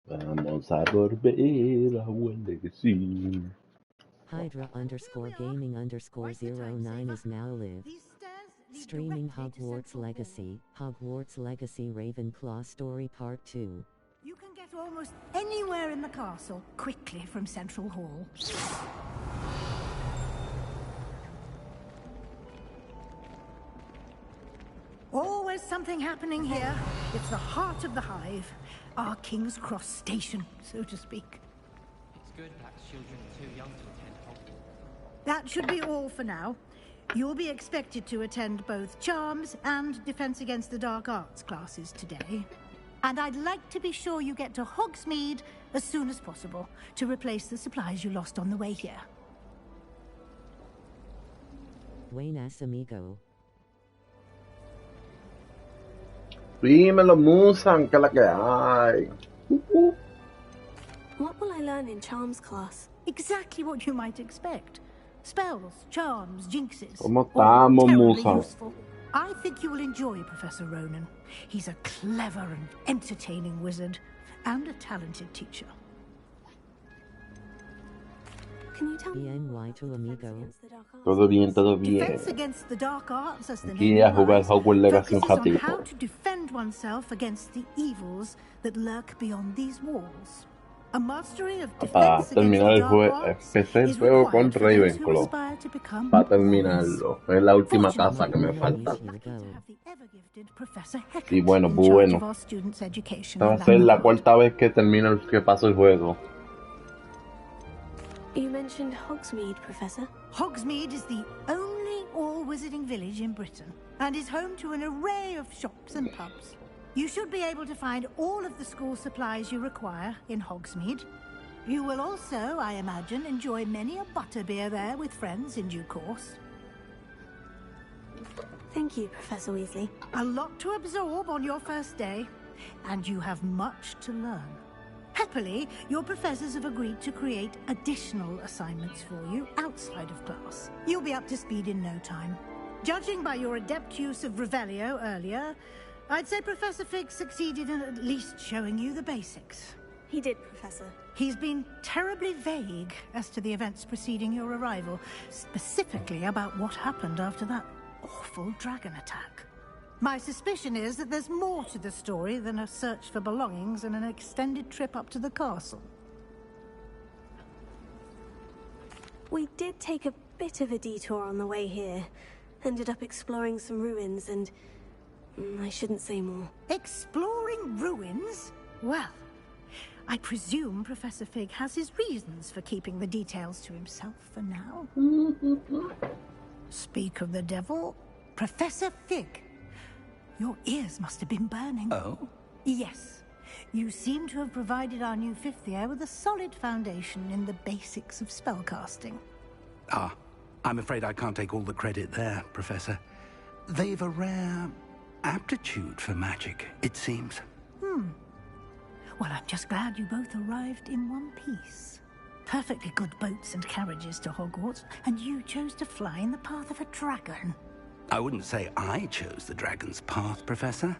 Vamos a volver a Legacy. Hydra_gaming_09 is now live. Streaming Hogwarts Legacy, Hogwarts Legacy Ravenclaw Story Part 2. You can get almost anywhere in the castle quickly from Central Hall. Always something happening here. It's the heart of the hive. Our King's Cross station, so to speak. It's good that children too young to attend Hogwarts. That should be all for now. You'll be expected to attend both Charms and Defense Against the Dark Arts classes today. And I'd like to be sure you get to Hogsmeade as soon as possible to replace the supplies you lost on the way here. Buenas amigo. Dímelo, Musan, que la que hay. What will I learn in Charms class? Exactly what you might expect. Spells, charms, jinxes. ¿Cómo all estamos, terribly Musa? useful. I think you will enjoy Professor Ronan. He's a clever and entertaining wizard, and a talented teacher. Can you tell me BNY to amigo. Todo bien, todo bien. Defense Against the Dark Arts, as the Aquí name a jugar implies, Hogwarts Legacy un focuses on ratito. how to defend oneself against the evils that lurk beyond these walls. A mastery of Para defense against terminar the el dark juego, arts empecé el is juego con required for those who Ravenclaw. aspire to become Para warriors. terminarlo. Es la última casa que me Fortunately, falta. we're lucky to have the ever-gifted Professor Y Hecat bueno, in charge bueno. of our students' education Esta va in a ser that la regard. cuarta vez que termino que paso el juego. You mentioned Hogsmeade, Professor. Hogsmeade is the only all-wizarding village in Britain and is home to an array of shops and pubs. You should be able to find all of the school supplies you require in Hogsmeade. You will also, I imagine, enjoy many a butterbeer there with friends in due course. Thank you, Professor Weasley. A lot to absorb on your first day, and you have much to learn. Happily, your professors have agreed to create additional assignments for you outside of class. You'll be up to speed in no time. Judging by your adept use of Revelio earlier, I'd say Professor Fig succeeded in at least showing you the basics. He did, Professor. He's been terribly vague as to the events preceding your arrival, specifically about what happened after that awful dragon attack. My suspicion is that there's more to the story than a search for belongings and an extended trip up to the castle. We did take a bit of a detour on the way here. Ended up exploring some ruins and... I shouldn't say more. Exploring ruins? Well, I presume Professor Fig has his reasons for keeping the details to himself for now. Speak of the devil, Professor Fig. Your ears must have been burning. Oh? Yes. You seem to have provided our new fifth year with a solid foundation in the basics of spellcasting. Ah, I'm afraid I can't take all the credit there, Professor. They've a rare aptitude for magic, it seems. Well, I'm just glad you both arrived in one piece. Perfectly good boats and carriages to Hogwarts, and you chose to fly in the path of a dragon. I wouldn't say I chose the dragon's path, Professor.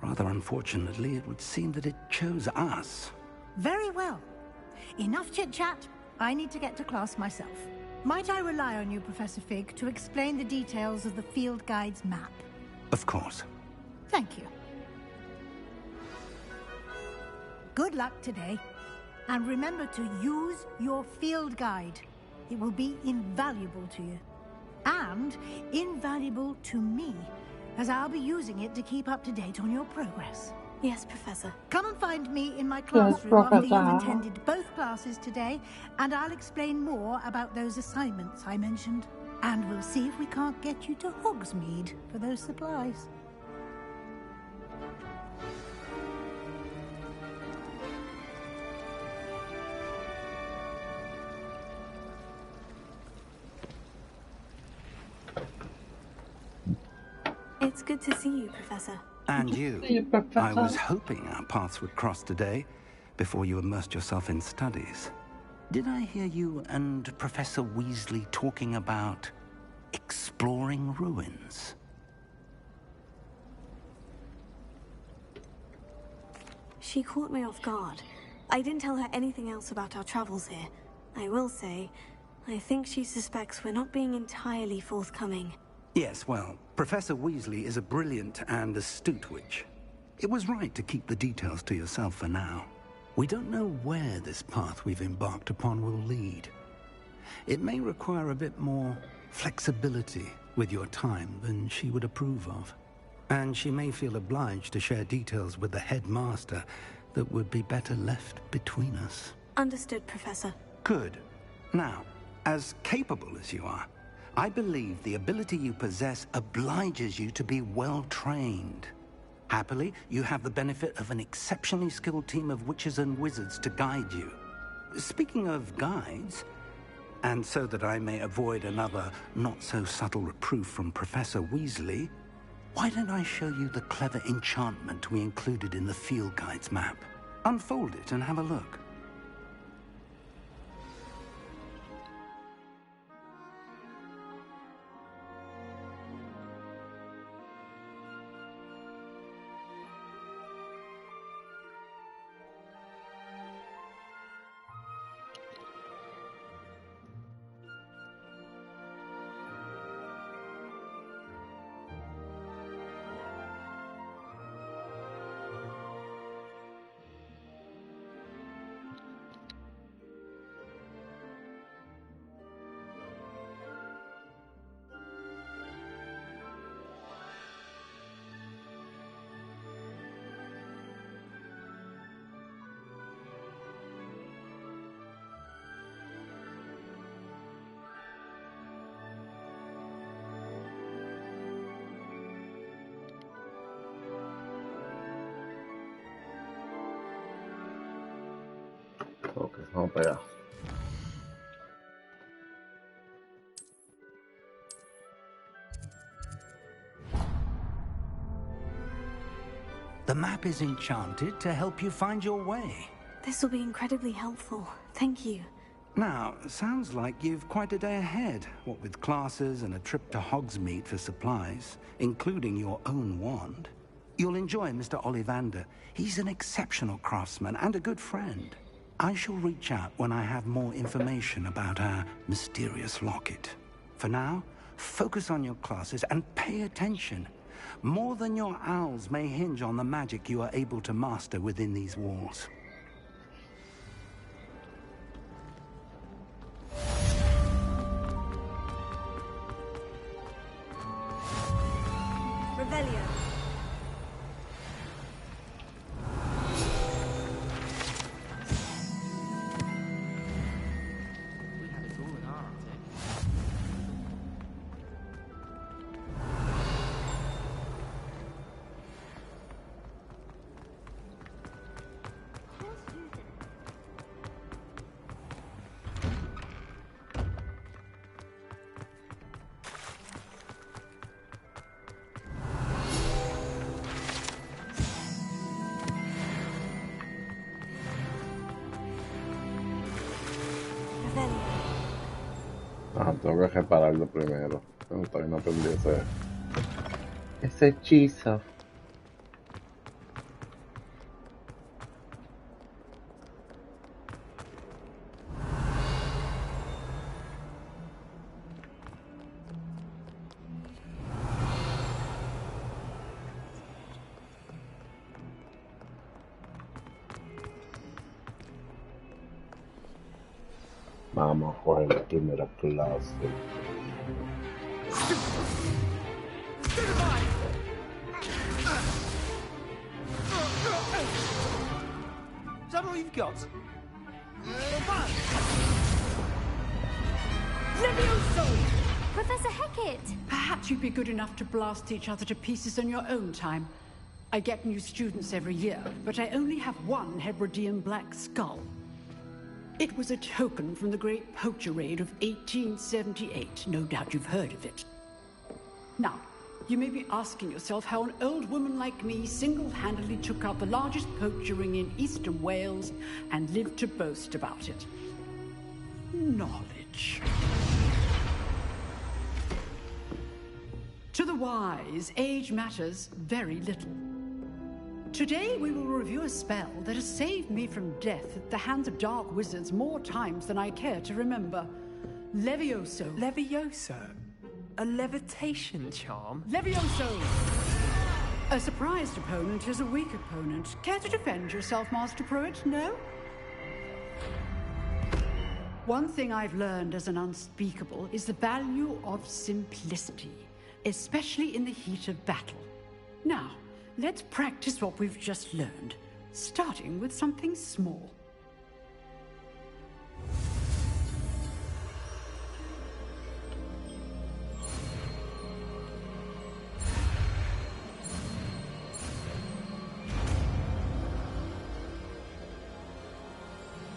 Rather unfortunately, it would seem that it chose us. Very well. Enough chit-chat. I need to get to class myself. Might I rely on you, Professor Fig, to explain the details of the field guide's map? Of course. Thank you. Good luck today. And remember to use your field guide. It will be invaluable to you. And invaluable to me, as I'll be using it to keep up to date on your progress. Yes, Professor. Come and find me in my classroom after you've attended both classes today, and I'll explain more about those assignments I mentioned. And we'll see if we can't get you to Hogsmeade for those supplies. It's good to see you, Professor. And you. See you, Professor. I was hoping our paths would cross today, before you immersed yourself in studies. Did I hear you and Professor Weasley talking about exploring ruins? She caught me off guard. I didn't tell her anything else about our travels here. I will say, I think she suspects we're not being entirely forthcoming. Yes, well, Professor Weasley is a brilliant and astute witch. It was right to keep the details to yourself for now. We don't know where this path we've embarked upon will lead. It may require a bit more flexibility with your time than she would approve of. And she may feel obliged to share details with the headmaster that would be better left between us. Understood, Professor. Good. Now, as capable as you are, I believe the ability you possess obliges you to be well-trained. Happily, you have the benefit of an exceptionally skilled team of witches and wizards to guide you. Speaking of guides, and so that I may avoid another not-so-subtle reproof from Professor Weasley, why don't I show you the clever enchantment we included in the field guide's map? Unfold it and have a look. Ok, vamos para allá. The map is enchanted to help you find your way. This will be incredibly helpful. Thank you. Now, sounds like you've quite a day ahead, what with classes and a trip to Hogsmeade for supplies, including your own wand. You'll enjoy Mr. Ollivander. He's an exceptional craftsman and a good friend. I shall reach out when I have more information about our mysterious locket. For now, focus on your classes and pay attention. More than your owls may hinge on the magic you are able to master within these walls. Revelio. We have it all in our attic. Ah, tengo que repararlo primero. Todavía no aprendí ese hechizo. Vamos a coger la primera clase. Is that all you've got? Professor Hecat! Perhaps you'd be good enough to blast each other to pieces on your own time. I get new students every year, but I only have one Hebridean black skull. It was a token from the Great Poacher Raid of 1878. No doubt you've heard of it. Now, you may be asking yourself how an old woman like me single-handedly took out the largest poacher ring in eastern Wales and lived to boast about it. Knowledge. To the wise, age matters very little. Today we will review a spell that has saved me from death at the hands of dark wizards more times than I care to remember. Levioso. Levioso? A levitation charm? Levioso! A surprised opponent is a weak opponent. Care to defend yourself, Master Pruitt? No? One thing I've learned as an unspeakable is the value of simplicity, especially in the heat of battle. Now, let's practice what we've just learned, starting with something small.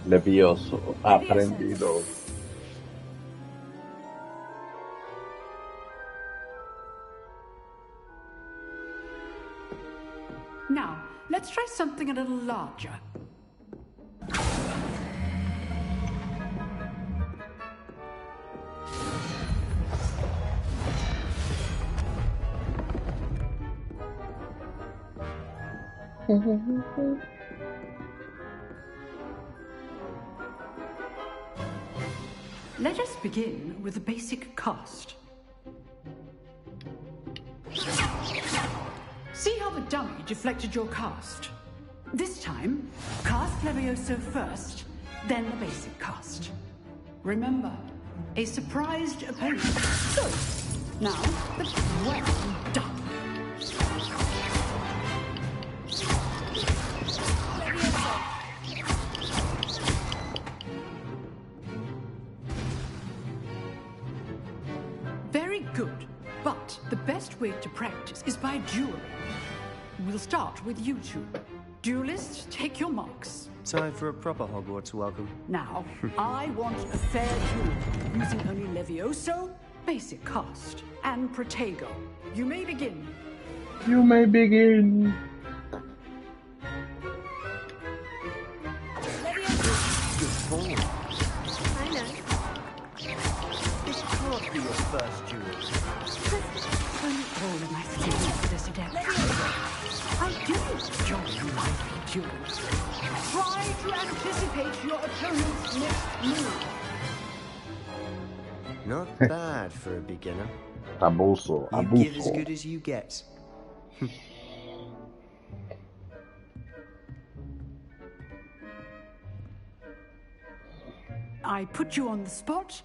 Levioso, aprendido. Now, let's try something a little larger. Let us begin with the basic cast. See how the dummy deflected your cast? This time, cast Levioso first, then the basic cast. Remember, a surprised opponent. So, now, well done. Very good, but the best way to practice is by dueling. We'll start with you two. Duelists, take your marks. Time for a proper Hogwarts welcome. Now, I want a fair duel, using only Levioso, basic cast, and Protego. You may begin. You may begin. Good ball. I know. This can't be your first duel. All of my students for this adept. I do enjoy lively duels. Try to anticipate your opponent's next move. Not bad for a beginner. Abuso, You give as abuso. good as you get. I put you on the spot,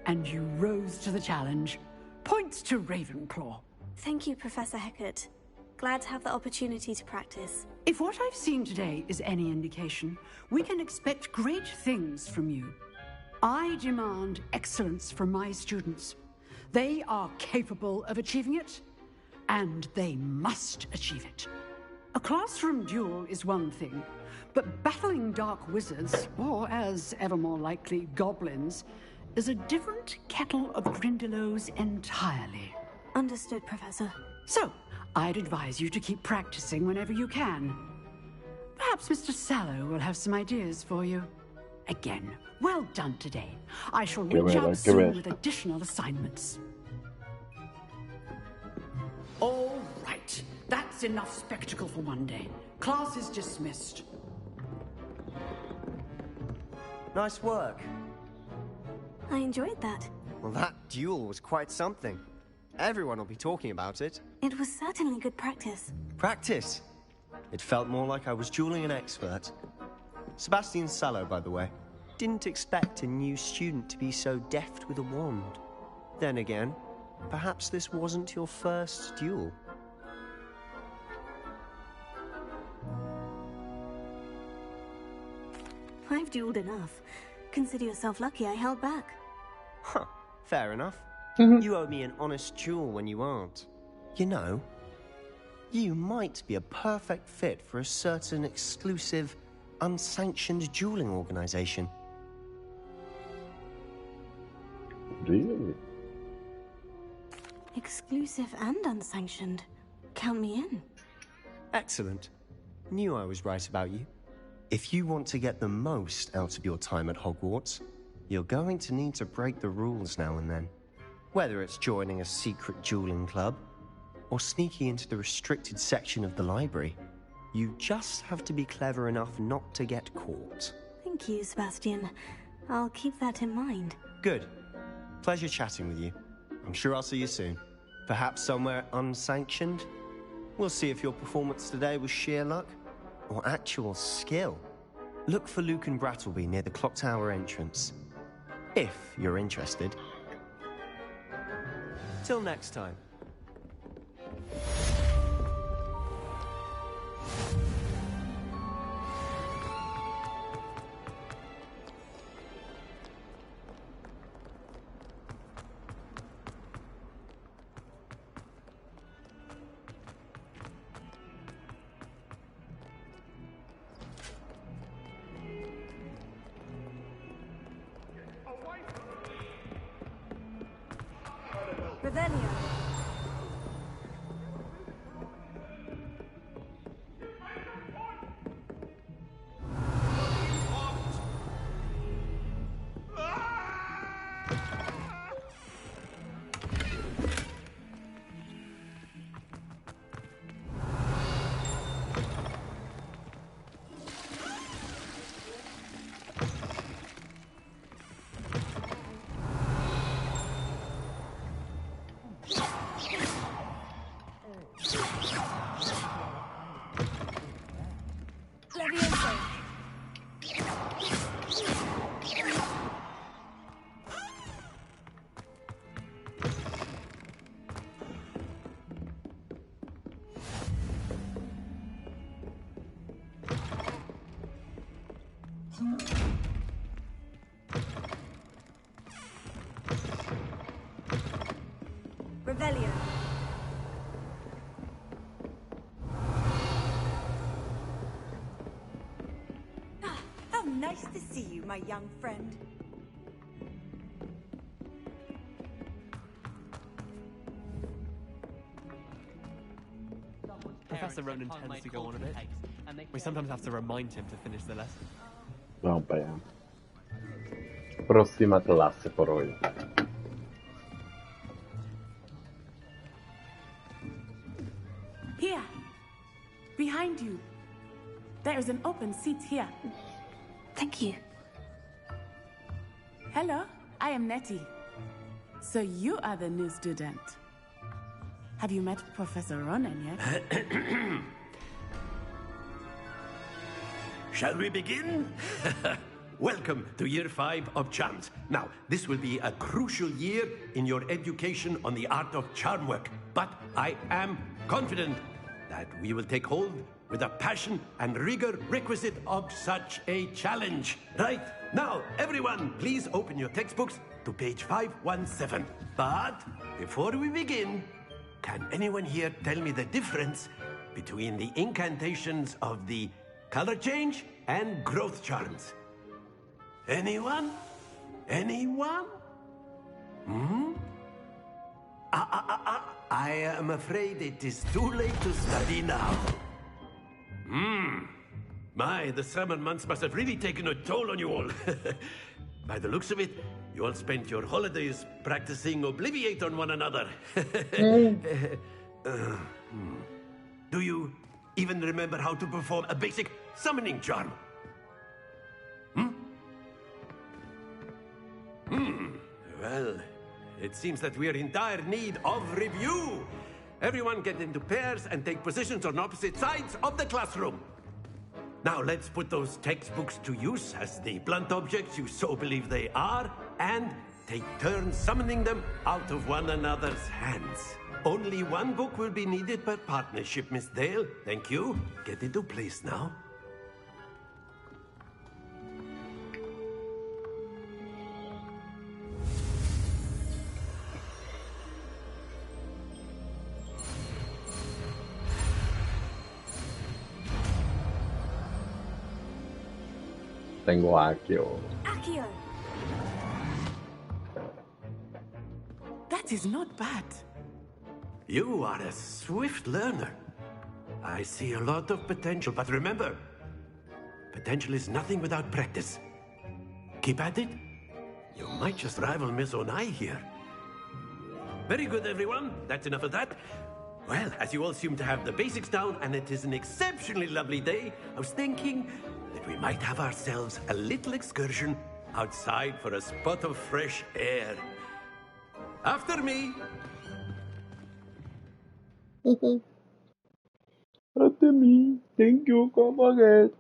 and you rose to the challenge. Points to Ravenclaw. Thank you, Professor Hecat. Glad to have the opportunity to practice. If what I've seen today is any indication, we can expect great things from you. I demand excellence from my students. They are capable of achieving it, and they must achieve it. A classroom duel is one thing, but battling dark wizards, or as ever more likely, goblins, is a different kettle of Grindylows entirely. Understood, Professor. So, I'd advise you to keep practicing whenever you can. Perhaps Mr. Sallow will have some ideas for you. Again, well done today. I shall reach out soon with additional assignments. All right, that's enough spectacle for one day. Class is dismissed. Nice work. I enjoyed that. Well, that duel was quite something. Everyone will be talking about it. It was certainly good practice. Practice. It felt more like I was dueling an expert. Sebastian Sallow, by the way. Didn't expect a new student to be so deft with a wand. Then again, perhaps this wasn't your first duel. I've dueled enough. Consider yourself lucky I held back. Huh, fair enough. You owe me an honest duel when you aren't. You know, you might be a perfect fit for a certain exclusive, unsanctioned dueling organization. Really? Exclusive and unsanctioned. Count me in. Excellent. Knew I was right about you. If you want to get the most out of your time at Hogwarts, you're going to need to break the rules now and then. Whether it's joining a secret dueling club, or sneaking into the restricted section of the library. You just have to be clever enough not to get caught. Thank you, Sebastian. I'll keep that in mind. Good. Pleasure chatting with you. I'm sure I'll see you soon. Perhaps somewhere unsanctioned? We'll see if your performance today was sheer luck or actual skill. Look for Luke and Brattleby near the clock tower entrance. If you're interested. Till next time. Revelio. Revelio. How nice to see you, my young friend. Professor Ronan tends to go on a bit. We sometimes have to remind him to finish the lesson. Vabbè. Prossima classe poi. Here. Behind you. There is an open seat here. Thank you. Hello, I am Nettie. So you are the new student. Have you met Professor Ronan yet? Shall we begin? Welcome to Year 5 of Charms. Now, this will be a crucial year in your education on the art of charm work. But I am confident that we will take hold with the passion and rigor requisite of such a challenge. Right, now, everyone, please open your textbooks to page 517. But before we begin, can anyone here tell me the difference between the incantations of the color change and growth charms? Anyone? Anyone? I am afraid it is too late to study now. My, the summer months must have really taken a toll on you all. By the looks of it, you all spent your holidays practicing Obliviate on one another. Do you even remember how to perform a basic summoning charm? Well, it seems that we are in dire need of review. Everyone get into pairs and take positions on opposite sides of the classroom. Now let's put those textbooks to use as the blunt objects you so believe they are, and take turns summoning them out of one another's hands. Only one book will be needed per partnership, Miss Dale. Thank you. Get into place now. Tengo Accio. Accio! That is not bad. You are a swift learner. I see a lot of potential, but remember, potential is nothing without practice. Keep at it. You might just rival Miss Onai here. Very good, everyone. That's enough of that. Well, as you all seem to have the basics down, and it is an exceptionally lovely day, I was thinking that we might have ourselves a little excursion outside for a spot of fresh air. After me. After me. Thank you, come again.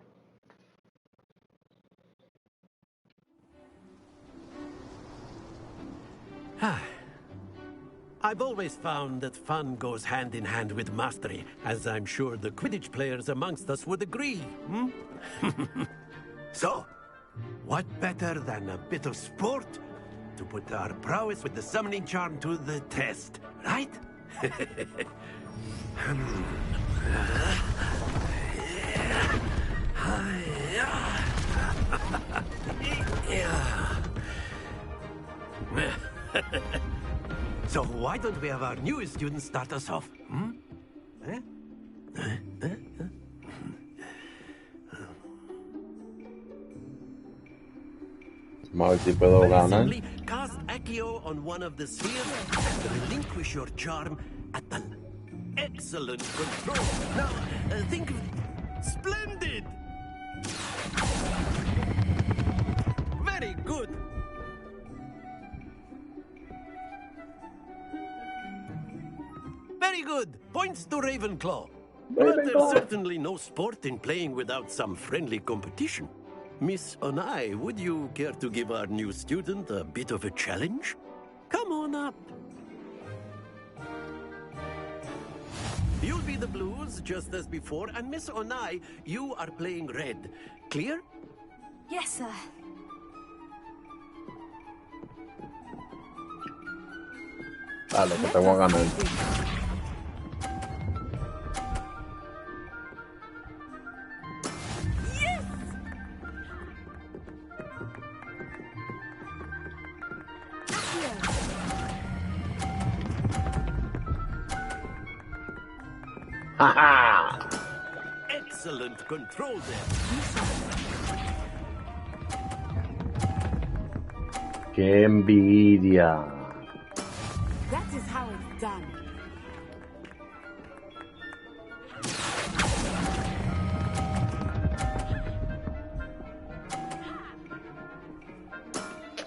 I've always found that fun goes hand in hand with mastery, as I'm sure the Quidditch players amongst us would agree. So, what better than a bit of sport to put our prowess with the summoning charm to the test, right? So why don't we have our newest student start us off? Simply cast Accio on one of the spheres and relinquish your charm at the excellent control. Now, think of splendid! Very good! Very good! Points to Ravenclaw. But there's certainly no sport in playing without some friendly competition. Miss Onai, would you care to give our new student a bit of a challenge? Come on up. You'll be the blues, just as before, and Miss Onai, you are playing red. Clear? Yes, sir. Dale, que te voy a ganar. Excellent control there. ¡Qué envidia! That is how it's done.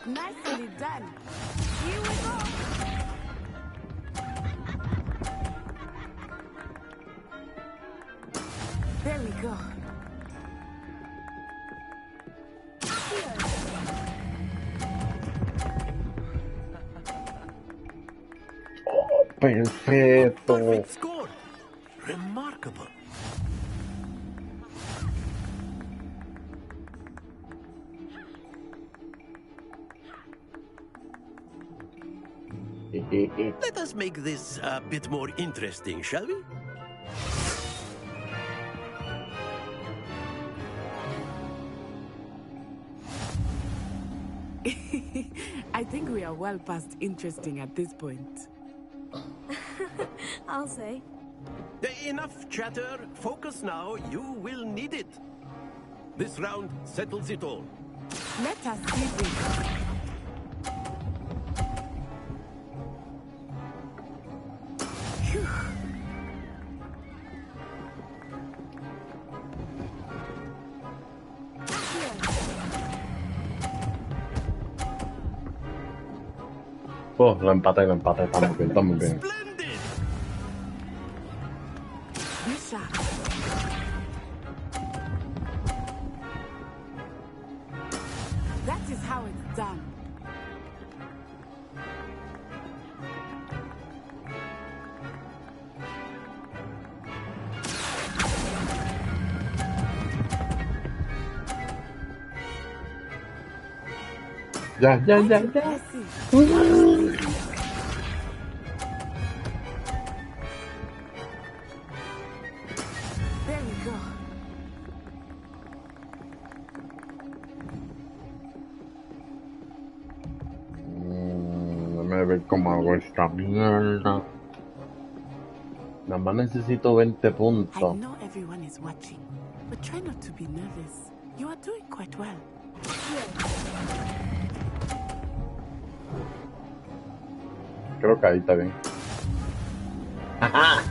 Nicely done. Here we go. There we go. Oh, perfecto. Perfect score. Remarkable. Let us make this a bit more interesting, shall we? I think we are well past interesting at this point. I'll say. Enough chatter. Focus now. You will need it. This round settles it all. Let us see this. Oh, lo empaté, estamos bien, estamos bien. That is how it's done. Ya. There we go. Déjame ver cómo hago esta mierda. Nada más necesito 20 I puntos. know everyone is watching, but try not to be nervous. You are doing quite well. Creo que ahí está bien. ¡Ajá!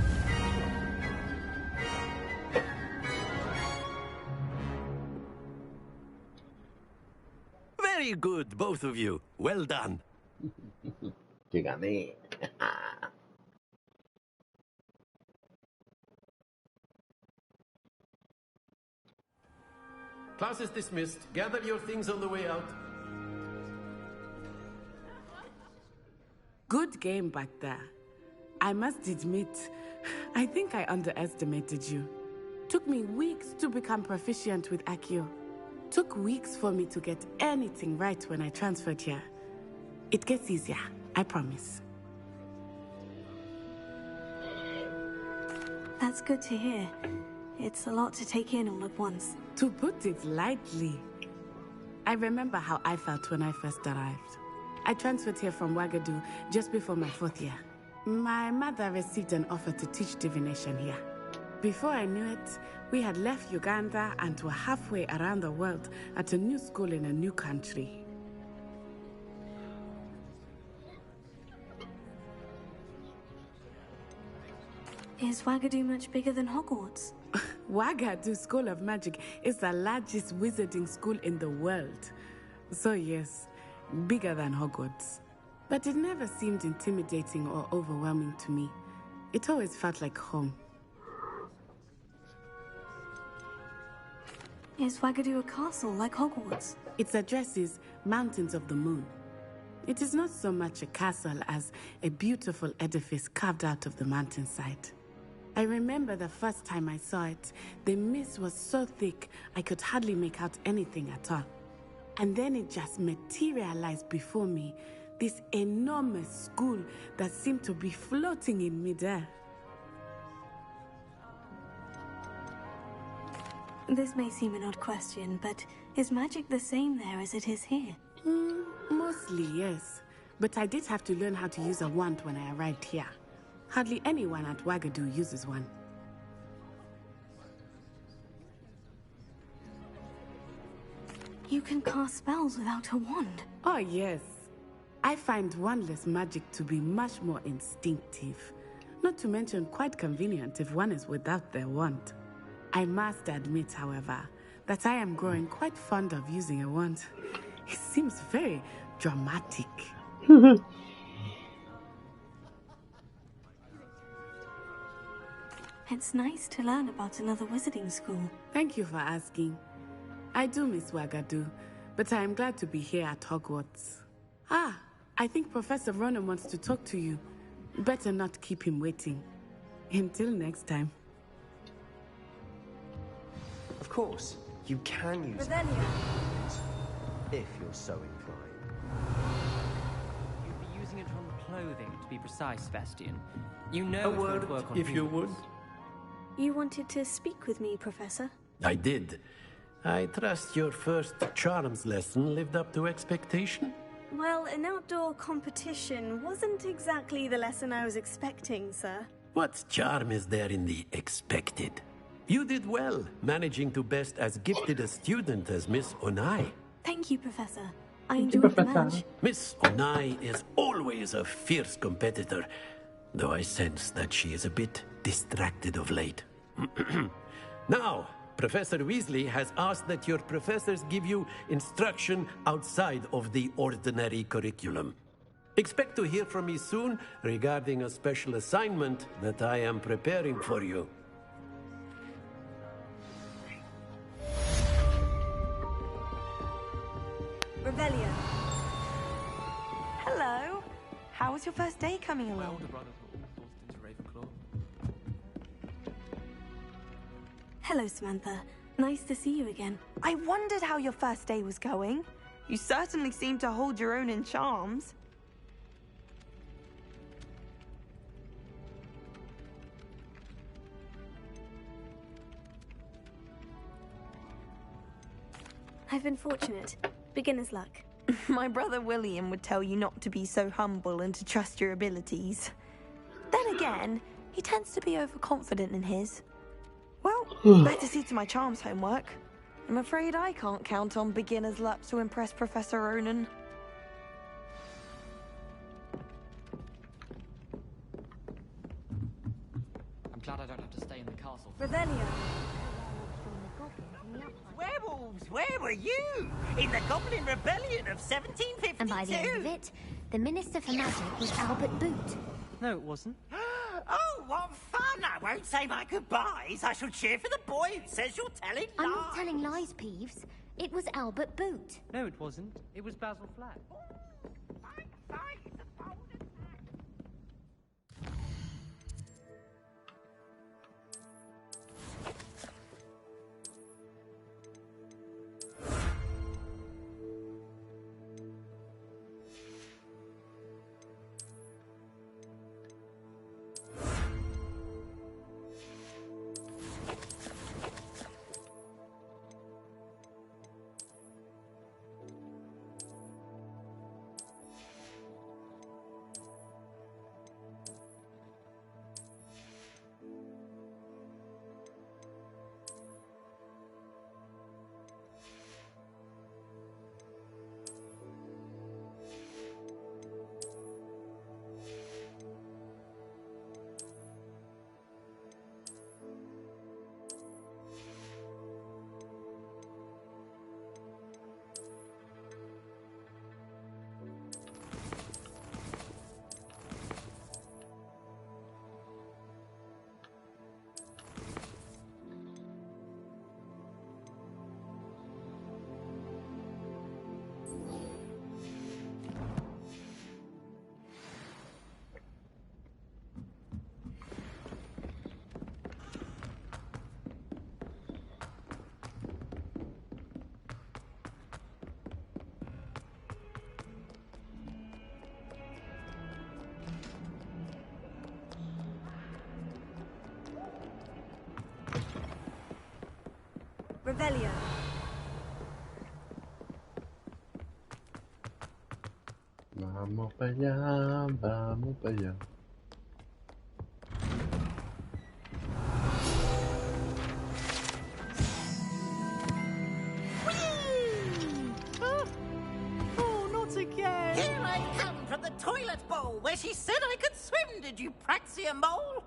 Very good, both of you. Well done. Que gané. Class is dismissed. Gather your things on the way out. Good game back there. I must admit, I think I underestimated you. Took me weeks to become proficient with Accio. Took weeks for me to get anything right when I transferred here. It gets easier, I promise. That's good to hear. It's a lot to take in all at once. To put it lightly, I remember how I felt when I first arrived. I transferred here from Wagadu just before my 4th year. My mother received an offer to teach divination here. Before I knew it, we had left Uganda and were halfway around the world at a new school in a new country. Is Wagadu much bigger than Hogwarts? Wagadu School of Magic is the largest wizarding school in the world. So yes, bigger than Hogwarts. But it never seemed intimidating or overwhelming to me. It always felt like home. Is Wagadu a castle like Hogwarts? Its address is Mountains of the Moon. It is not so much a castle as a beautiful edifice carved out of the mountainside. I remember the first time I saw it, the mist was so thick I could hardly make out anything at all. And then it just materialized before me, this enormous school that seemed to be floating in midair. This may seem an odd question, but is magic the same there as it is here? Mostly, yes. But I did have to learn how to use a wand when I arrived here. Hardly anyone at Wagadu uses one. You can cast spells without a wand? Oh, yes. I find wandless magic to be much more instinctive. Not to mention quite convenient if one is without their wand. I must admit, however, that I am growing quite fond of using a wand. It seems very dramatic. It's nice to learn about another wizarding school. Thank you for asking. I do miss Wagadu, but I am glad to be here at Hogwarts. Ah, I think Professor Ronan wants to talk to you. Better not keep him waiting. Until next time. Of course, you can use it if you're so inclined. You'd be using it on clothing, to be precise, Sebastian. You know A it word, won't work on if you humans. would. You wanted to speak with me, Professor? I did. I trust your first charms lesson lived up to expectation? Well, an outdoor competition wasn't exactly the lesson I was expecting, sir. What charm is there in the expected? You did well, managing to best as gifted a student as Miss Onai. Thank you, Professor. I enjoyed the match. Miss Onai is always a fierce competitor, though I sense that she is a bit distracted of late. Now, Professor Weasley has asked that your professors give you instruction outside of the ordinary curriculum. Expect to hear from me soon regarding a special assignment that I am preparing for you. Revelio. Hello. How was your first day coming along? My older brothers were all forced into Ravenclaw. Hello, Samantha. Nice to see you again. I wondered how your first day was going. You certainly seem to hold your own in charms. I've been fortunate. Beginner's luck. My brother William would tell you not to be so humble and to trust your abilities. Then again, he tends to be overconfident in his. Well, better see to my charms homework. I'm afraid I can't count on beginner's luck to impress Professor Ronan. I'm glad I don't have to stay in the castle. Revelio. Werewolves, where were you? In the Goblin Rebellion of 1752. And by the end of it, the Minister for Magic was Albert Boot. No, it wasn't. Oh, what fun! I won't say my goodbyes. I shall cheer for the boy who says you're telling lies. I'm not telling lies, Peeves. It was Albert Boot. No, it wasn't. It was Basil Flack. Revelio. Vamos para allá, vamos para allá. Oh, not again! Here I come from the toilet bowl where she said I could swim, did you praxia mole?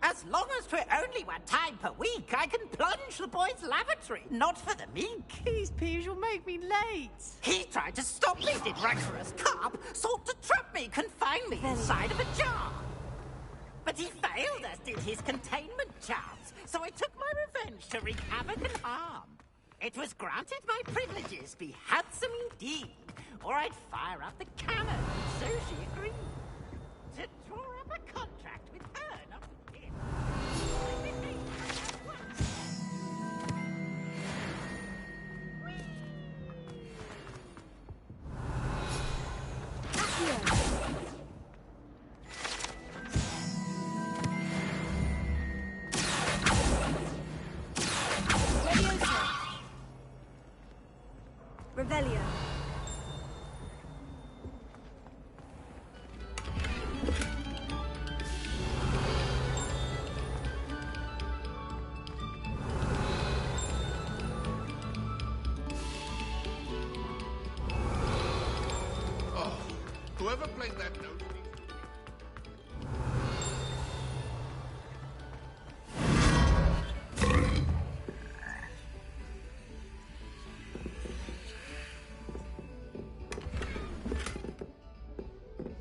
As long as 'twere only one time per week, I can plunge the boy's lavatory, not for the meek. Please, Peeves, you'll make me late. He tried to stop me, did rancorous carp, sought to trap me, confine me inside of a jar. But he failed, as did his containment charms, so I took my revenge to wreak havoc and harm. It was granted my privileges be handsome indeed, or I'd fire up the cannon, so she agreed. To draw up a contract with her, not with him. Revelio. Oh, whoever played that note.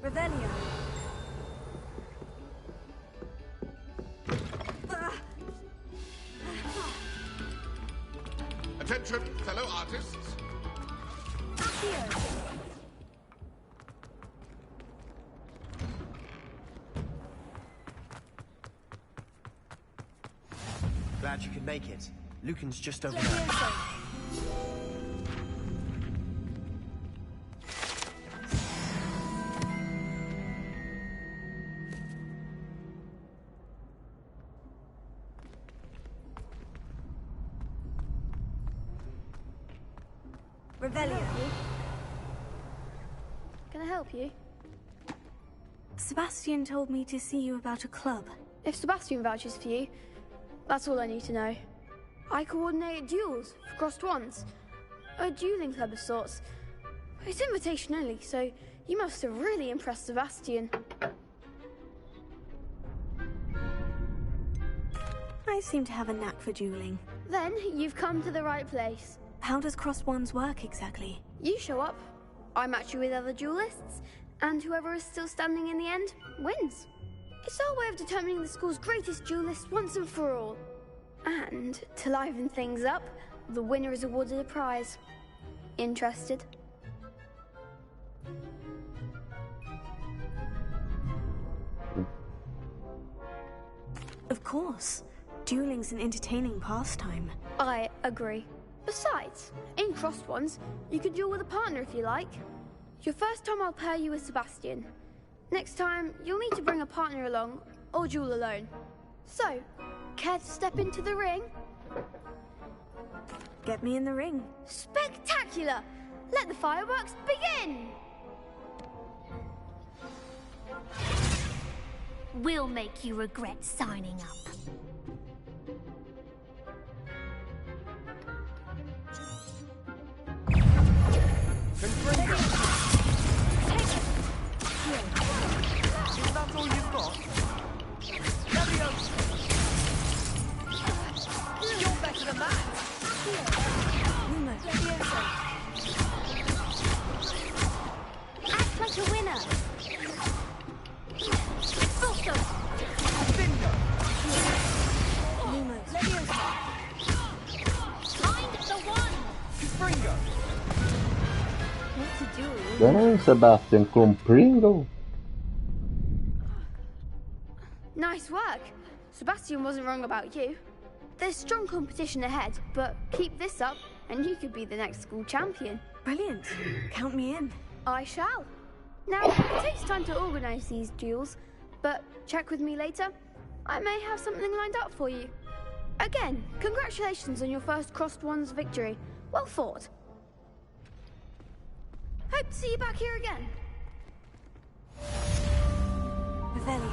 Revelio. Attention, fellow artists. Glad you could make it. Lucan's just over there. Revelio. Can I help you? Sebastian told me to see you about a club. If Sebastian vouches for you, that's all I need to know. I coordinate duels for crossed wands. A dueling club of sorts. It's invitation only, so you must have really impressed Sebastian. I seem to have a knack for dueling. Then you've come to the right place. How does Crossed Wands work exactly? You show up, I match you with other duelists, and whoever is still standing in the end wins. It's our way of determining the school's greatest duelist once and for all. And to liven things up, the winner is awarded a prize. Interested? Of course. Dueling's an entertaining pastime. I agree. Besides, in Crossed Wands, you could duel with a partner if you like. Your first time I'll pair you with Sebastian. Next time, you'll need to bring a partner along, or duel alone. So, care to step into the ring? Get me in the ring. Spectacular! Let the fireworks begin! We'll make you regret signing up. Confringo! Is that all you've got? Leviosa! You're better than that! Leviosa! Act like a winner! Expulso! Bingo! Lumos. Leviosa! Find the one! Confringo! What to do? Damn, Sebastian Compringo. Nice work. Sebastian wasn't wrong about you. There's strong competition ahead, but keep this up and you could be the next school champion. Brilliant. Count me in. I shall. Now, it takes time to organise these duels, but check with me later. I may have something lined up for you. Again, congratulations on your first Crossed Wands victory. Well fought. Hope to see you back here again. Revelio.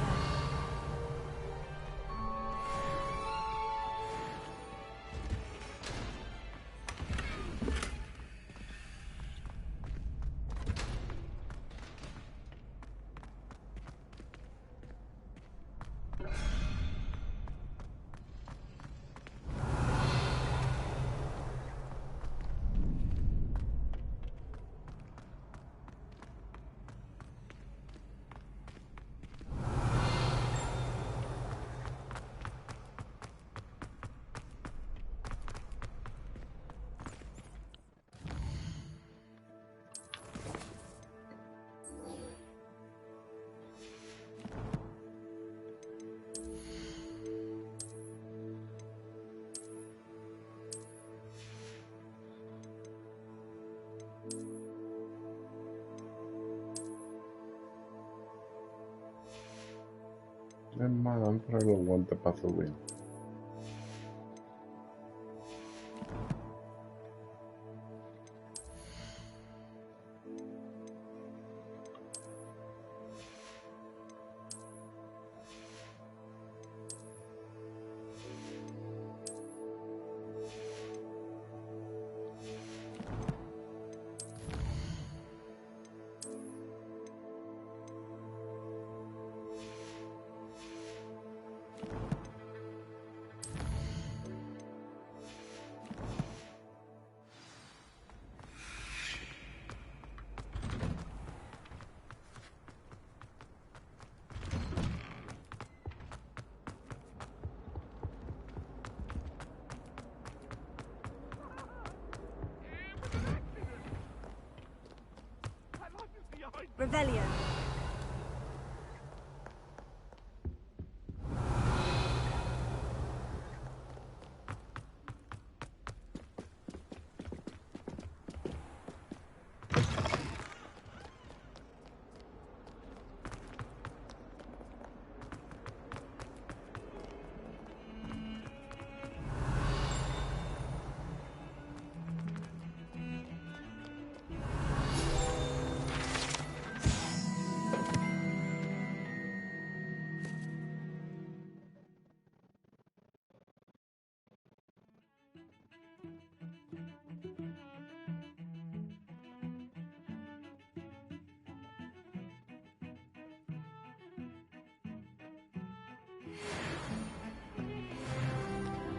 Es más, dan por los guantes para subir. Revelio.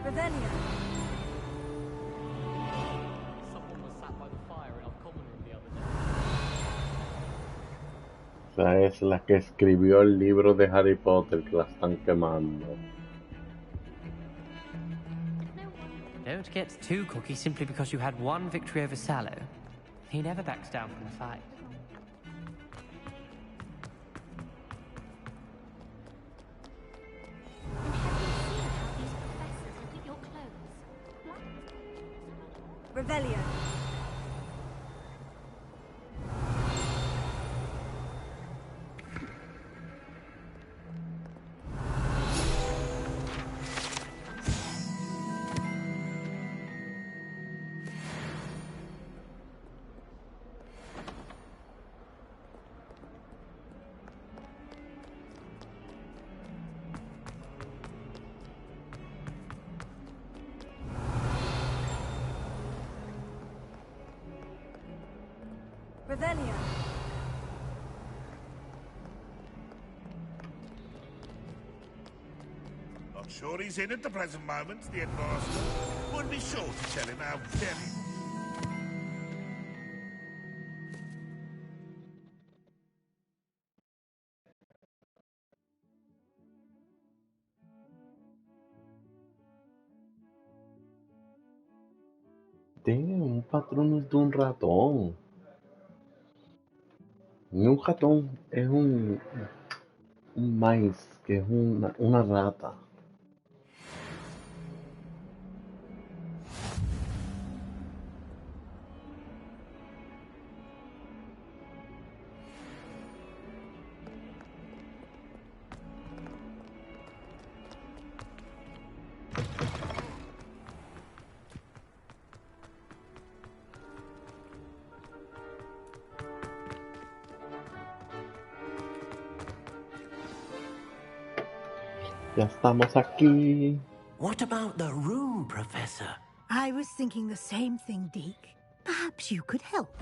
Revelio. Esa es la que escribió el libro de Harry Potter que la están quemando. Don't get too cocky simply because you had one victory over Sallow. He never backs down from the fight. Revelio. Revelio. Not sure he's in at the present moment, the headmaster. Would be sure to tell him how very... Tiene un patrón de un ratón. No un ratón, es un maíz, que es una rata. Ya estamos aquí. What about the room, Professor? I was thinking the same thing, Deke. Perhaps you could help.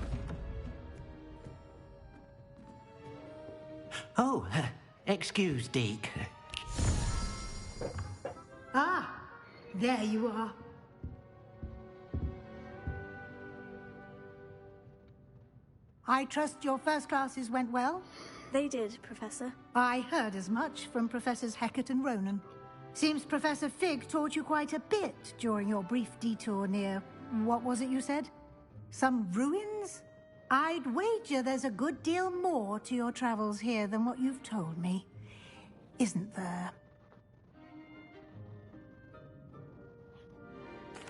Oh, excuse, Deke. Ah, there you are. I trust your first classes went well? They did, Professor. I heard as much from Professors Hecat and Ronan. Seems Professor Fig taught you quite a bit during your brief detour near... what was it you said? Some ruins? I'd wager there's a good deal more to your travels here than what you've told me. Isn't there?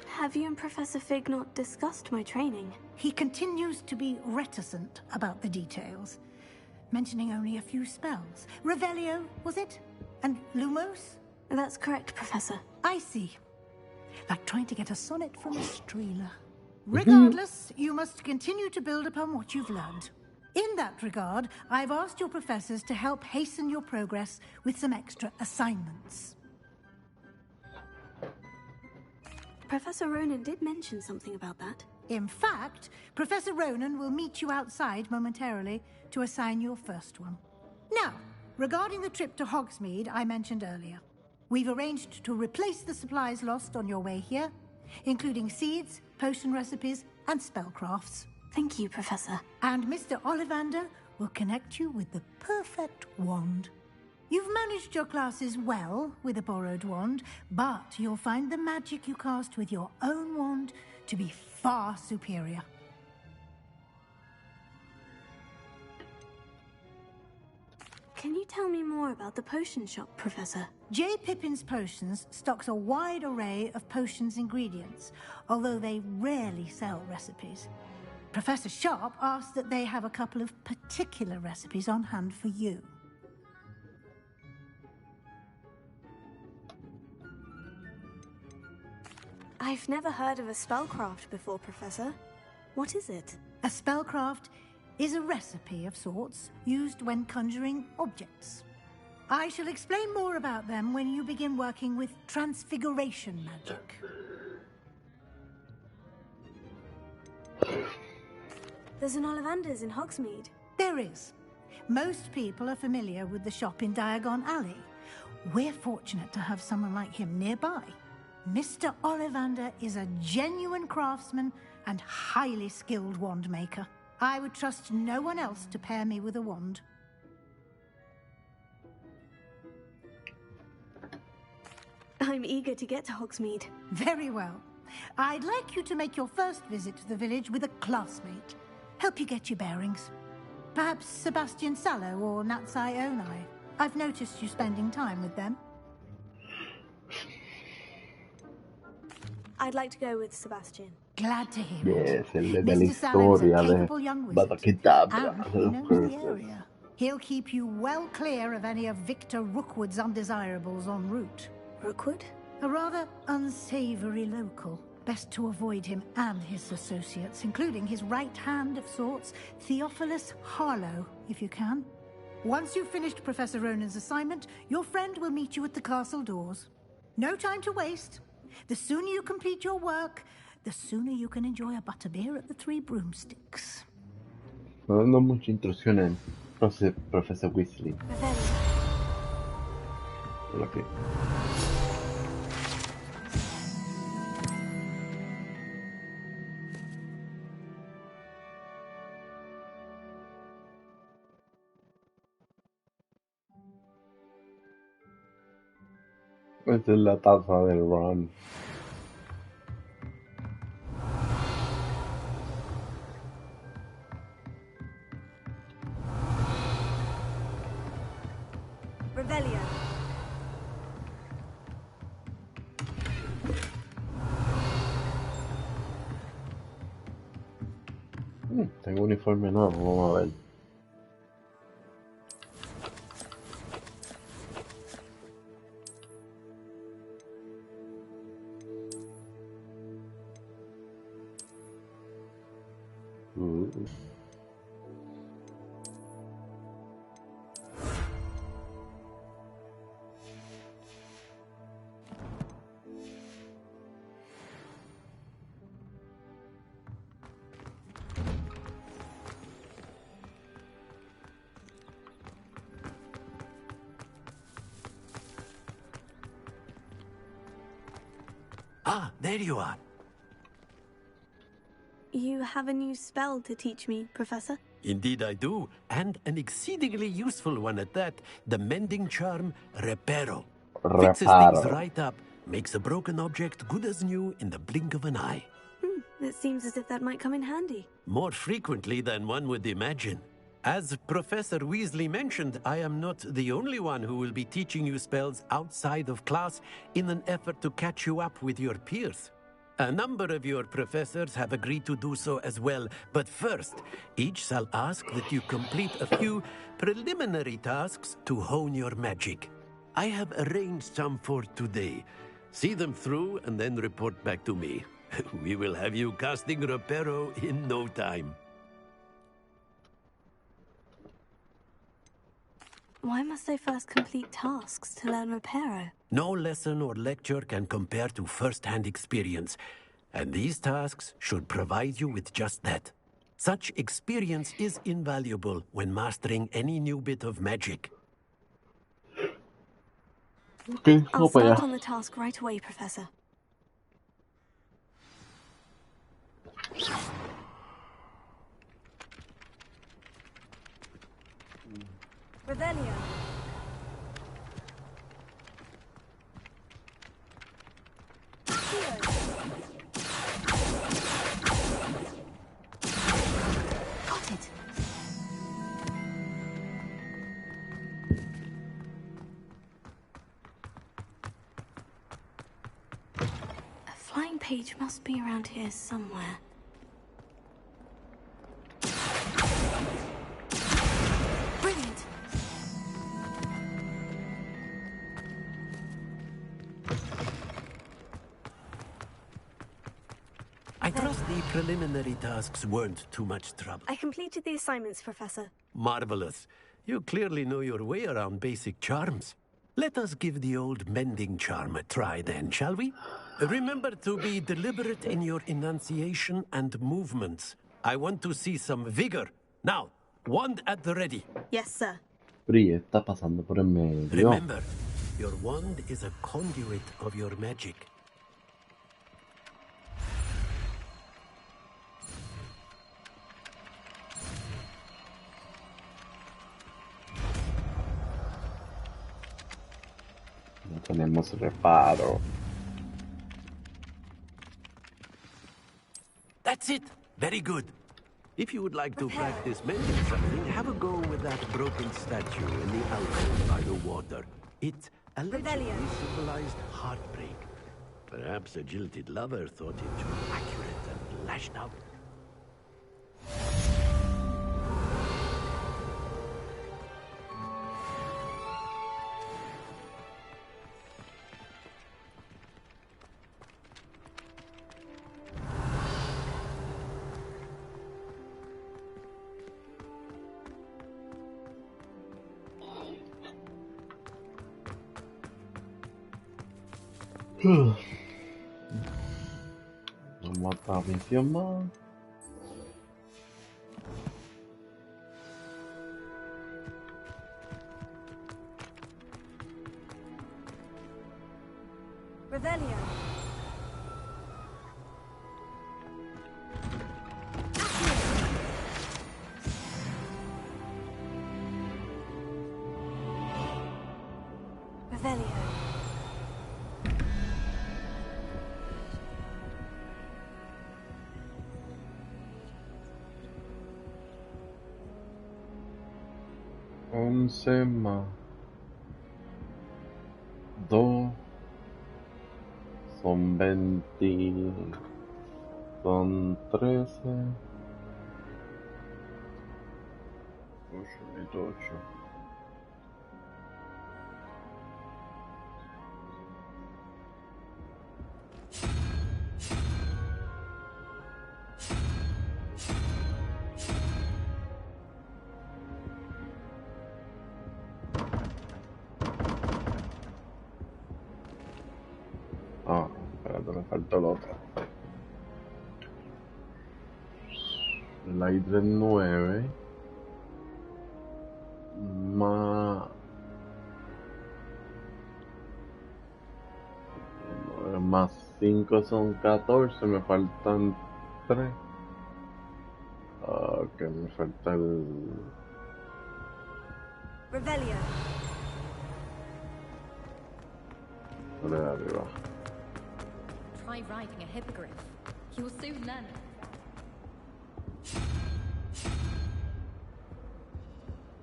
Have you and Professor Fig not discussed my training? He continues to be reticent about the details, mentioning only a few spells. Revelio, was it? And Lumos? That's correct, Professor. I see. Like trying to get a sonnet from a Streeler. Regardless, you must continue to build upon what you've learned. In that regard, I've asked your professors to help hasten your progress with some extra assignments. Professor Ronan did mention something about that. In fact, Professor Ronan will meet you outside momentarily to assign your first one. Now, regarding the trip to Hogsmeade I mentioned earlier, we've arranged to replace the supplies lost on your way here, including seeds, potion recipes, and spellcrafts. Thank you, Professor. And Mr. Ollivander will connect you with the perfect wand. You've managed your classes well with a borrowed wand, but you'll find the magic you cast with your own wand to be far superior. Can you tell me more about the potion shop, Professor? J. Pippin's Potions stocks a wide array of potions ingredients, although they rarely sell recipes. Professor Sharp asked that they have a couple of particular recipes on hand for you. I've never heard of a spellcraft before, Professor. What is it? A spellcraft is a recipe of sorts used when conjuring objects. I shall explain more about them when you begin working with transfiguration magic. There's an Ollivander's in Hogsmeade. There is. Most people are familiar with the shop in Diagon Alley. We're fortunate to have someone like him nearby. Mr. Ollivander is a genuine craftsman and highly skilled wand maker. I would trust no one else to pair me with a wand. I'm eager to get to Hogsmeade. Very well. I'd like you to make your first visit to the village with a classmate. Help you get your bearings. Perhaps Sebastian Sallow or Natsai Onai. I've noticed you spending time with them. I'd like to go with Sebastian. Glad to hear Yes, it. el de la Mr. Sallow's a historia de capable young Vada wizard, Kedavra. and he knows the area. He'll keep you well clear of any of Victor Rookwood's undesirables en route. Rookwood? A rather unsavory local. Best to avoid him and his associates, including his right hand of sorts, Theophilus Harlow, if you can. Once you've finished Professor Ronan's assignment, your friend will meet you at the castle doors. No time to waste. The sooner you complete your work, the sooner you can enjoy a butterbeer at the Three Broomsticks. No dando mucha instrucción en Profesor Weasley. Okay. Esta es la taza del Ron. Revelio. Tengo un uniforme nuevo, vamos a ver. Ah, there you are. You have a new spell to teach me, Professor? Indeed I do, and an exceedingly useful one at that. The mending charm, Reparo. Fixes things right up, makes a broken object good as new in the blink of an eye. It seems as if that might come in handy. More frequently than one would imagine. As Professor Weasley mentioned, I am not the only one who will be teaching you spells outside of class in an effort to catch you up with your peers. A number of your professors have agreed to do so as well, but first, each shall ask that you complete a few preliminary tasks to hone your magic. I have arranged some for today. See them through and then report back to me. We will have you casting Reparo in no time. Why must I first complete tasks to learn Reparo? No lesson or lecture can compare to first-hand experience, and these tasks should provide you with just that. Such experience is invaluable when mastering any new bit of magic. Okay, I'll start on the task right away, Professor. Revelio. Got it. A flying page must be around here somewhere. Brilliant. I trust the preliminary tasks weren't too much trouble. I completed the assignments, Professor. Marvelous. You clearly know your way around basic charms. Let us give the old mending charm a try then, shall we? Remember to be deliberate in your enunciation and movements. I want to see some vigor. Now, wand at the ready. Yes, sir. Brie está pasando por en medio. Remember, your wand is a conduit of your magic. Tenemos reparo. That's it. Very good. If you would like to practice mending something, have a go with that broken statue in the alcove by the water. It allegedly symbolized heartbreak. Perhaps a jilted lover thought it too accurate and lashed out. Vamos a otra misión más. Revelio. Revelio. Once más 2 son 20, son 13, 8. Ah, espérate, me faltó el otro. Light del 9 más 5 son 14, me faltan 3. Que me falta el... Revelio. de arriba. Try riding a hippogriff. You will soon learn it.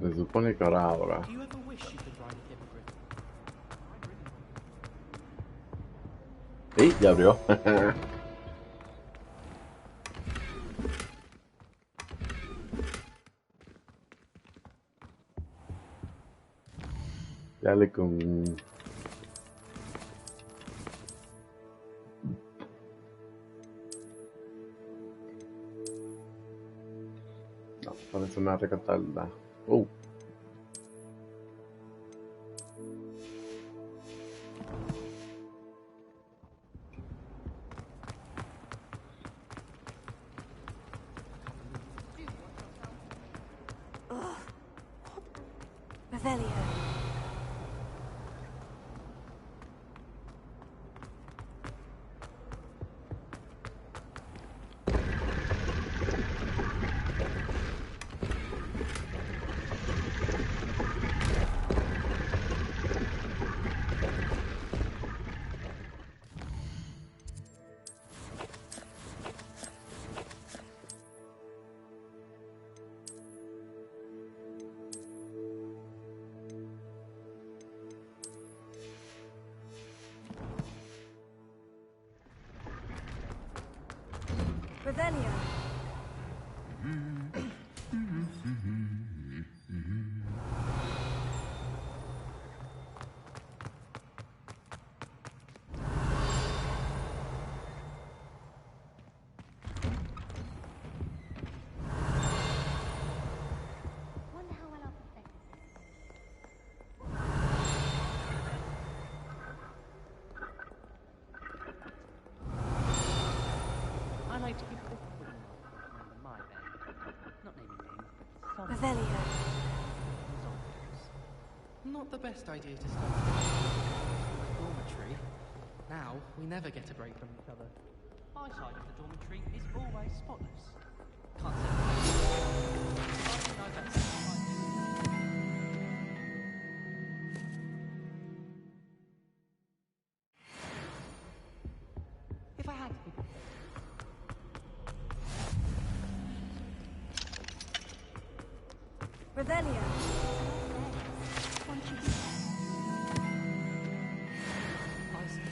Se supone que ahora. Do you ever wish you could ride a hippogriff? Sí, ya abrió. Dale con... No, parece una recatarda. Revelio. Revelio. I like to keep all the my bed. Not naming names. Revelio. Not the best idea to start a dormitory. Now we never get a break from each other. My side of the dormitory is always spotless. Can't say I better. Revelio. Isaac,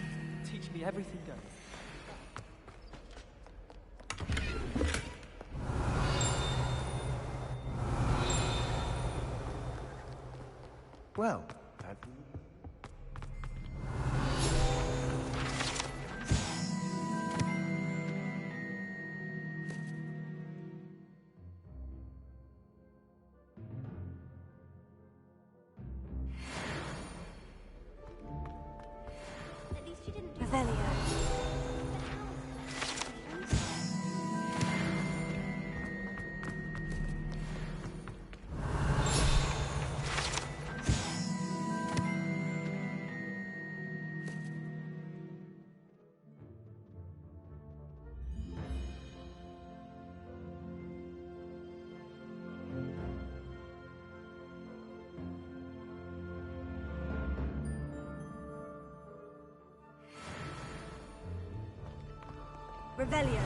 teach me everything goes. Well, Revelio. Revelio.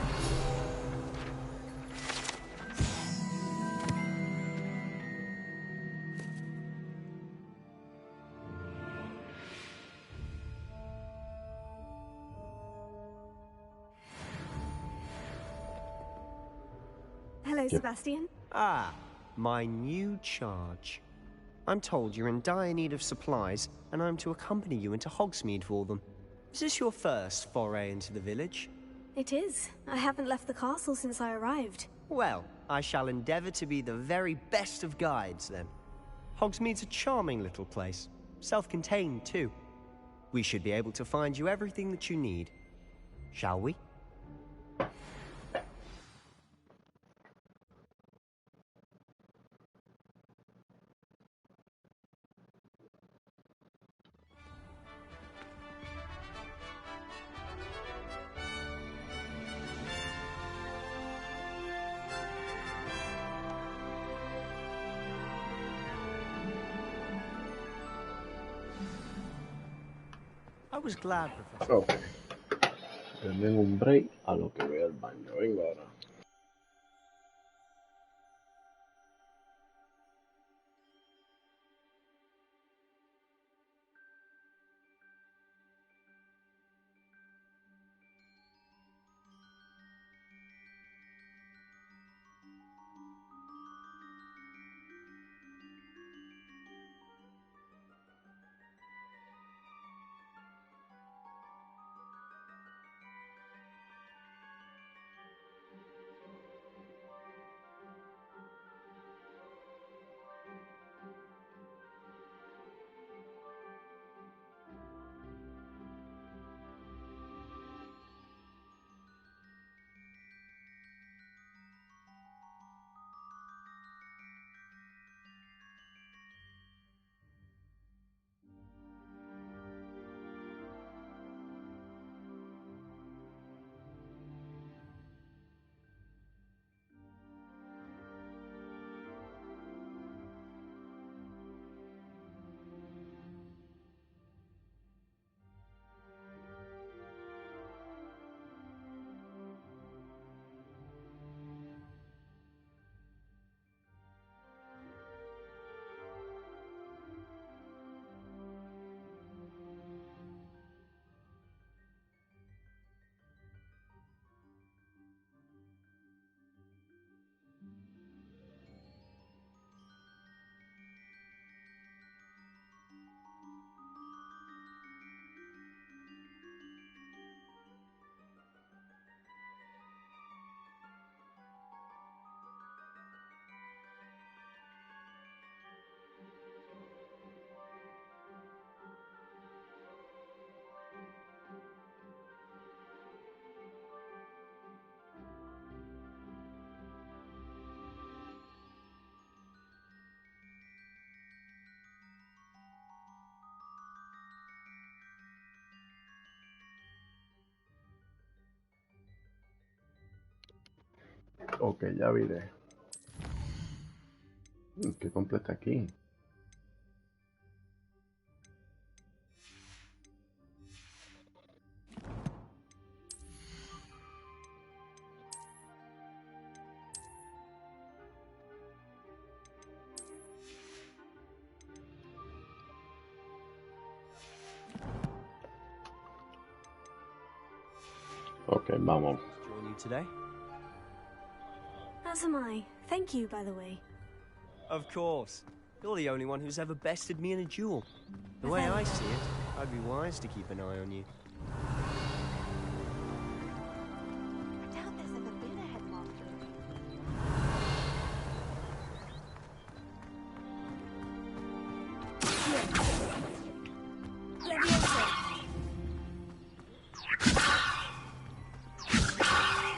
Hello, Sebastian. Ah, my new charge. I'm told you're in dire need of supplies, and I'm to accompany you into Hogsmeade for them. Is this your first foray into the village? It is. I haven't left the castle since I arrived. Well, I shall endeavour to be the very best of guides, then. Hogsmeade's a charming little place. Self-contained, too. We should be able to find you everything that you need. Shall we? I was glad, Professor. Ok. Denme un break a lo que voy al baño. Vengo ahora. Ok, ya viré. ¿Qué completa aquí? Ok, vamos. Join you today? As am I. Thank you, by the way. Of course. You're the only one who's ever bested me in a duel. The way I see it, I'd be wise to keep an eye on you. I doubt there's ever been a headmaster.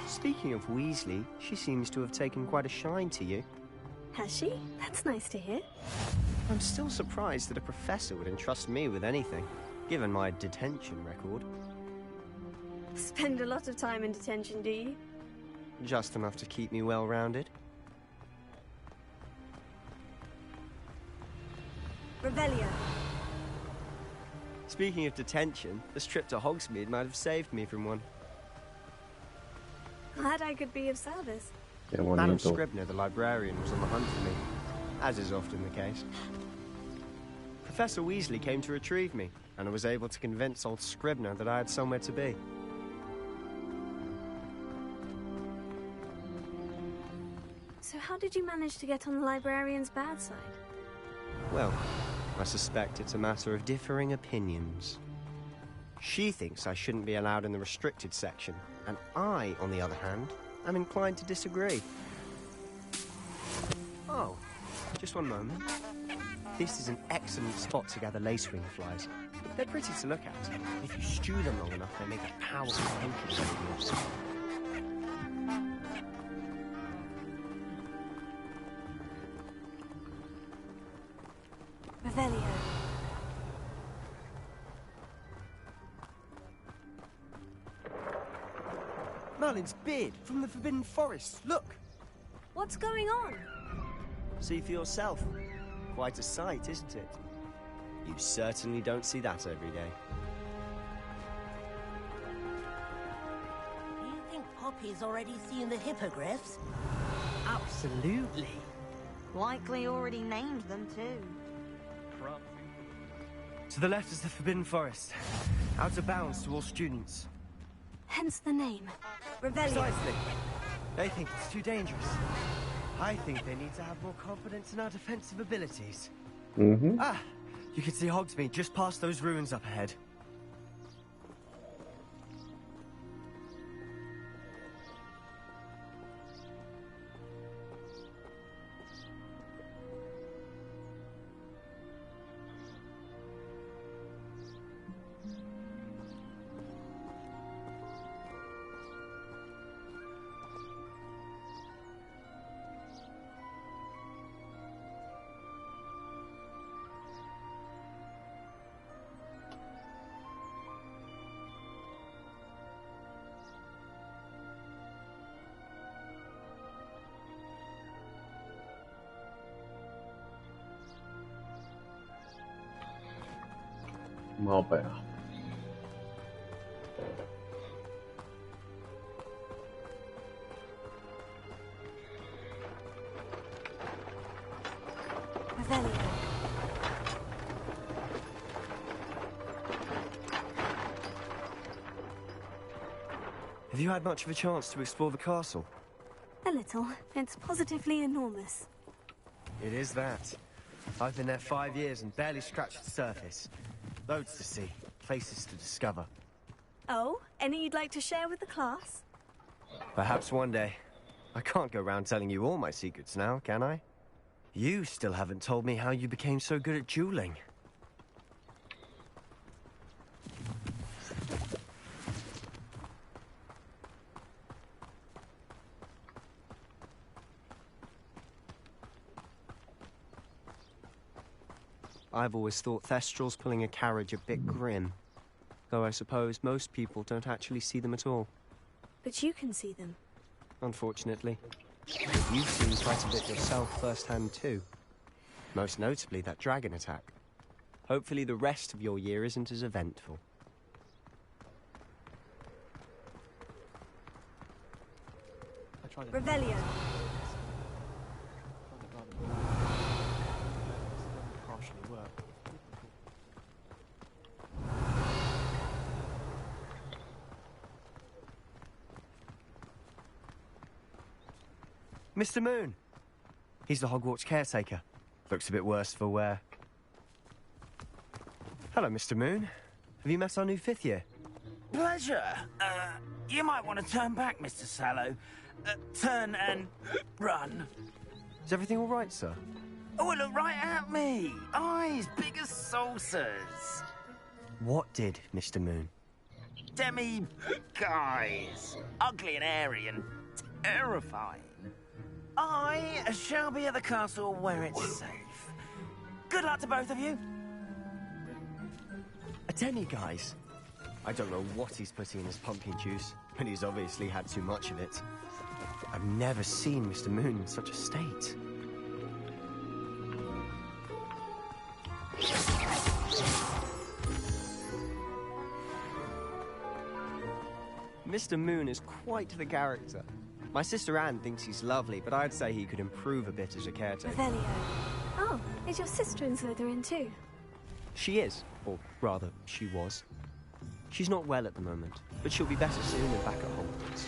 Speaking of Weasley, she seems to have taken quite a shine to you. Has she? That's nice to hear. I'm still surprised that a professor would entrust me with anything, given my detention record. Spend a lot of time in detention, do you? Just enough to keep me well-rounded. Revelio. Speaking of detention, this trip to Hogsmeade might have saved me from one. Glad I could be of service. Madam Scribner, the librarian, was on the hunt for me, as is often the case. Professor Weasley came to retrieve me, and I was able to convince old Scribner that I had somewhere to be. So how did you manage to get on the librarian's bad side? Well, I suspect it's a matter of differing opinions. She thinks I shouldn't be allowed in the restricted section, and I, on the other hand, am inclined to disagree. Oh, just one moment. This is an excellent spot to gather lacewing flies. They're pretty to look at. If you stew them long enough, they make a powerful potion. Revelio. Merlin's beard from the Forbidden Forest. Look! What's going on? See for yourself. Quite a sight, isn't it? You certainly don't see that every day. Do you think Poppy's already seen the hippogriffs? Absolutely. Likely already named them too. To the left is the Forbidden Forest. Out of bounds to all students. Hence the name. Revelio. Precisely. They think it's too dangerous. I think they need to have more confidence in our defensive abilities. Ah, you can see Hogsmeade just past those ruins up ahead. Vamos para allá. Revelio. Have you had much of a chance to explore the castle? A little. It's positively enormous. It is that. I've been there 5 years and barely scratched the surface. Loads to see, places to discover. Oh, any you'd like to share with the class? Perhaps one day. I can't go around telling you all my secrets now, can I? You still haven't told me how you became so good at dueling. I've always thought Thestrals pulling a carriage a bit grim. Though I suppose most people don't actually see them at all. But you can see them. Unfortunately. You've seen quite a bit yourself firsthand too. Most notably that dragon attack. Hopefully the rest of your year isn't as eventful. Revelio. Mr. Moon. He's the Hogwarts caretaker. Looks a bit worse for wear. Hello, Mr. Moon. Have you met our new 5th year? Pleasure. You might want to turn back, Mr. Sallow. Turn and run. Is everything all right, sir? Oh, look right at me. Eyes big as saucers. What did, Mr. Moon? Guys. Ugly and hairy and terrifying. I shall be at the castle where it's safe. Good luck to both of you. A demi, guys. I don't know what he's putting in his pumpkin juice, but he's obviously had too much of it. I've never seen Mr. Moon in such a state. Mr. Moon is quite the character. My sister Anne thinks he's lovely, but I'd say he could improve a bit as a caretaker. Revelio. Oh, is your sister in Slytherin too? She is, or rather, she was. She's not well at the moment, but she'll be better soon and back at Hogwarts.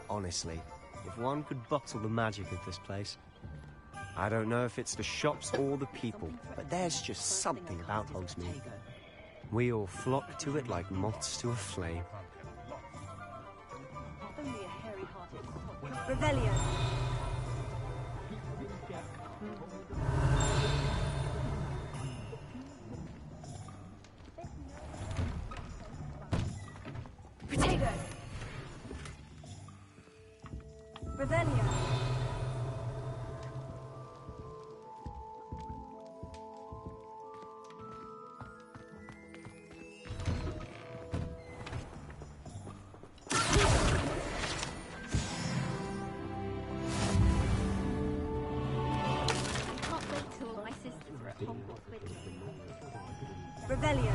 Honestly, if one could bottle the magic of this place. I don't know if it's the shops or the people, but there's just something about Hogsmeade. We all flock to it like moths to a flame. Revelio. Potato. Revelio. Revelio.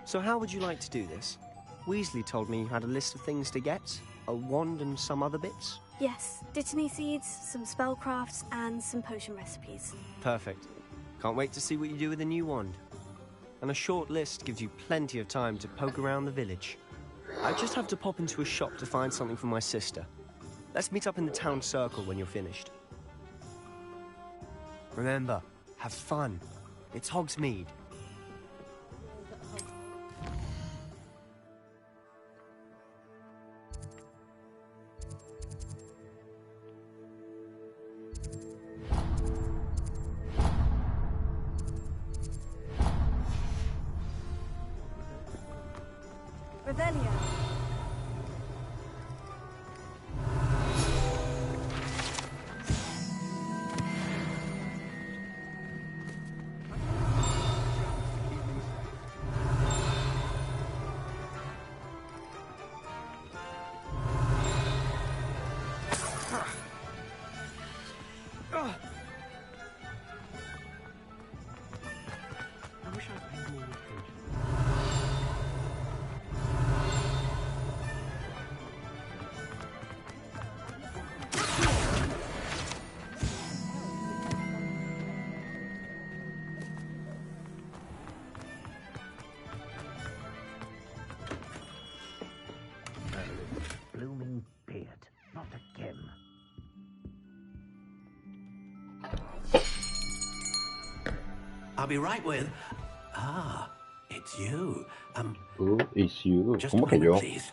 So how would you like to do this? Weasley told me you had a list of things to get, a wand and some other bits. Yes, dittany seeds, some spellcrafts, and some potion recipes. Perfect. Can't wait to see what you do with the new wand. And a short list gives you plenty of time to poke around the village. I just have to pop into a shop to find something for my sister. Let's meet up in the town circle when you're finished. Remember, have fun. It's Hogsmeade. Revelio. I wish I'd paid more attention. Blooming beard. Not again. I'll be right with... Ah, it's you. Who is you? Just a ¿Cómo que moment, yo? please.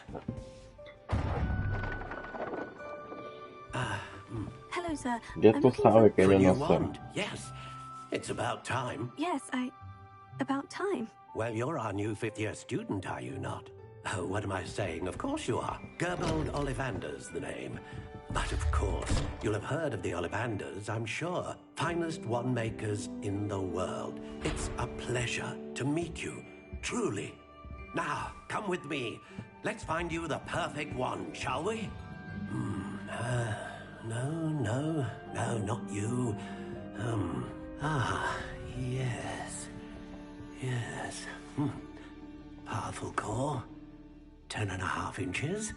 Hello, sir. Ya I'm tú looking for- sabes que For a yo new no sé. wand, yes. It's about time. Yes, about time. Well, you're our new 5th-year student, are you not? Oh, what am I saying? Of course you are. Gerbold Ollivander's the name. But of course, you'll have heard of the Ollivanders, I'm sure. Finest wand makers in the world. It's a pleasure to meet you, truly. Now, come with me. Let's find you the perfect one, shall we? No, not you. Yes. Powerful core. 10.5 inches.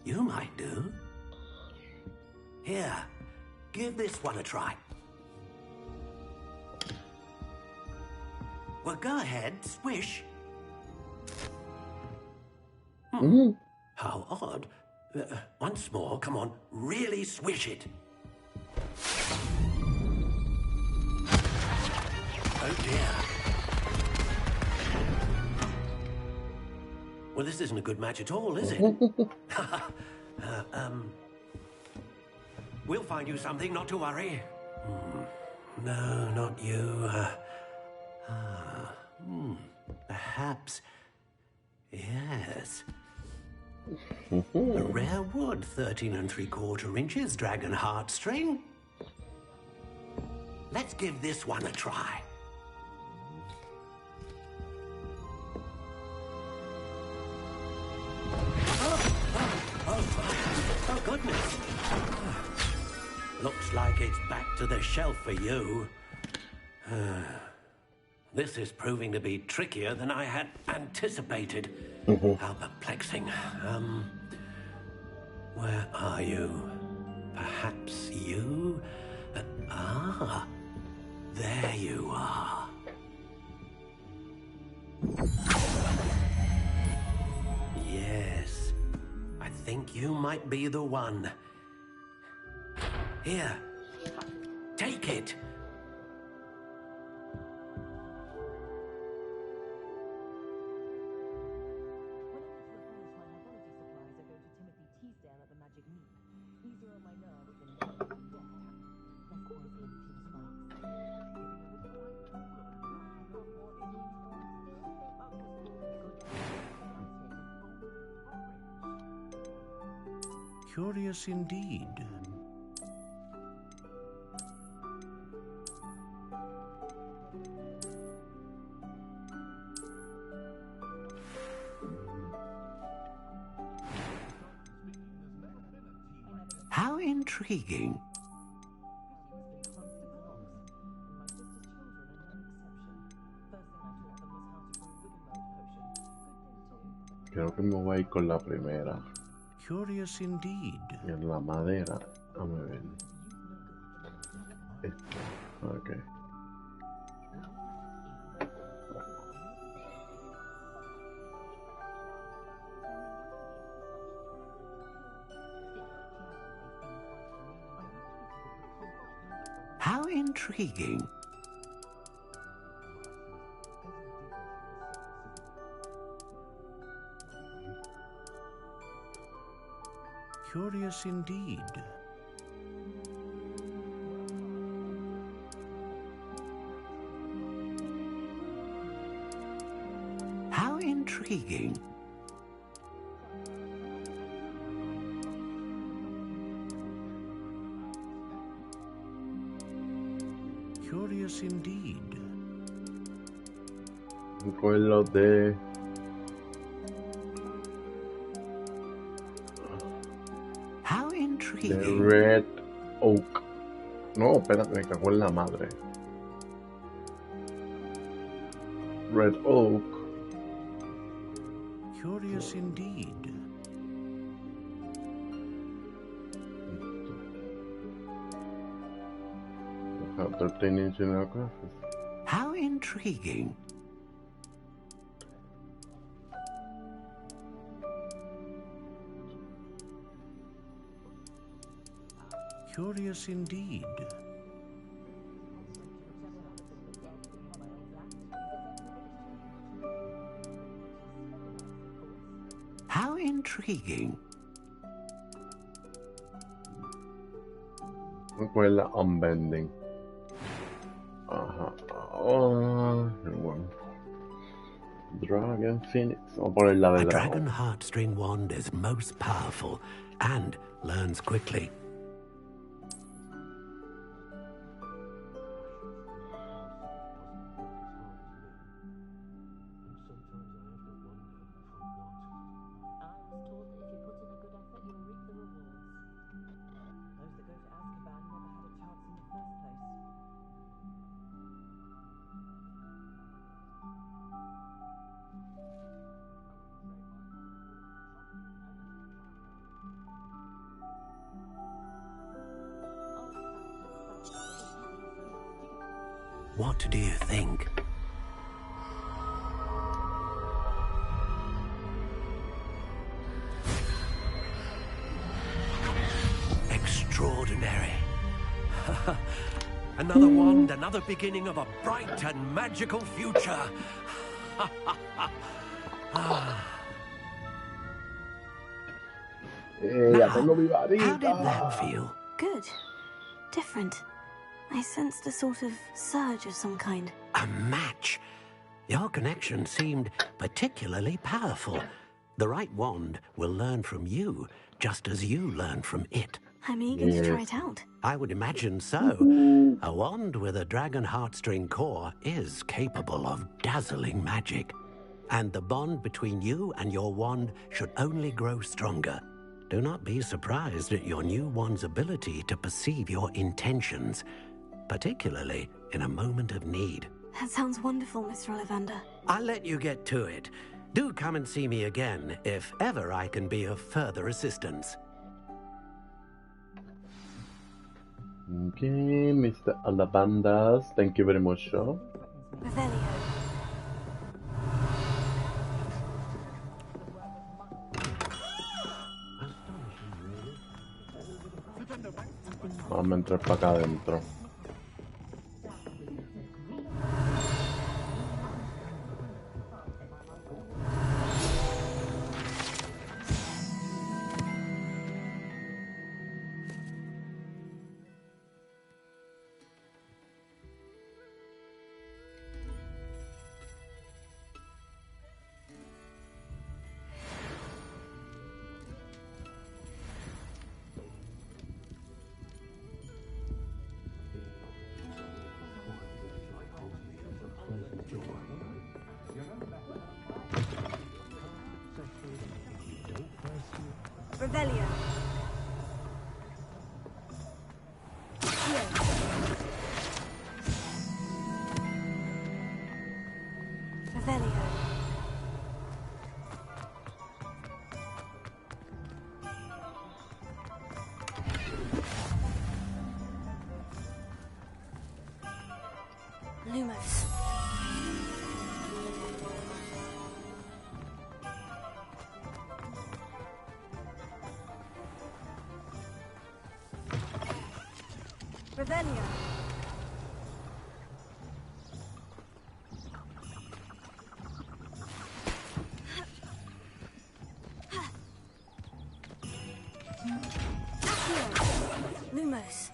You might do. Here, give this one a try. Well, go ahead, swish. How odd. Once more, come on, really swish it. Oh dear. Well, this isn't a good match at all, is it? We'll find you something, not to worry. No, not you. Perhaps. Yes. A rare wood, 13 3/4 inches, dragon heartstring. Let's give this one a try. Oh, goodness. Looks like it's back to the shelf for you. This is proving to be trickier than I had anticipated. How perplexing. Where are you? Perhaps you? There you are. Yes, I think you might be the one. Here, take it. Curious indeed. How intriguing. Creo que me voy a ir con la primera. Curious indeed. Y en la madera. Vamos a ver. Esta. Ok. How intriguing. Curious indeed. How intriguing. Curious indeed. Quello de... How de intriguing. Red Oak. No, espérate, me cagó en la madre. Red Oak. Curious indeed. About 13 inch in our graphics. How intriguing. Curious indeed. How intriguing. Quella unbending. Ajá. Oh, bueno. Dragon Phoenix. Vamos a poner la de A dragón. dragon heartstring wand is most powerful and learns quickly. What do you think? Extraordinary. Another wand, another beginning of a bright and magical future. Ya tengo mi How did that varita. feel? Good. Different. I sensed a sort of surge of some kind. A match. Your connection seemed particularly powerful. The right wand will learn from you, just as you learn from it. I'm eager to try it out. I would imagine so. A wand with a dragon heartstring core is capable of dazzling magic. And the bond between you and your wand should only grow stronger. Do not be surprised at your new wand's ability to perceive your intentions, particularly in a moment of need. That sounds wonderful, Mr. Ollivander. I'll let you get to it. Do come and see me again if ever I can be of further assistance. Okay, Mr. Alabandas, thank you very much, sir. Revelio. Vamos a entrar para acá adentro. Revelio. Revelio. Lumos. Revelio. Lumos.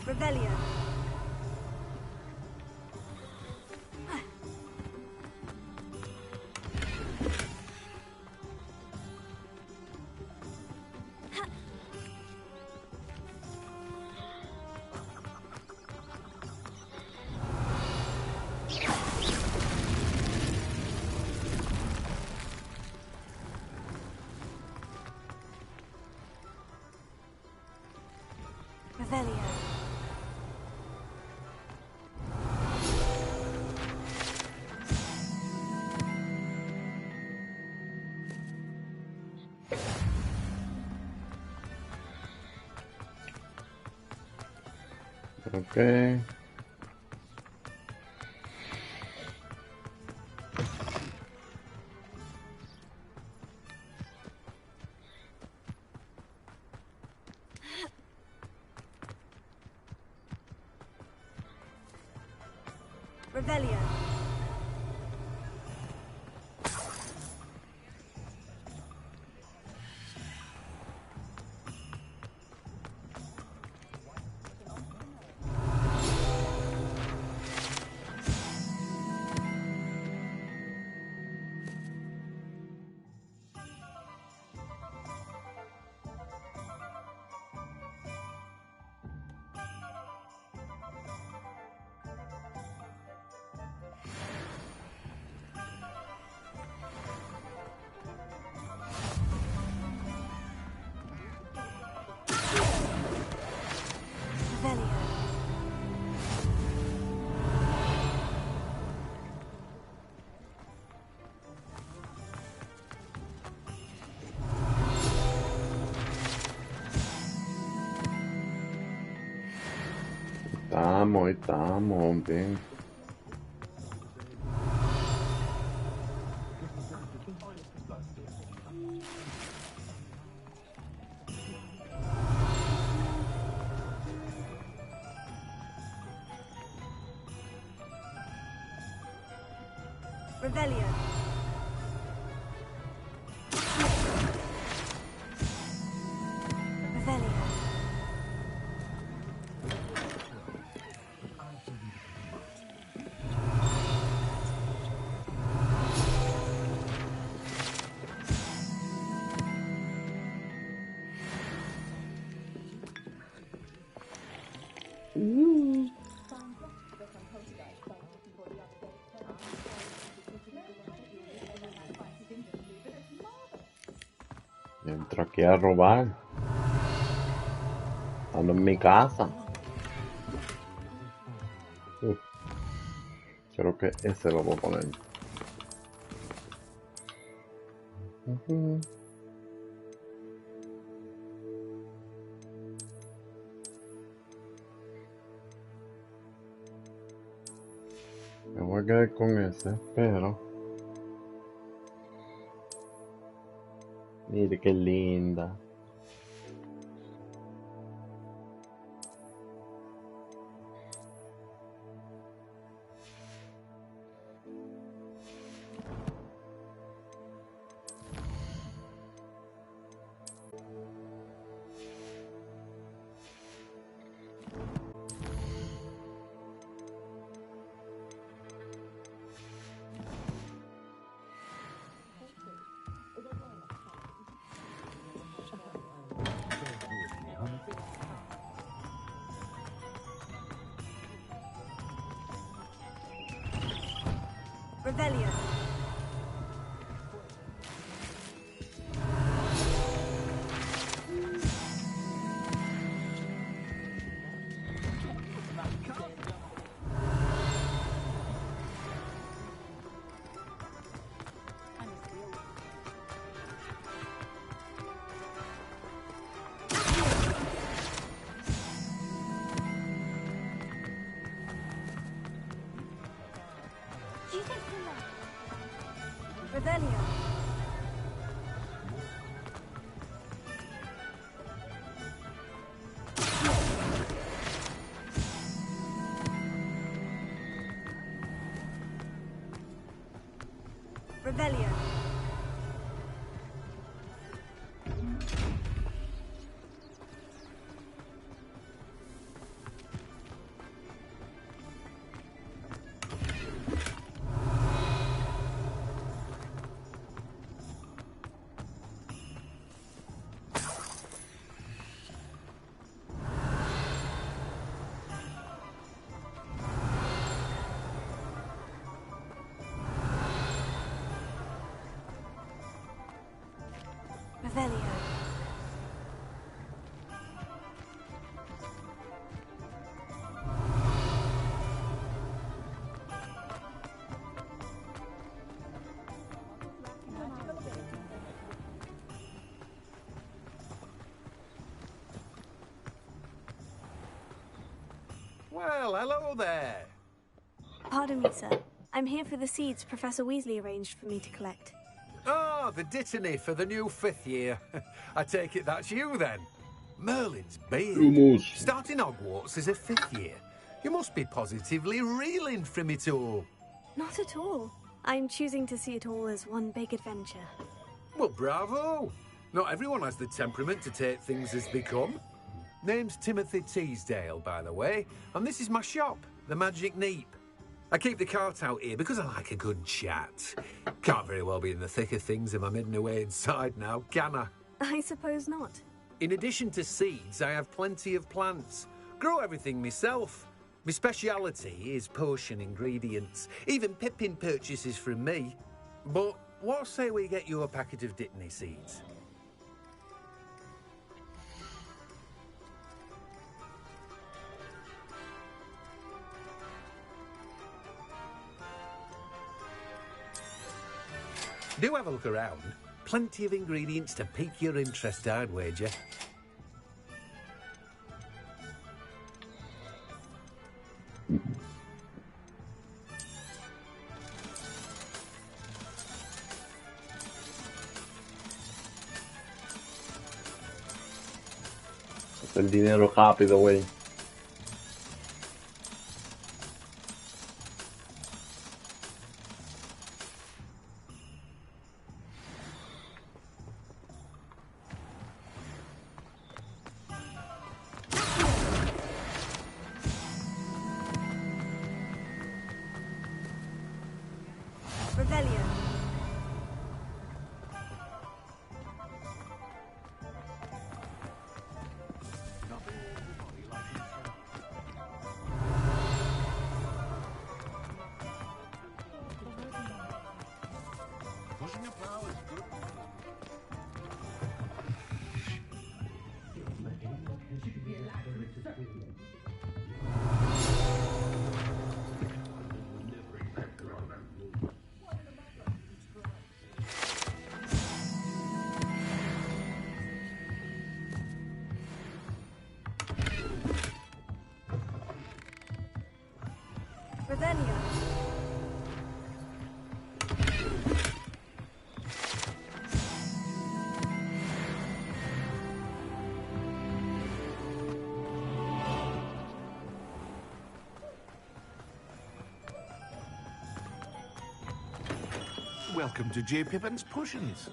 Revelio. Revelio. Okay. Revelio. estamos, bien. Revelio. Revelio. Entro aquí a robar. Ando en mi casa. Creo que ese lo voy a poner. Me voy a quedar con ese, pero... Mire qué linda. Revelio. Revelio. Revelio. Revelio. Well, hello there. Pardon me, sir. I'm here for the seeds Professor Weasley arranged for me to collect. Ah, the dittany for the new 5th year. I take it that's you, then. Merlin's beard. Lumos. Starting Hogwarts as a 5th year. You must be positively reeling from it all. Not at all. I'm choosing to see it all as one big adventure. Well, bravo. Not everyone has the temperament to take things as they come. Name's Timothy Teasdale, by the way, and this is my shop, the Magic Neep. I keep the cart out here because I like a good chat. Can't very well be in the thick of things if I'm hidden away inside now, can I? I suppose not. In addition to seeds, I have plenty of plants. Grow everything myself. My speciality is potion ingredients. Even Pippin purchases from me. But what say we get you a packet of dittany seeds? Do have a look around. Plenty of ingredients to pique your interest, I'd wager. El dinero rápido, güey. Rebellion. Rebellion. Welcome to J. Pippin's Potions.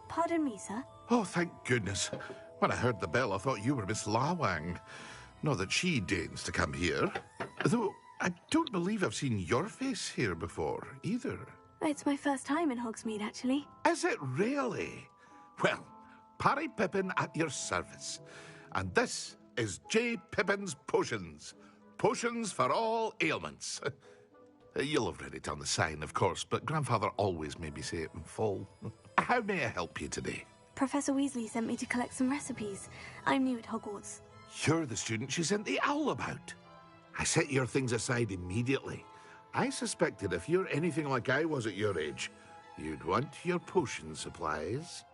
Pardon me, sir. Oh, thank goodness. When I heard the bell, I thought you were Miss Lawang. Not that she deigns to come here. Though I don't believe I've seen your face here before, either. It's my first time in Hogsmeade, actually. Is it really? Well, Parry Pippin at your service. And this is J. Pippin's Potions. Potions for all ailments. You'll have read it on the sign, of course, but Grandfather always made me say it in full. How may I help you today? Professor Weasley sent me to collect some recipes. I'm new at Hogwarts. You're the student she sent the owl about. I set your things aside immediately. I suspected if you're anything like I was at your age, you'd want your potion supplies.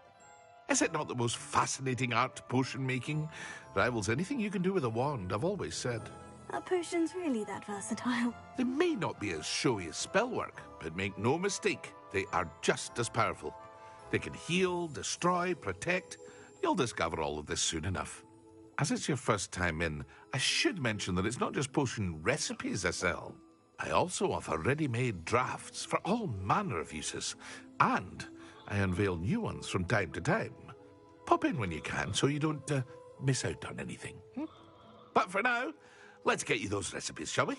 Is it not the most fascinating art, potion making? Rivals anything you can do with a wand, I've always said. Are potions really that versatile? They may not be as showy as spellwork, but make no mistake, they are just as powerful. They can heal, destroy, protect. You'll discover all of this soon enough. As it's your first time in, I should mention that it's not just potion recipes I sell. I also offer ready-made drafts for all manner of uses, and I unveil new ones from time to time. Pop in when you can so you don't miss out on anything. But for now, let's get you those recipes, shall we?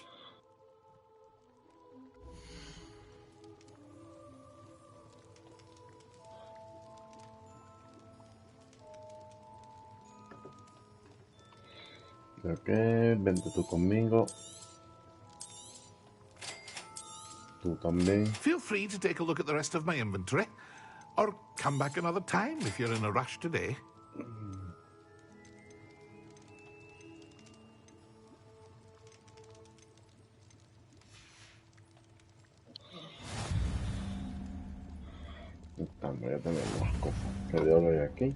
Ok, vente tú conmigo. Tú también. Feel free to take a look at the rest of my inventory, or come back another time if you're in a rush today. Voy a tener más cosas. ¿Qué diablo hay aquí?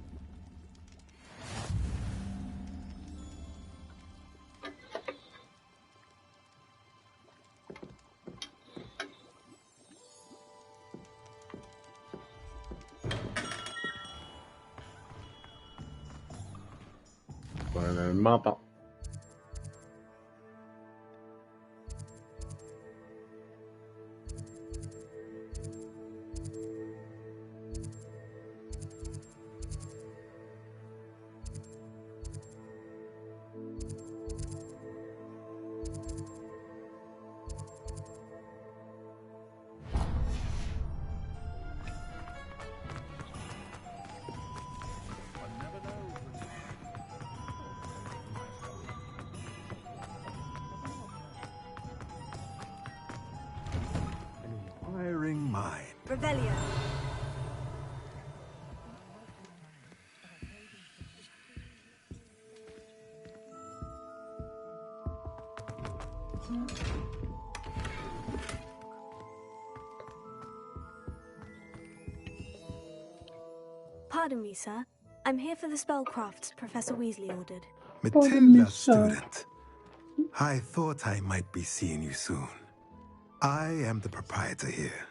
Poner el mapa. Inquiring mind. Rebellion. Pardon me, sir. I'm here for the spellcrafts Professor Weasley ordered. Matilda, student. I thought I might be seeing you soon. I am the proprietor here,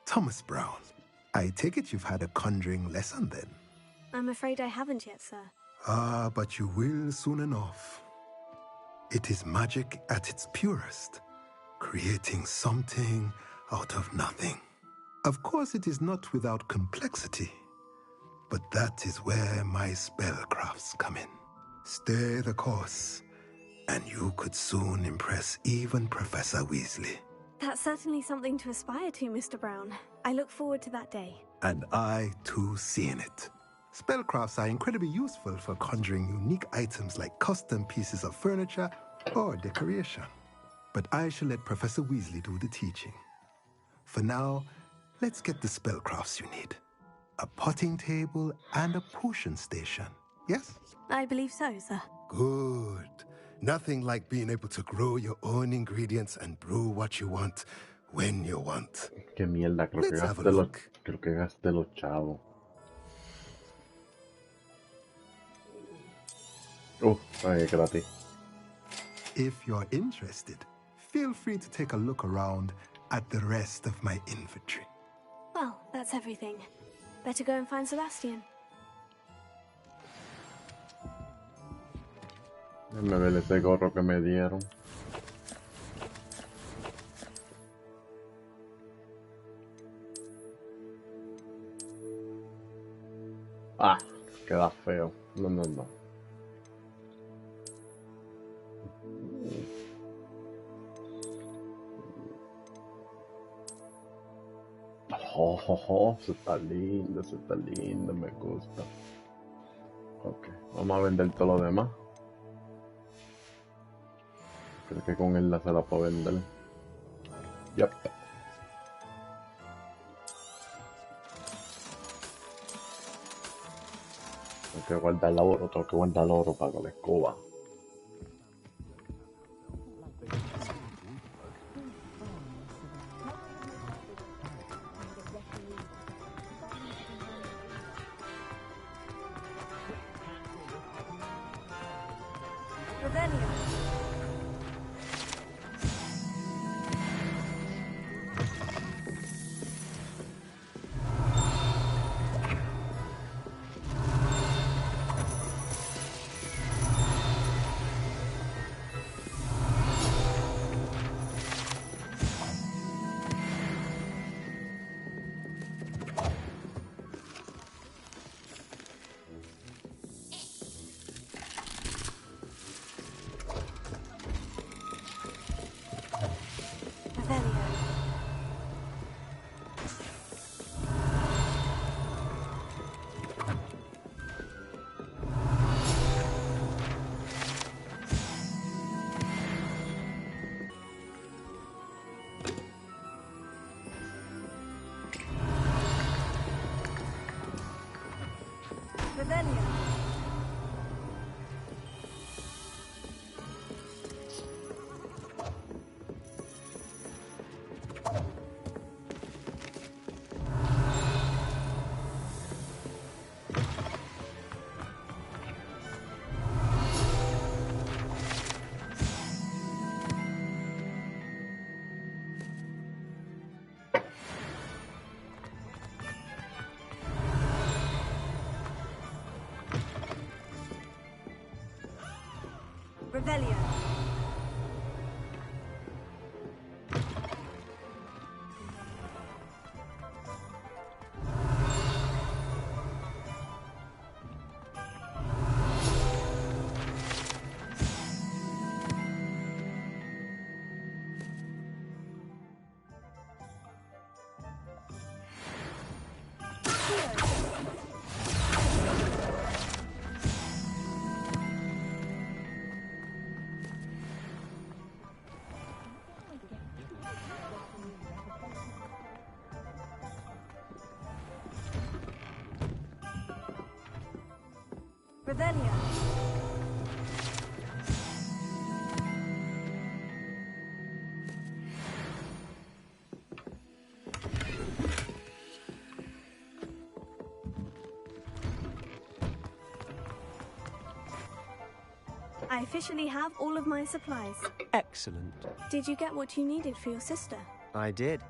Thomas Brown. I take it you've had a conjuring lesson then? I'm afraid I haven't yet, sir. Ah, but you will soon enough. It is magic at its purest, creating something out of nothing. Of course, it is not without complexity, but that is where my spellcrafts come in. Stay the course, and you could soon impress even Professor Weasley. That's certainly something to aspire to, Mr. Brown. I look forward to that day. And I, too, seeing it. Spellcrafts are incredibly useful for conjuring unique items like custom pieces of furniture or decoration. But I shall let Professor Weasley do the teaching. For now, let's get the spellcrafts you need. A potting table and a potion station, yes? I believe so, sir. Good. Nothing like being able to grow your own ingredients and brew what you want when you want. Qué mierda, creo que gasté los chavos. Ay, gratis. If you're interested, feel free to take a look around at the rest of my inventory. Well, that's everything. Better go and find Sebastian. Déjame ver ese gorro que me dieron. Ah, queda feo. No. Eso está lindo, me gusta. Ok, vamos a vender todo lo demás. Creo que con él la se la puedo vender. Yep. Tengo que guardar el oro para la escoba. Revelio. Revelio. I officially have all of my supplies. Excellent. Did you get what you needed for your sister? I did.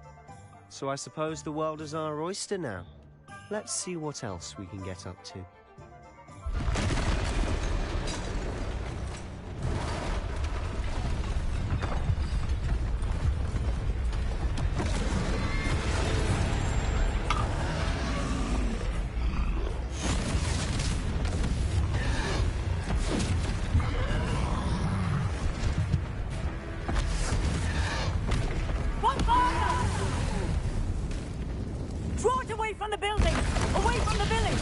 So I suppose the world is our oyster now. Let's see what else we can get up to. Draw it away from the building! Away from the village!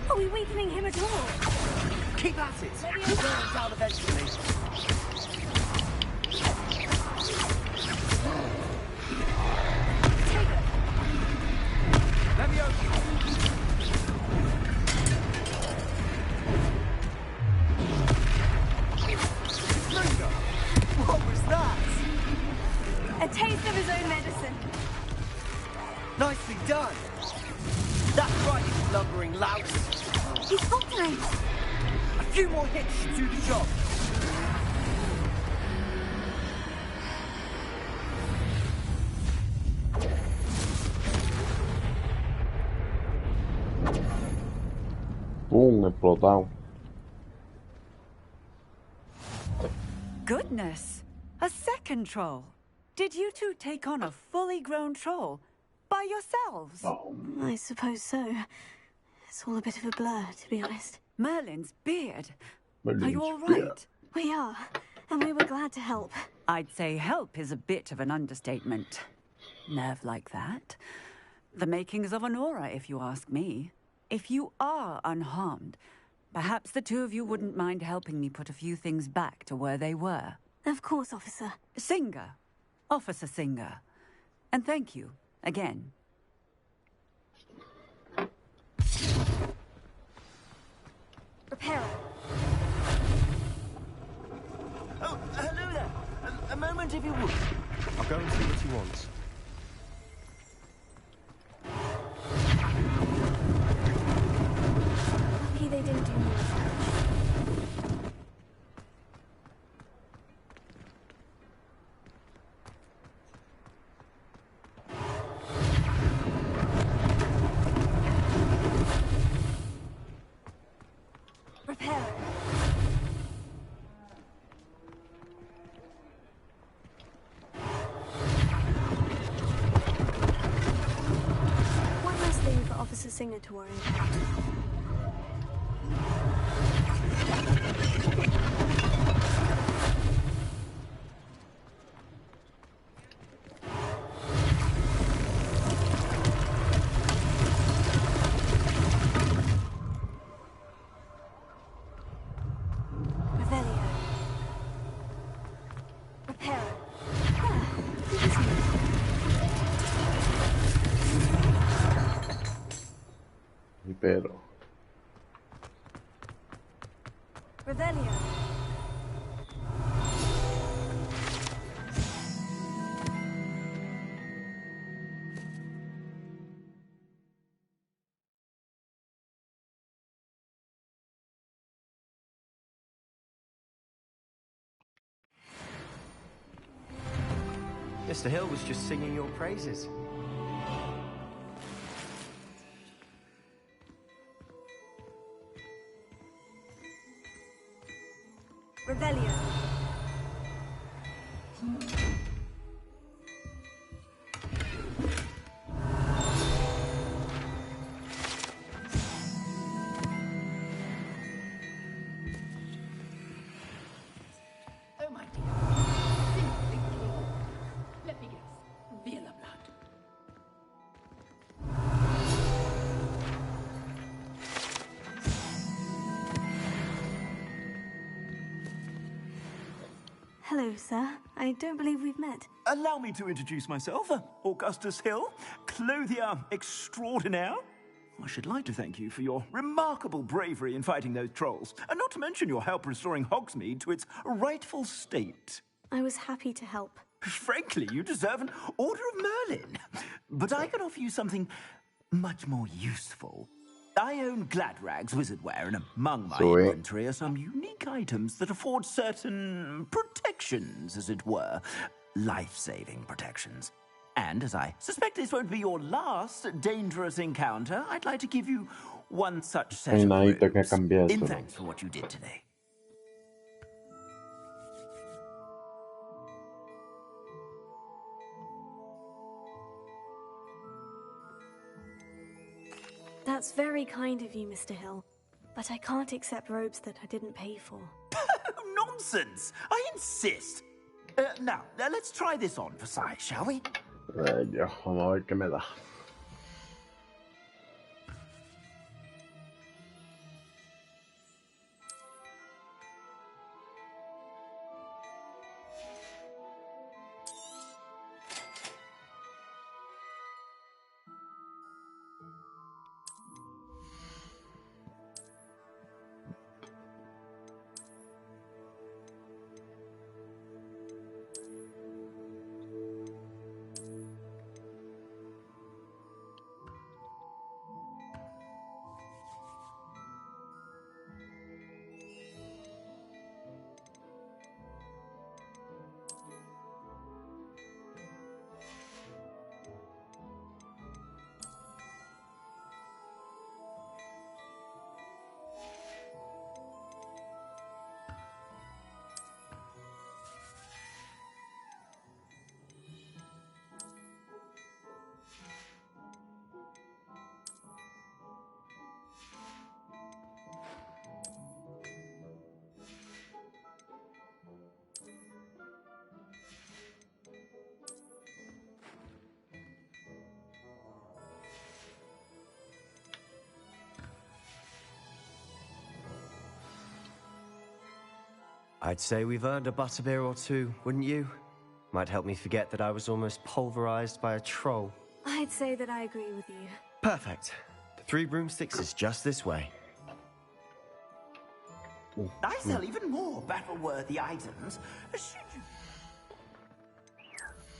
Are we weakening him at all? Keep at it. You'll wear him down eventually. Let me open. What was that? A taste of his own medicine. Nicely done. That's right, you lumbering louse. He's faltering. A few more hits should do the job. ¡Pum! Explotado. Goodness! A second troll. Did you two take on a fully grown troll by yourselves? I suppose so. It's all a bit of a blur, to be honest. Merlin's beard. Are Merlin's you all beard. right? We are, and we were glad to help. I'd say help is a bit of an understatement. Nerve like that. The makings of an aura, if you ask me. If you are unharmed, perhaps the two of you wouldn't mind helping me put a few things back to where they were. Of course, officer. Singer. Officer Singer. And thank you, again. Reparo. Oh, hello there. A moment, if you would. I'll go and see what he wants. Lucky they didn't do more damage. Reparo. One less thing for Officer Singer to worry about. Revelio. Reparo. Pero. Revelio. Mr. Hill was just singing your praises. Revelio. Oh, my dear. Simply clean. Let me guess. Villa blood. Hello, sir. I don't believe we've met. Allow me to introduce myself. Augustus Hill, clothier extraordinaire. I should like to thank you for your remarkable bravery in fighting those trolls, and not to mention your help restoring Hogsmeade to its rightful state. I was happy to help. Frankly, you deserve an Order of Merlin. But I can offer you something much more useful. I own Gladrag's wizardwear, and among my inventory are some unique items that afford certain protections, as it were. Life-saving protections. And as I suspect this won't be your last dangerous encounter, I'd like to give you one such set of robes in thanks for what you did today. That's very kind of you, Mr. Hill. But I can't accept robes that I didn't pay for. Nonsense! I insist! Now, let's try this on for size, shall we? Ay, Dios, vamos a ver qué me da. I'd say we've earned a butterbeer or two, wouldn't you? Might help me forget that I was almost pulverized by a troll. I'd say that I agree with you. Perfect. The 3 broomsticks is just this way. I sell even more battle-worthy items.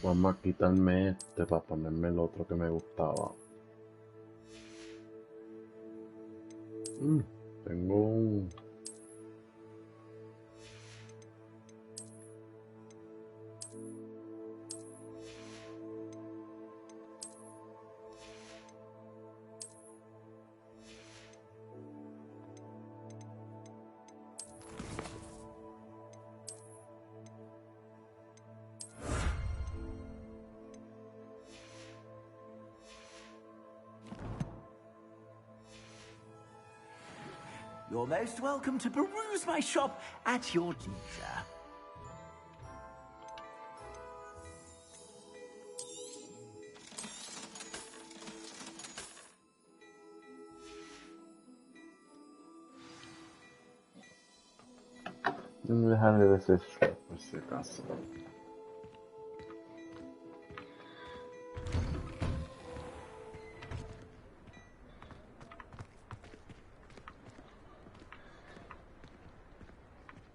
Vamos a quitarme este para ponerme el otro que me gustaba. Tengo un... You're most welcome to peruse my shop at your leisure. No dejaré de ser short por si acaso.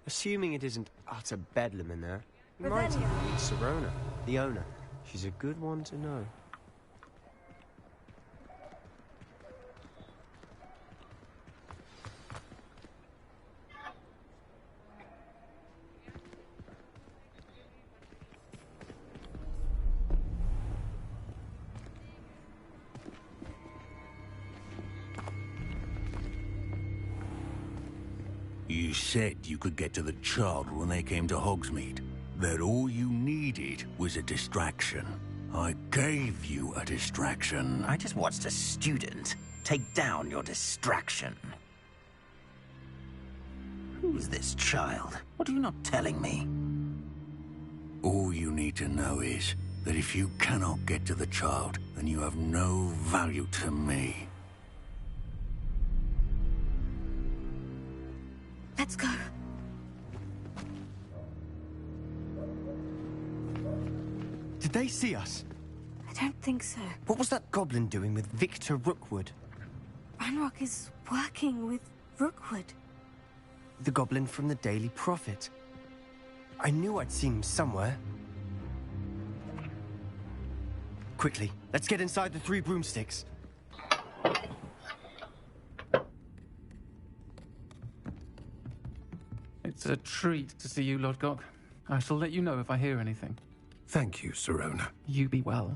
Assuming it isn't utter bedlam in there, we might even meet Serona, the owner. She's a good one to know. You said you could get to the child when they came to Hogsmeade. That all you needed was a distraction. I gave you a distraction. I just watched a student take down your distraction. Who's this child? What are you not telling me? All you need to know is that if you cannot get to the child, then you have no value to me. Let's go. Did they see us? I don't think so. What was that goblin doing with Victor Rookwood? Ranrock is working with Rookwood. The goblin from the Daily Prophet. I knew I'd seen him somewhere. Quickly, let's get inside the 3 broomsticks. It's a treat to see you, Lodgok. I shall let you know if I hear anything. Thank you, Sirona. You be well.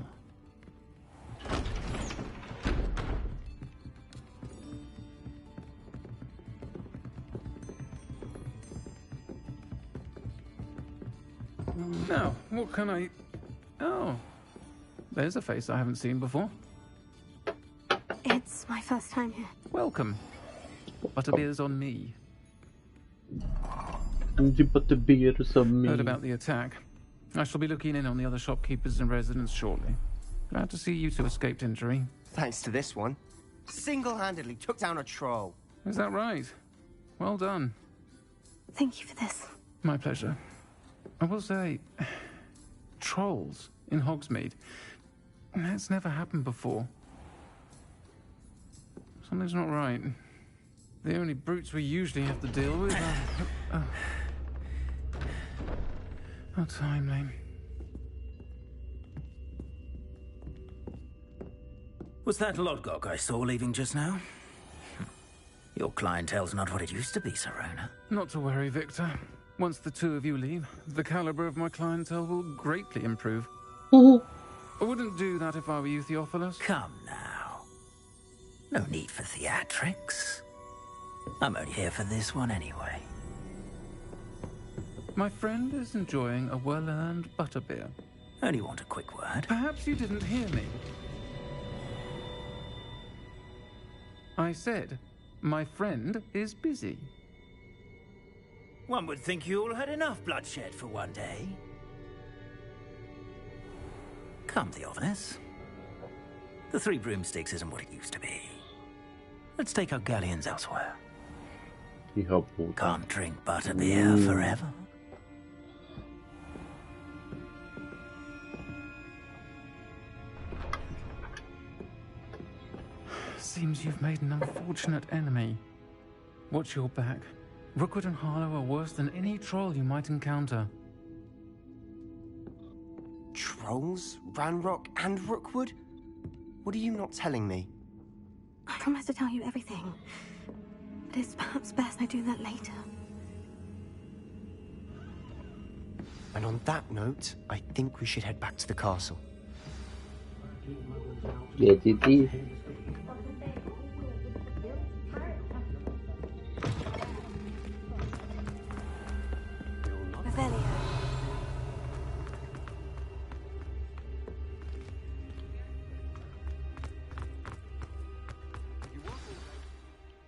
Now, what can I... Oh, there's a face I haven't seen before. It's my first time here. Welcome. Butterbeer's on me. Butterbeer's on me. Heard about the attack. I shall be looking in on the other shopkeepers and residents shortly. Glad to see you two escaped injury. Thanks to this one. Single-handedly took down a troll. Is that right? Well done. Thank you for this. My pleasure. I will say, trolls in Hogsmeade. That's never happened before. Something's not right. The only brutes we usually have to deal with are... How timely. Was that Lodgok I saw leaving just now? Your clientele's not what it used to be, Sirona. Not to worry, Victor. Once the two of you leave, the caliber of my clientele will greatly improve. I wouldn't do that if I were you, Theophilus. Come now. No need for theatrics. I'm only here for this one anyway. My friend is enjoying a well-earned butterbeer. Only want a quick word. Perhaps you didn't hear me. I said, my friend is busy. One would think you all had enough bloodshed for one day. Come, Theophilus. The 3 broomsticks isn't what it used to be. Let's take our galleons elsewhere. Can't drink butterbeer forever. Seems you've made an unfortunate enemy. Watch your back. Rookwood and Harlow are worse than any troll you might encounter. Trolls? Ranrock and Rookwood? What are you not telling me? I promise to tell you everything. But it's perhaps best I do that later. And on that note, I think we should head back to the castle. Yes, it is.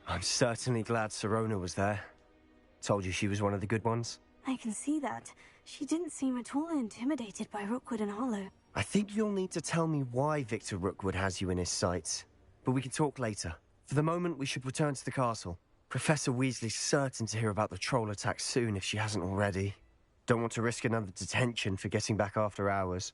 I'm certainly glad Sirona was there. Told you she was one of the good ones. I can see that. She didn't seem at all intimidated by Rookwood and Harlow. I think you'll need to tell me why Victor Rookwood has you in his sights. But we can talk later. For the moment, we should return to the castle. Professor Weasley's certain to hear about the troll attack soon if she hasn't already. Don't want to risk another detention for getting back after hours.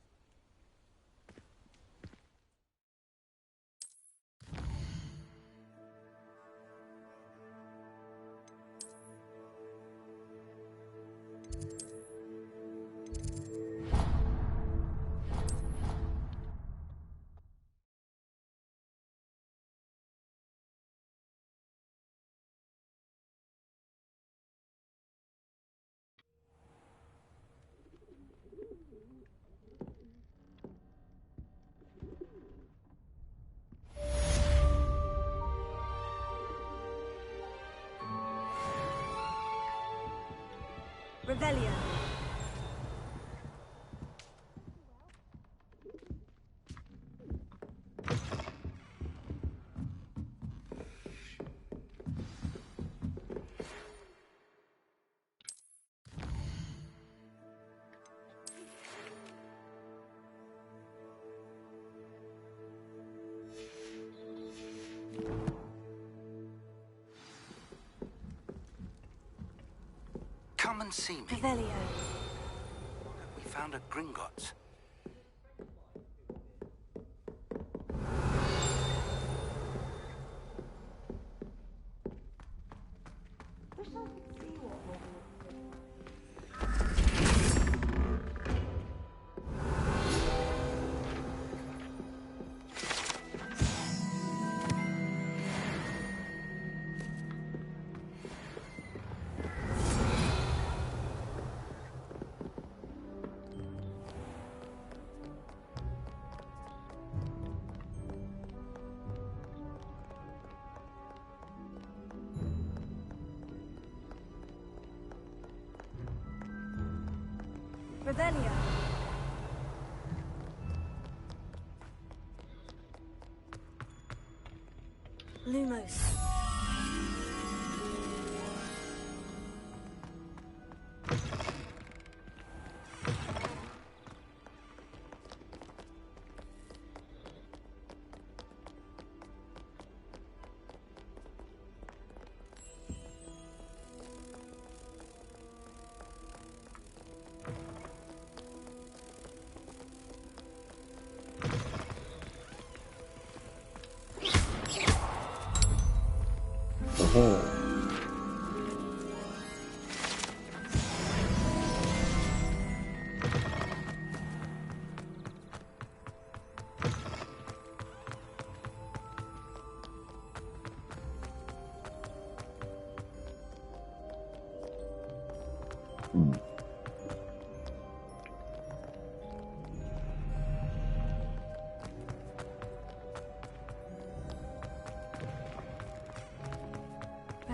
Revelio. Come and see me. Revelio. We found a Gringotts. Revelio. Lumos.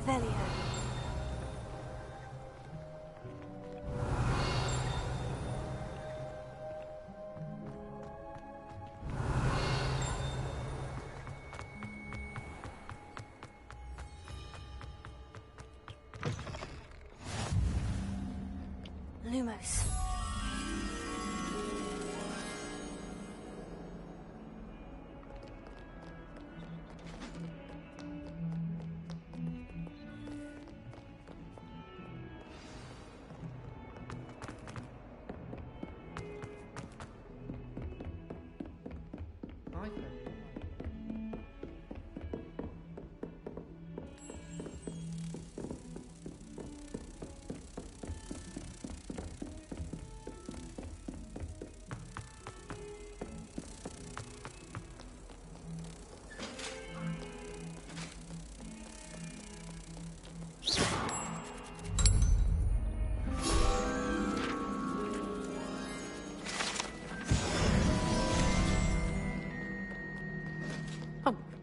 Revelio. Lumos.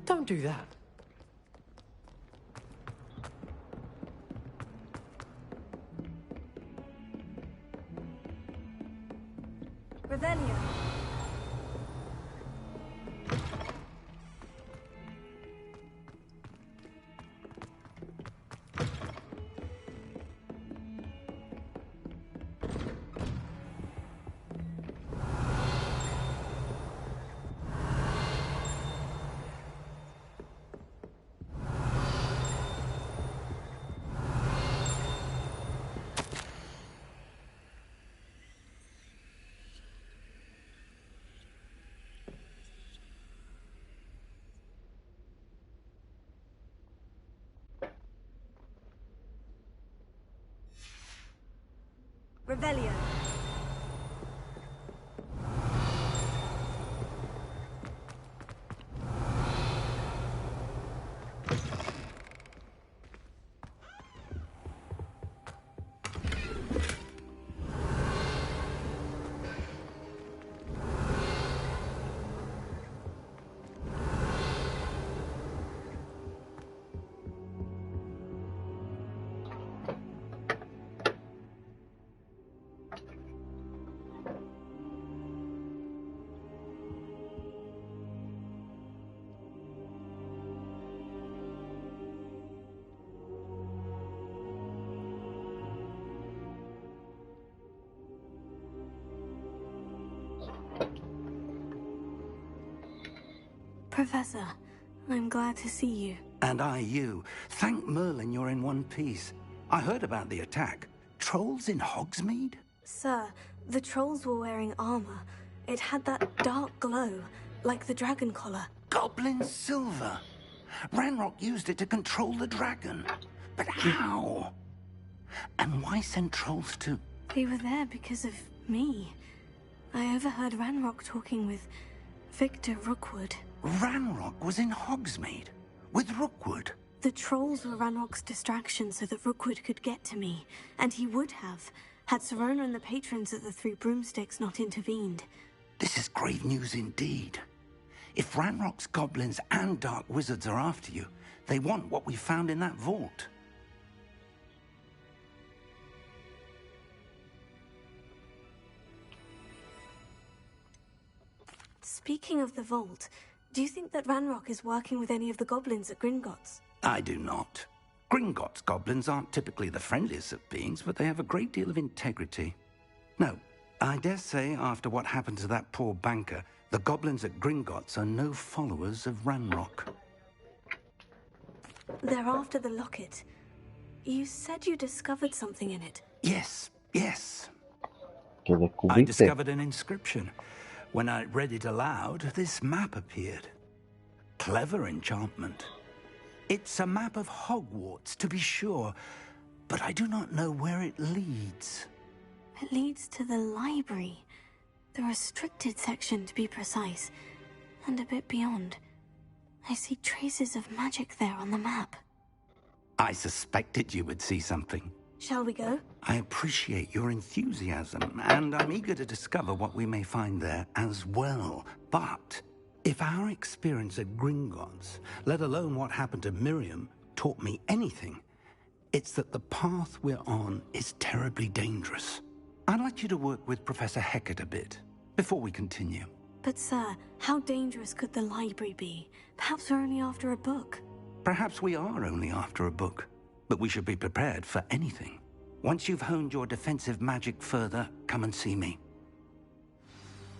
Don't do that. Revelio. Revelio. Professor, I'm glad to see you. And I you. Thank Merlin you're in one piece. I heard about the attack. Trolls in Hogsmeade? Sir, the trolls were wearing armor. It had that dark glow, like the dragon collar. Goblin silver. Ranrock used it to control the dragon. But how? And why send trolls to... They were there because of me. I overheard Ranrock talking with Victor Rookwood. Ranrock was in Hogsmeade with Rookwood. The trolls were Ranrock's distraction so that Rookwood could get to me. And he would have, had Serona and the patrons at the Three Broomsticks not intervened. This is grave news indeed. If Ranrock's goblins and dark wizards are after you, they want what we found in that vault. Speaking of the vault, do you think that Ranrock is working with any of the goblins at Gringotts? I do not. Gringotts goblins aren't typically the friendliest of beings, but they have a great deal of integrity. No, I dare say after what happened to that poor banker, the goblins at Gringotts are no followers of Ranrock. They're after the locket. You said you discovered something in it. Yes. ¿Qué I descubriste? discovered an inscription. When I read it aloud, this map appeared. Clever enchantment. It's a map of Hogwarts, to be sure, but I do not know where it leads. It leads to the library. The restricted section, to be precise. And a bit beyond. I see traces of magic there on the map. I suspected you would see something. Shall we go? I appreciate your enthusiasm, and I'm eager to discover what we may find there as well. But if our experience at Gringotts, let alone what happened to Miriam, taught me anything, it's that the path we're on is terribly dangerous. I'd like you to work with Professor Hecat a bit before we continue. But sir, how dangerous could the library be? Perhaps we're only after a book. Perhaps we are only after a book, but we should be prepared for anything. Once you've honed your defensive magic further, come and see me.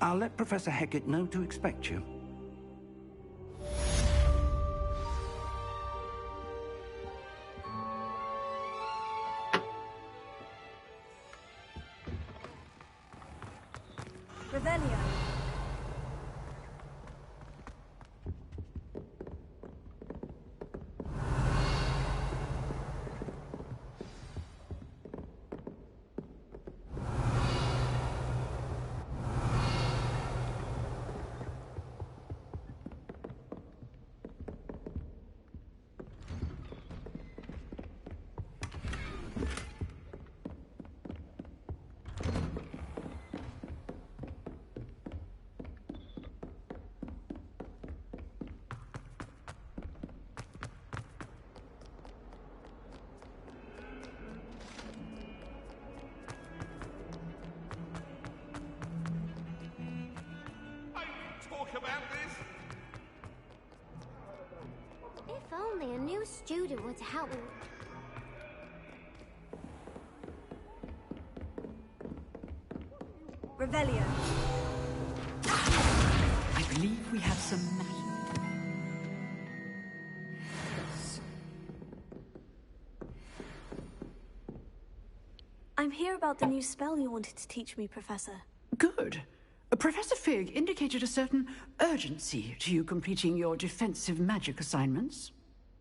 I'll let Professor Hecat know to expect you. Revelio. If only a new student would help. Revelio. I believe we have some magic. I'm here about the new spell you wanted to teach me, Professor. Good. Professor Fig indicated a certain urgency to you completing your defensive magic assignments.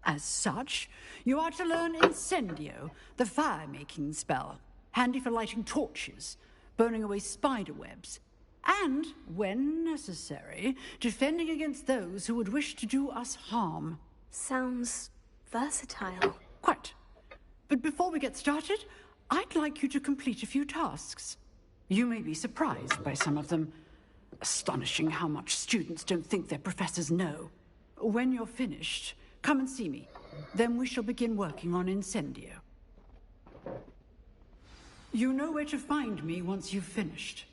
As such, you are to learn Incendio, the fire-making spell, handy for lighting torches, burning away spider webs, and, when necessary, defending against those who would wish to do us harm. Sounds versatile. Quite. But before we get started, I'd like you to complete a few tasks. You may be surprised by some of them. Astonishing how much students don't think their professors know. When you're finished, come and see me. Then we shall begin working on Incendio. You know where to find me once you've finished.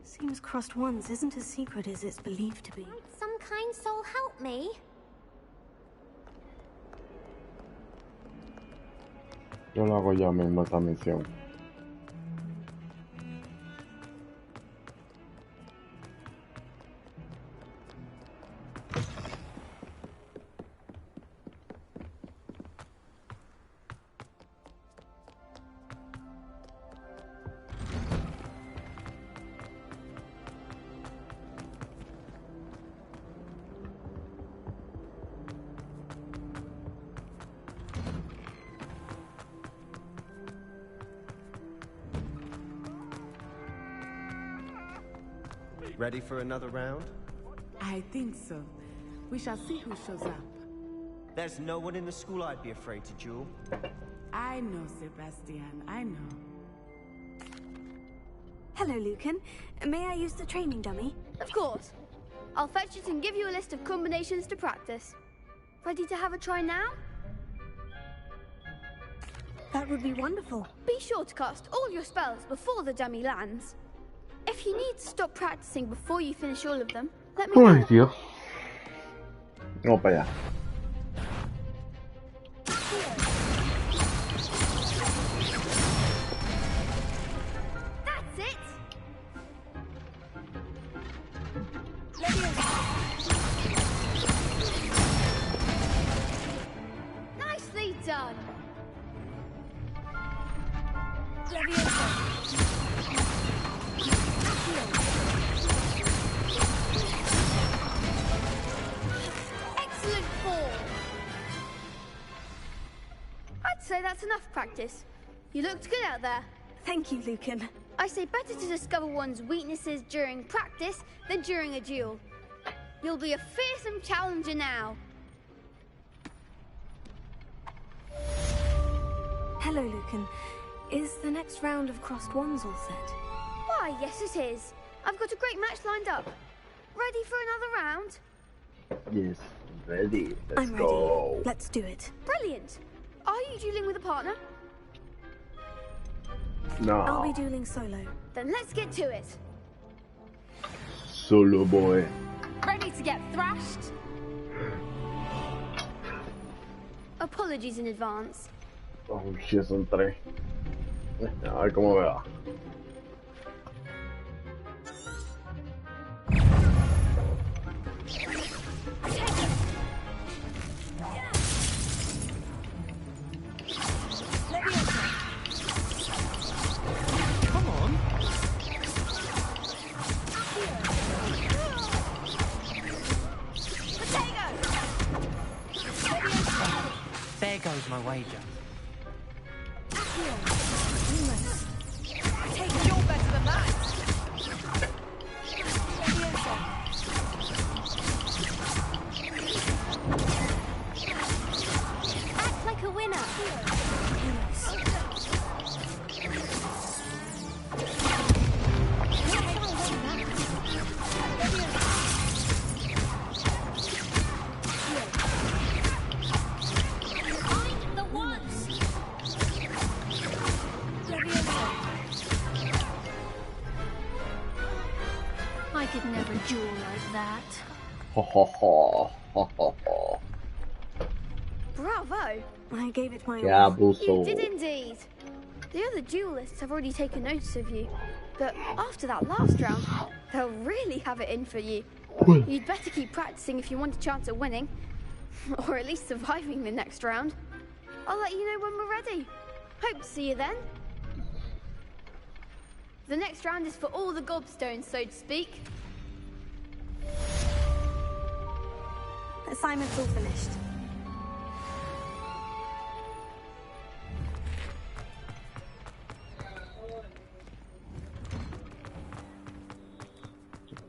Seems crossed ones isn't as secret as it's believed to be. Might some kind soul help me? Yo lo hago ya mismo esta misión. Ready for another round? I think so. We shall see who shows up. There's no one in the school I'd be afraid to duel. I know, Sebastian. I know. Hello, Lucan. May I use the training dummy? Of course. I'll fetch it and give you a list of combinations to practice. Ready to have a try now? That would be wonderful. Be sure to cast all your spells before the dummy lands. If you need to stop practicing before you finish all of them, let me know. Ay, Dios. Vamos para allá. That's it! Nicely done! Excellent form! I'd say that's enough practice. You looked good out there. Thank you, Lucan. I say better to discover one's weaknesses during practice than during a duel. You'll be a fearsome challenger now. Hello, Lucan. Is the next round of crossed wands all set? Why, yes it is. I've got a great match lined up. Ready for another round? Yes, ready. Let's I'm go. ready. Let's do it. Brilliant. Are you dueling with a partner? No. I'll be dueling solo. Then let's get to it. Solo boy. Ready to get thrashed? Apologies in advance. Oh, shit, son tres. A ver cómo me va. Come on. There goes my wager. You're better than that. Act like a winner. Find the ones. I could never duel like that. Ho ho ho. Ho ho ho. Bravo! I gave it my Qué all. abuso. You did indeed. The other duelists have already taken notice of you, but after that last round, they'll really have it in for you. You'd better keep practicing if you want a chance at winning, or at least surviving the next round. I'll let you know when we're ready. Hope to see you then. The next round is for all the gobstones, so to speak. Assignment's all finished.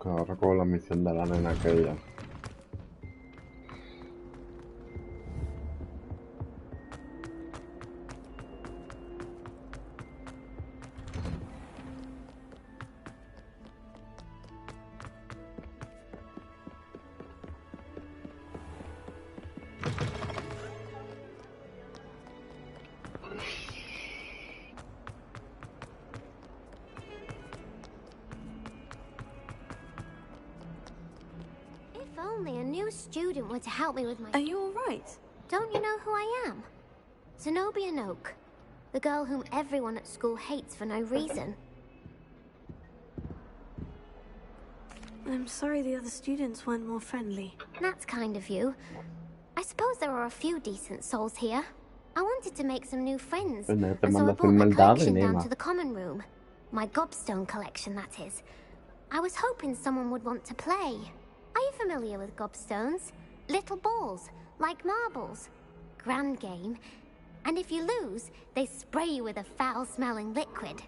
Ahora con la misión de la nena aquella. If only a new student were to help me with my... Are you all right? Don't you know who I am? Zenobia Noak, the girl whom everyone at school hates for no reason. I'm sorry the other students weren't more friendly. That's kind of you. I suppose there are a few decent souls here. I wanted to make some new friends, Pues no te and so I mandas brought sin my maldades, collection down Nema. to the common room. My gobstone collection, that is. I was hoping someone would want to play. Are you familiar with gobstones? Little balls, like marbles. Grand game. And if you lose, they spray you with a foul-smelling liquid.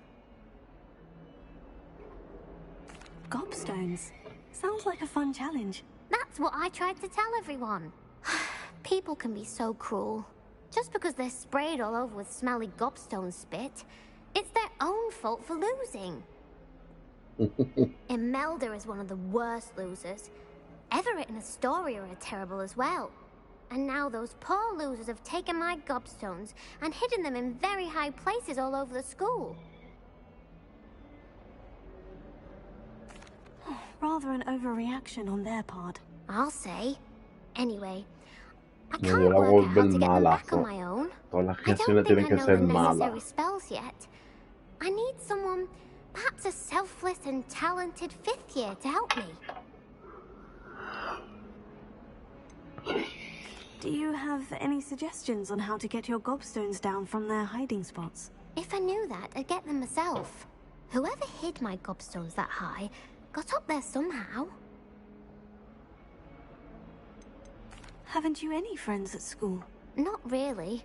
Gobstones. Sounds like a fun challenge. That's what I tried to tell everyone. People can be so cruel. Just because they're sprayed all over with smelly gobstone spit, it's their own fault for losing. Imelda is one of the worst losers. Everett and Astoria are terrible as well. And now those poor losers have taken my gobstones and hidden them in very high places all over the school. Rather an overreaction on their part. I'll say. Anyway, I No, can't yo la work voy a out how volver to get them mala. back on my own. Todas las I reacciones don't think tienen I que know ser the necessary malas. spells yet. I need someone, perhaps a selfless and talented 5th year to help me. Do you have any suggestions on how to get your gobstones down from their hiding spots? If I knew that, I'd get them myself. Whoever hid my gobstones that high got up there somehow. Haven't you any friends at school? Not really.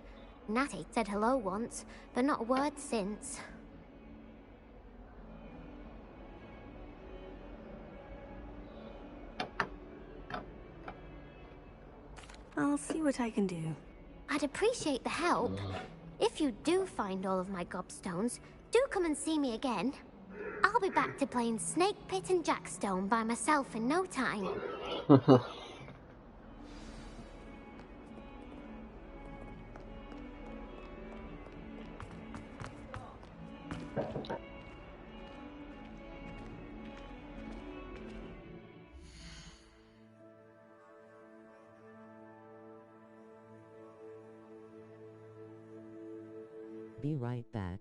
Natty said hello once, but not a word since. I'll see what I can do. I'd appreciate the help. If you do find all of my gobstones, do come and see me again. I'll be back to playing Snake Pit and Jackstone by myself in no time. Be right back.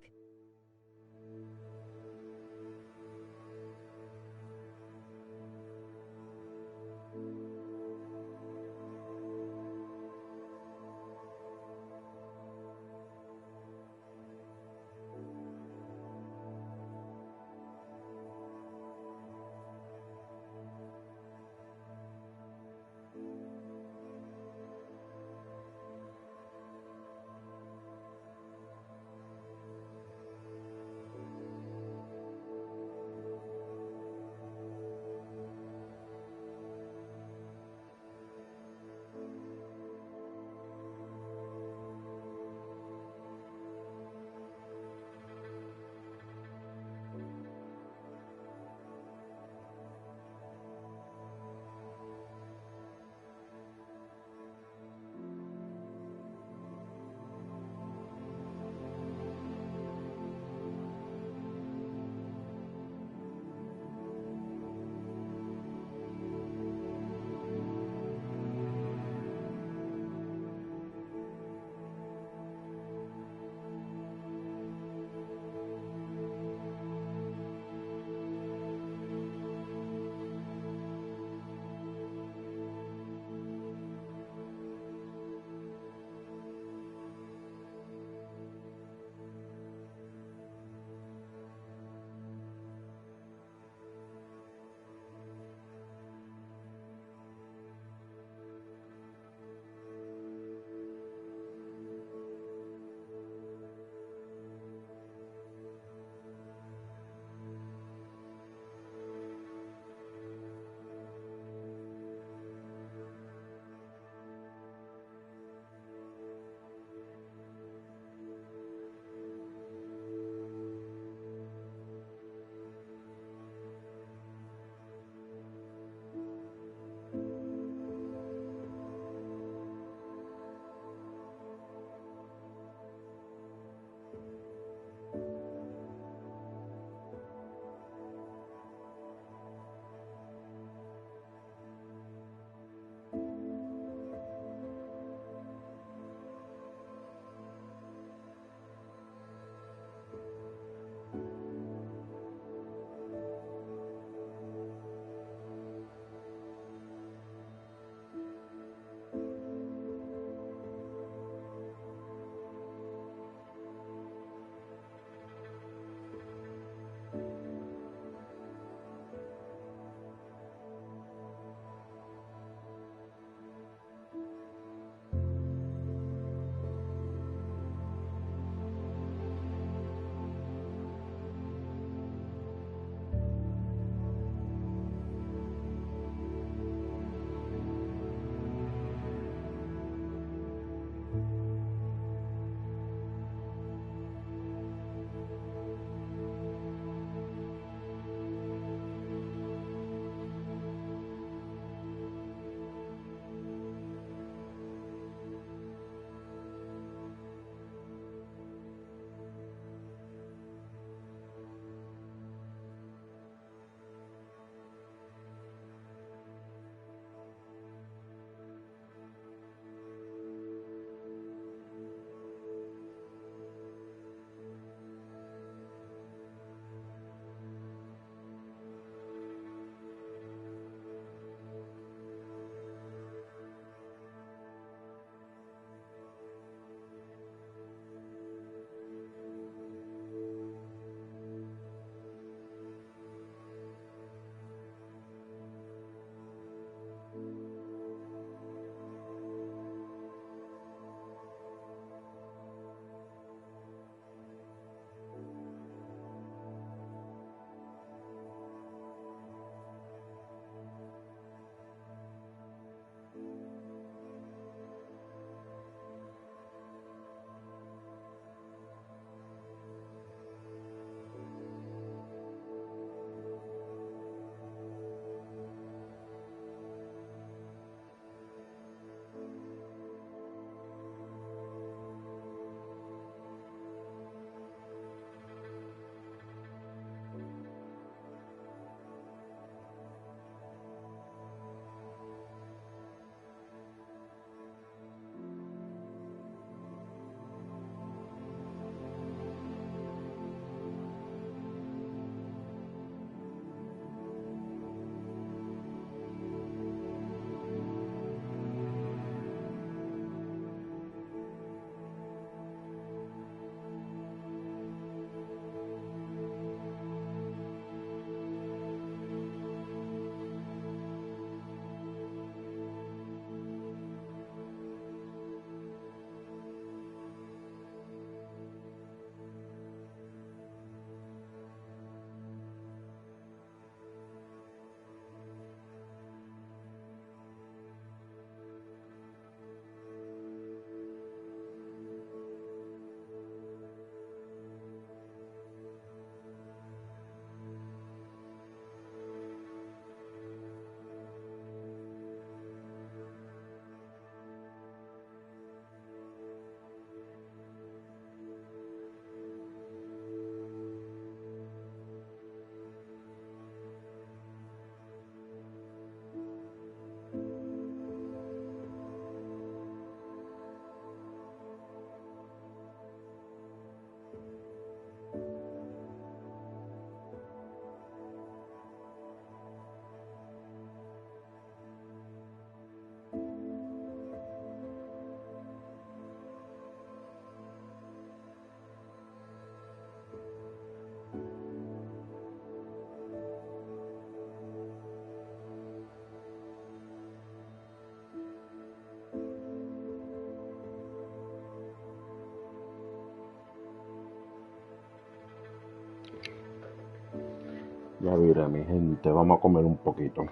Ya viré, mi gente, vamos a comer un poquito.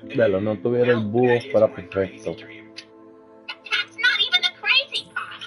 Bello, no tuviera el búho fuera perfecto. That's not even the crazy part.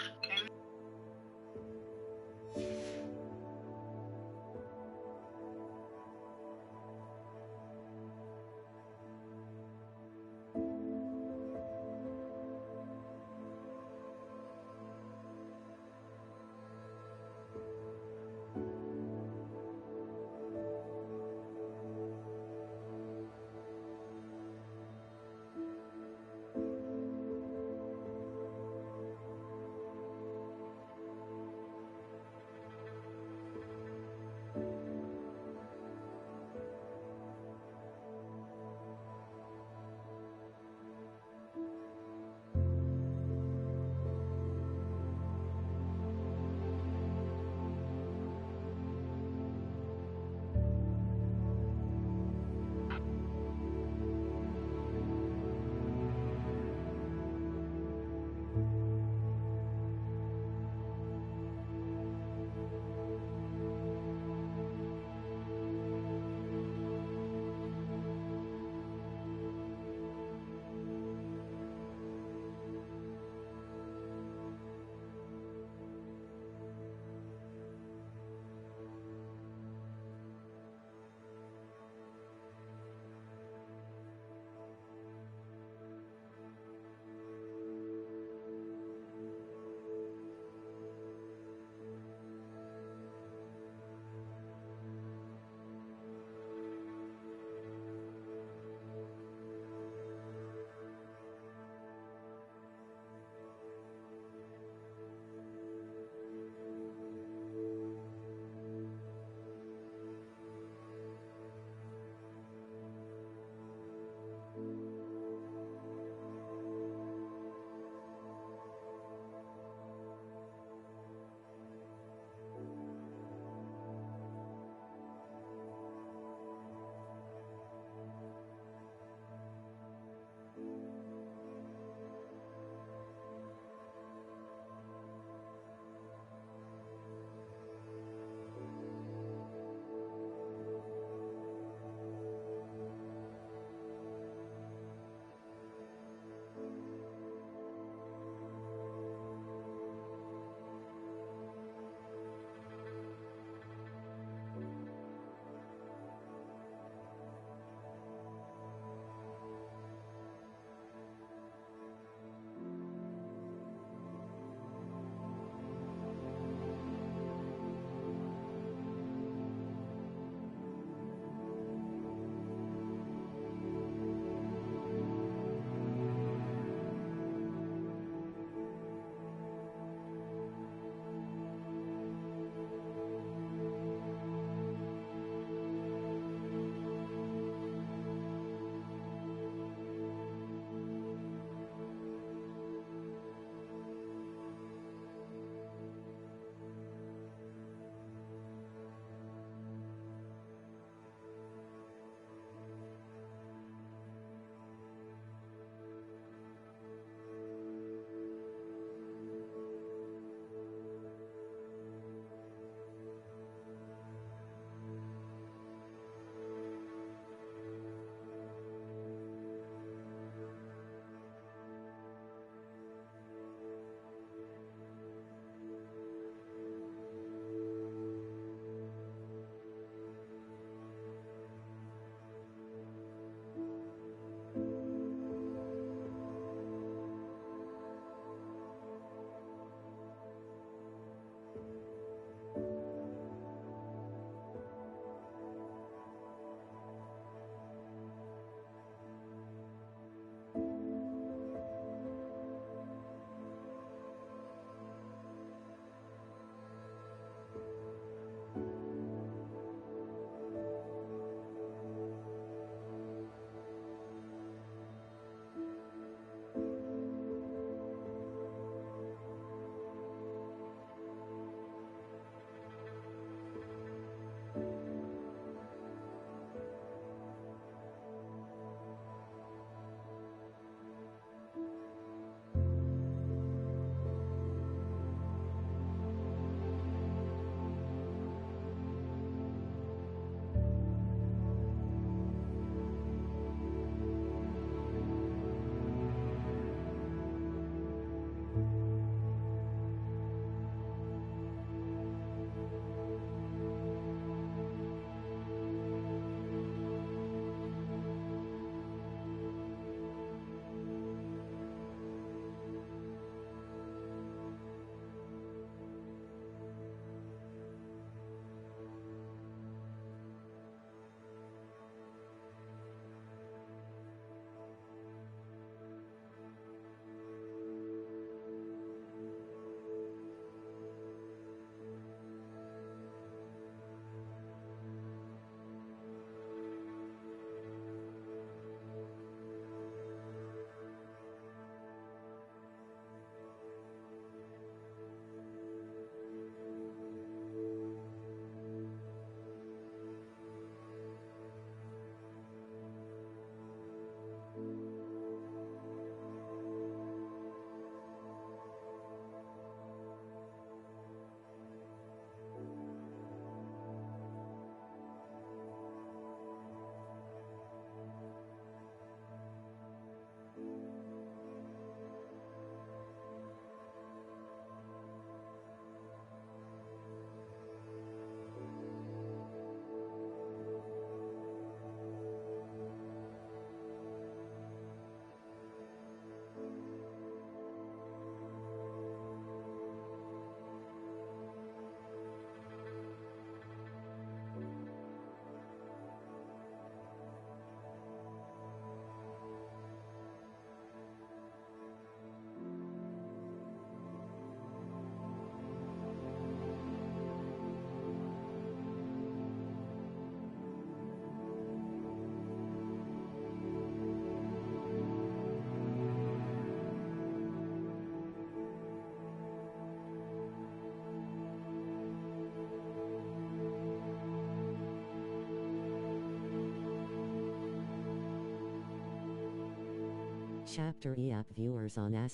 Chapter EAP viewers on **** at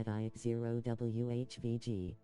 IX0WHVG.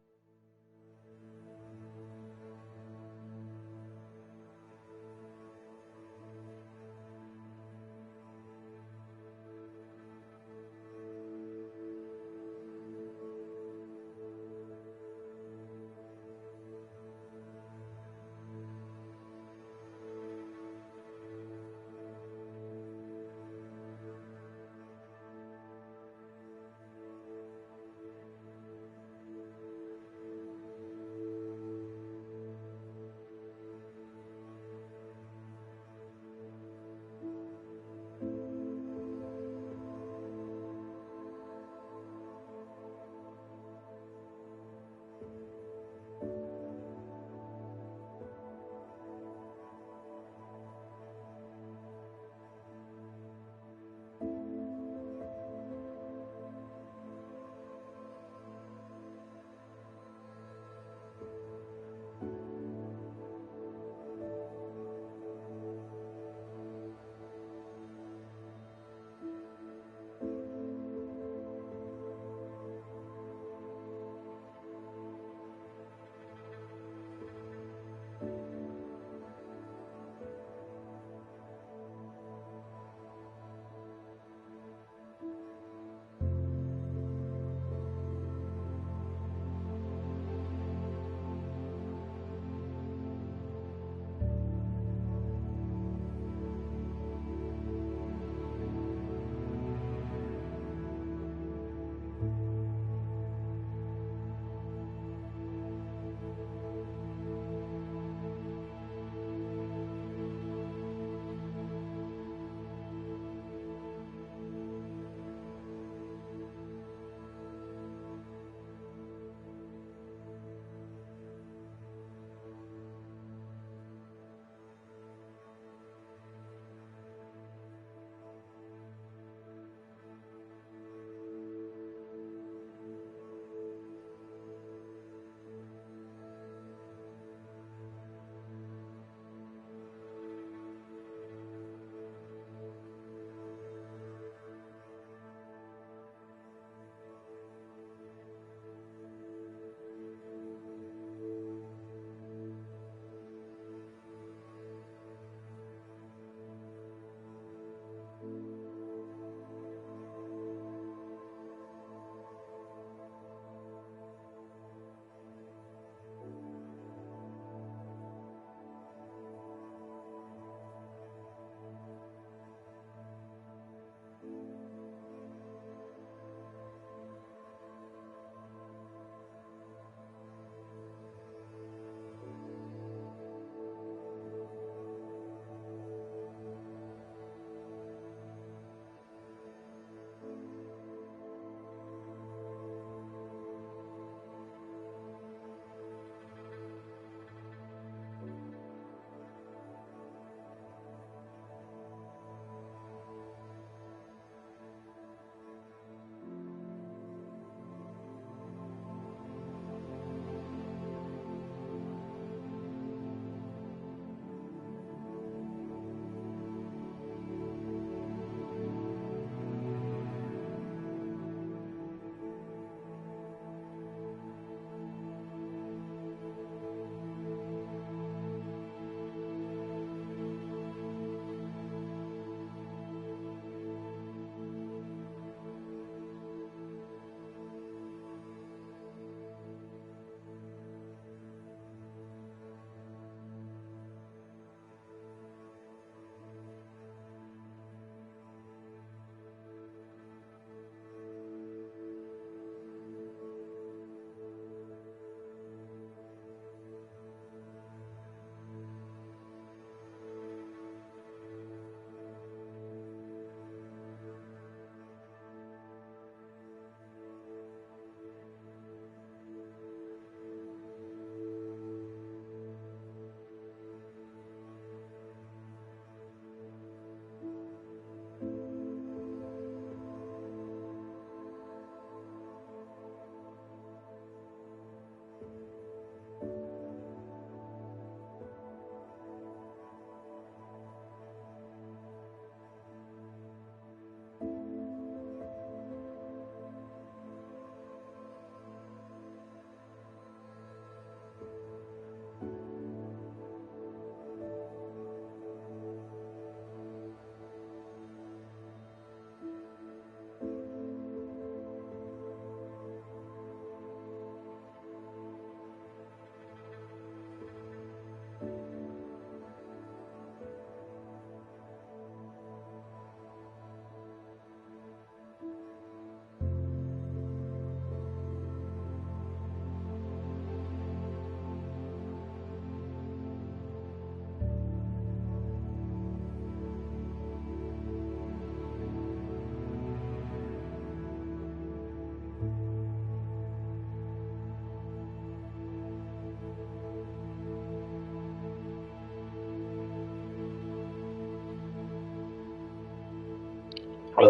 I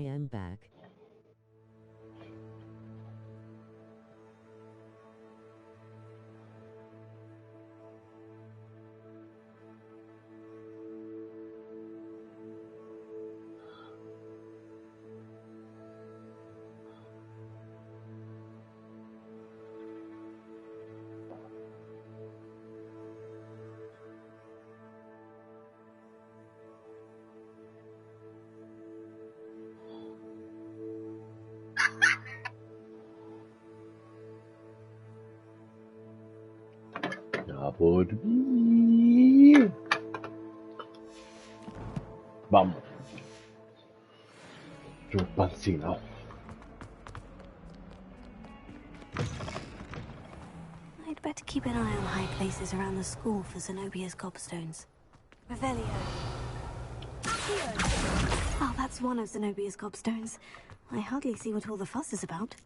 am back. Ya por mí. Vamos. Yo pancinado. I'd better keep an eye on high places around the school for Zenobia's gobstones. Revelio. Oh, that's one of Zenobia's gobstones. I hardly see what all the fuss is about.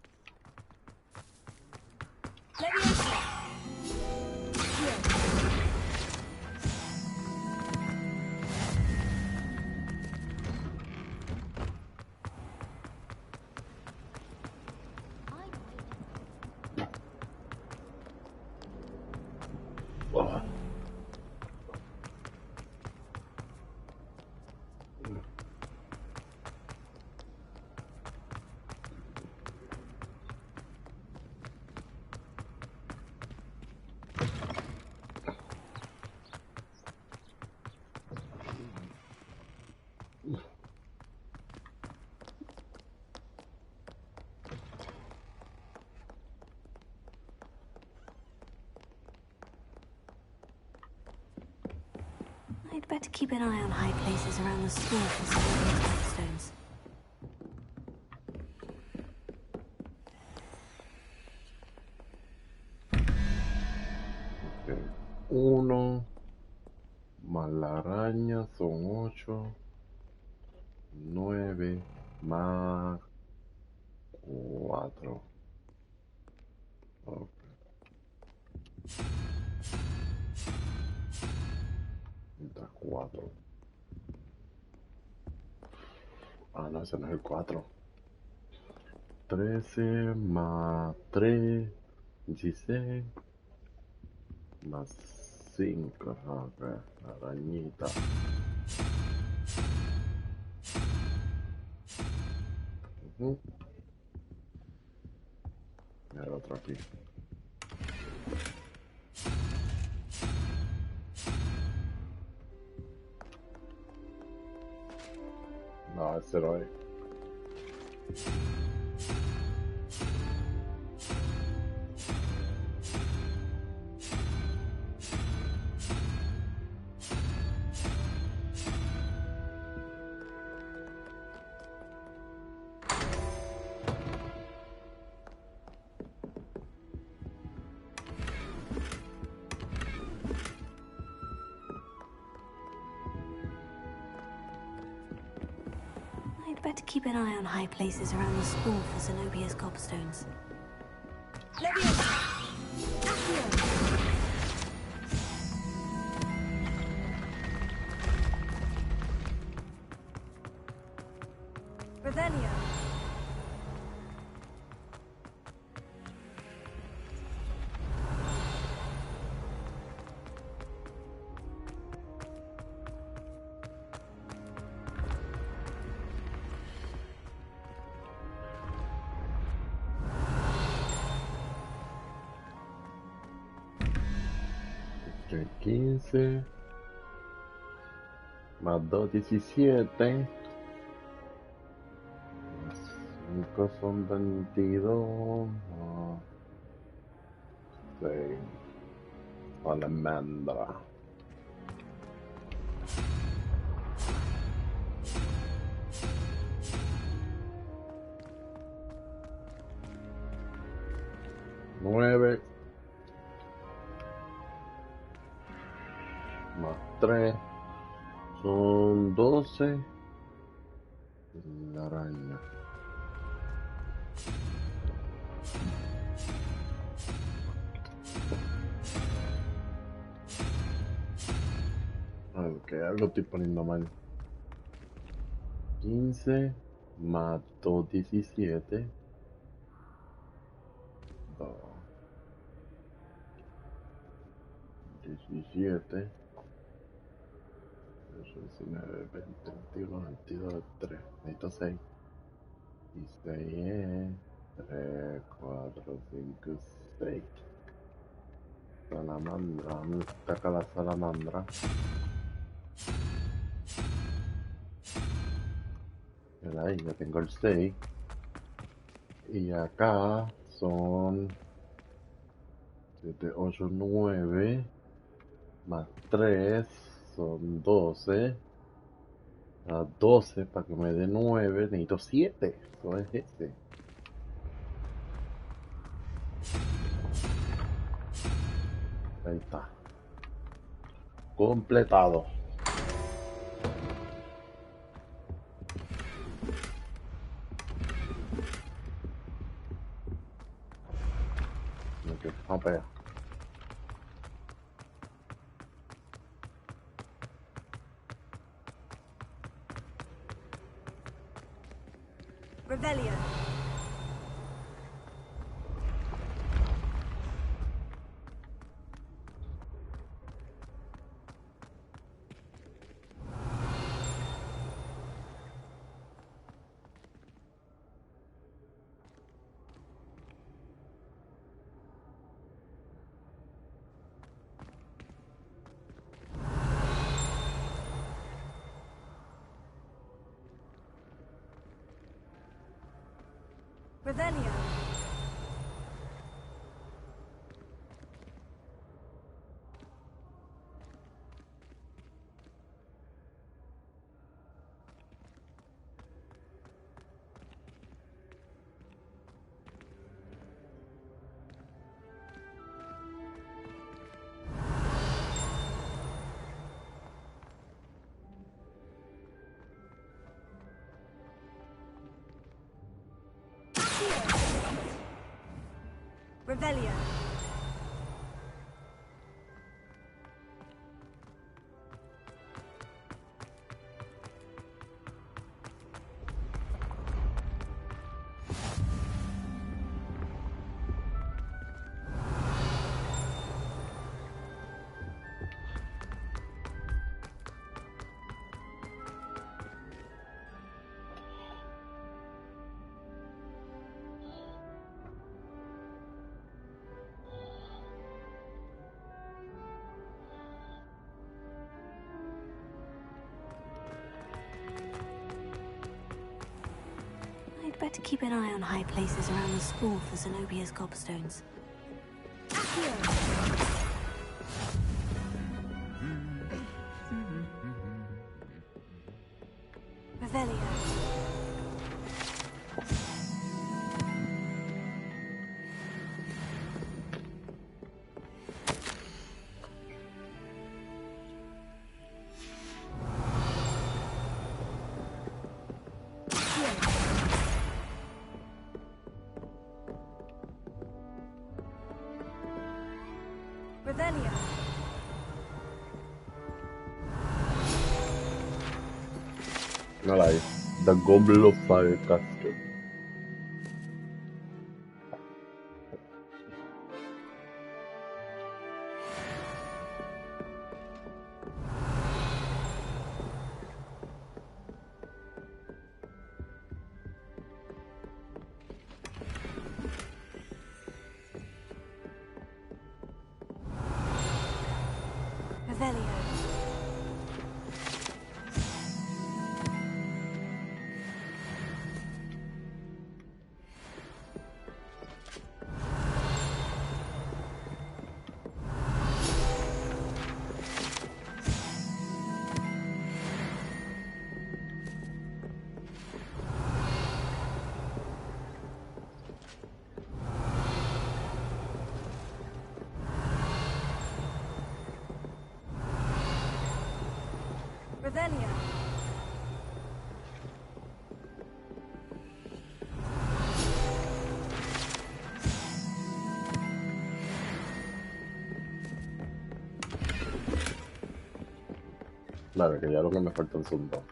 I'd better keep an eye on high places around the school for Zenobia's gobstones. Okay. 1 más la araña son 8. 9 más 4. Ok. Está 4. Ah, no, ese no es el 4. 13 más 3, 16 más 5. Ok, arañita. Y el otro aquí. No, ese no es. I'd better keep an eye on high places around the school for Zenobia's gobstones. Revelio. Que 15 más 2, 17 más 5 son 22 más 6 almendra. Nueve más 3 son 12. La araña. Ok, algo estoy poniendo mal. 15 más 2, 17. 2, 17. 19, 20, 21, 22, 3. Necesito 6. Y 6 es 3, 4, 5, 6. Salamandra. ¿Dónde está acá la salamandra? Mira ahí, ya tengo el 6. Y acá son 7, 8, 9. Más 3 son 12. A 12 para que me dé 9. Necesito 7. Eso es ese. Ahí está. Completado. Ok, vamos para allá. Revelio. Revelio. Revelio. I'd better keep an eye on high places around the school for Zenobia's gobstones. Revelio. Revelio. No la hay. The Goblet of Fire Castle. Revelio. Revelio. Dale, que ya lo que me faltan son 2.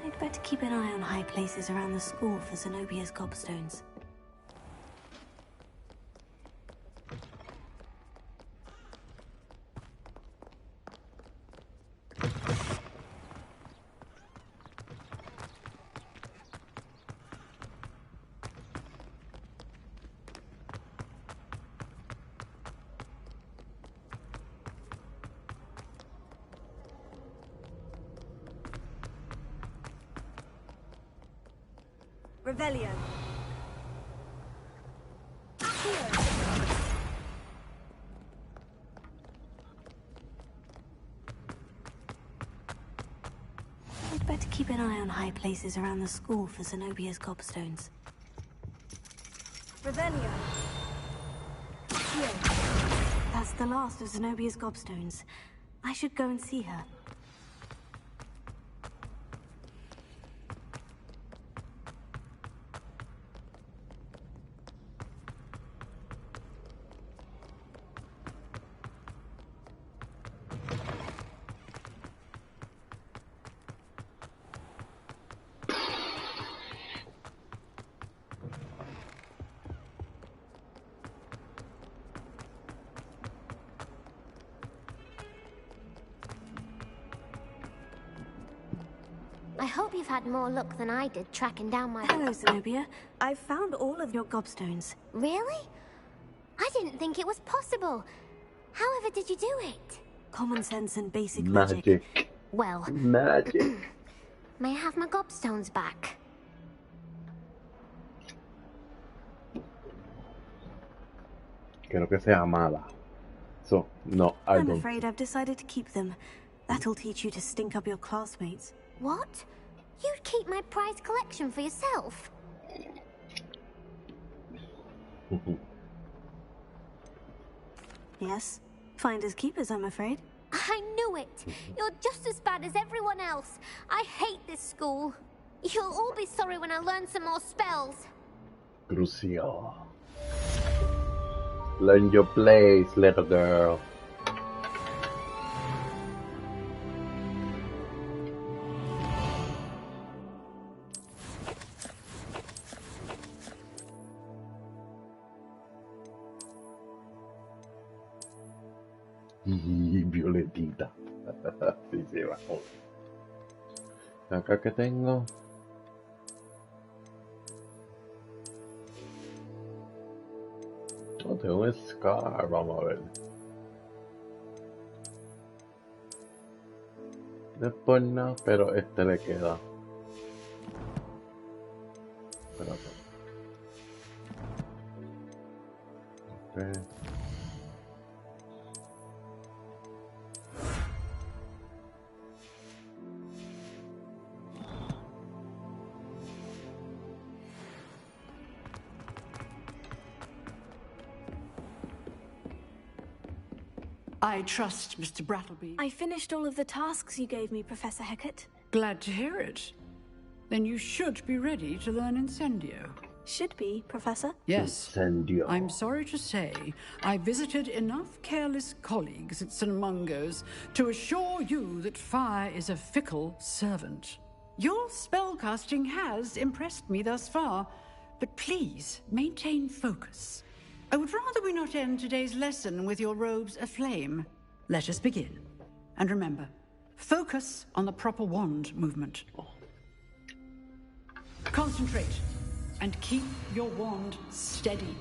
I'd better keep an eye on high places around the school for Zenobia's gobstones. Revelio. I'd better keep an eye on high places around the school for Zenobia's gobstones. Revelio. That's the last of Zenobia's gobstones. I should go and see her. I hope you've had more luck than I did tracking down my... Hello, Zenobia. I've found all of your gobstones. Really? I didn't think it was possible. However did you do it? Common sense and basic magic. Well... Magic. May I have my gobstones back? Quiero que sea mala. So, no, I I'm don't. afraid I've decided to keep them. That'll teach you to stink up your classmates. What? You'd keep my prized collection for yourself? Yes. Finders keepers, I'm afraid. I knew it! You're just as bad as everyone else. I hate this school. You'll all be sorry when I learn some more spells. Crucial. Learn your place, little girl. Y Violetita. Sí, se va. Acá que tengo. Oh, tengo un Scar, vamos a ver. Después no, pero este le queda. Espérate. Okay. I trust Mr. Brattleby. I finished all of the tasks you gave me, Professor Hecat. Glad to hear it. Then you should be ready to learn Incendio. Should be, Professor? Yes. Incendio. I'm sorry to say, I visited enough careless colleagues at St. Mungo's to assure you that fire is a fickle servant. Your spellcasting has impressed me thus far, but please maintain focus. I would rather we not end today's lesson with your robes aflame. Let us begin. And remember, focus on the proper wand movement. Concentrate, and keep your wand steady.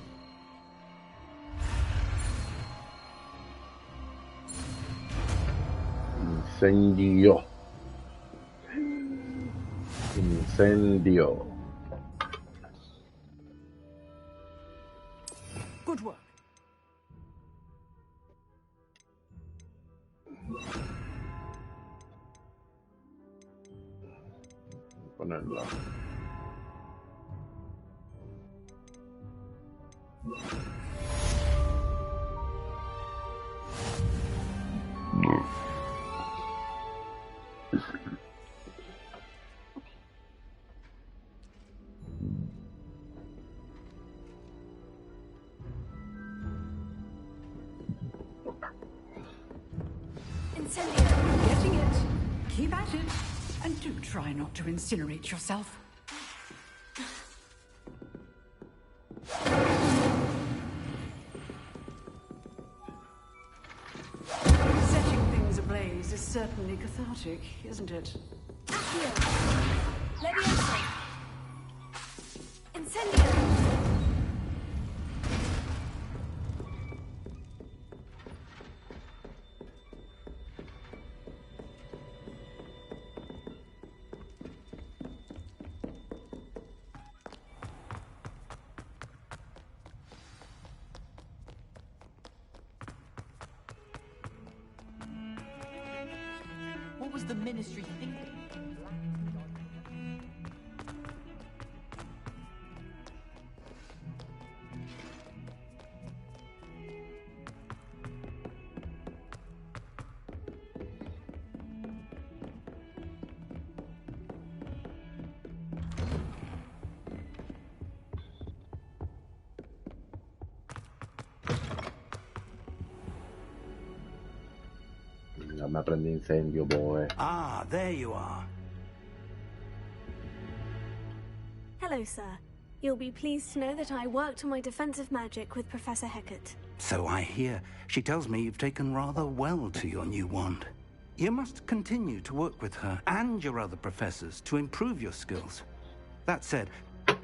Incendio. incendio. Good work. Ponerla. Incendio. Getting it. Keep at it. And do try not to incinerate yourself. Setting things ablaze is certainly cathartic, isn't it? Accio. Levioso. Incendio. What was the Ministry thinking? Ya me aprendí incendio, boy. Ah, there you are. Hello, sir. You'll be pleased to know that I worked on my defensive magic with Professor Hecat. So I hear. She tells me you've taken rather well to your new wand. You must continue to work with her and your other professors to improve your skills. That said,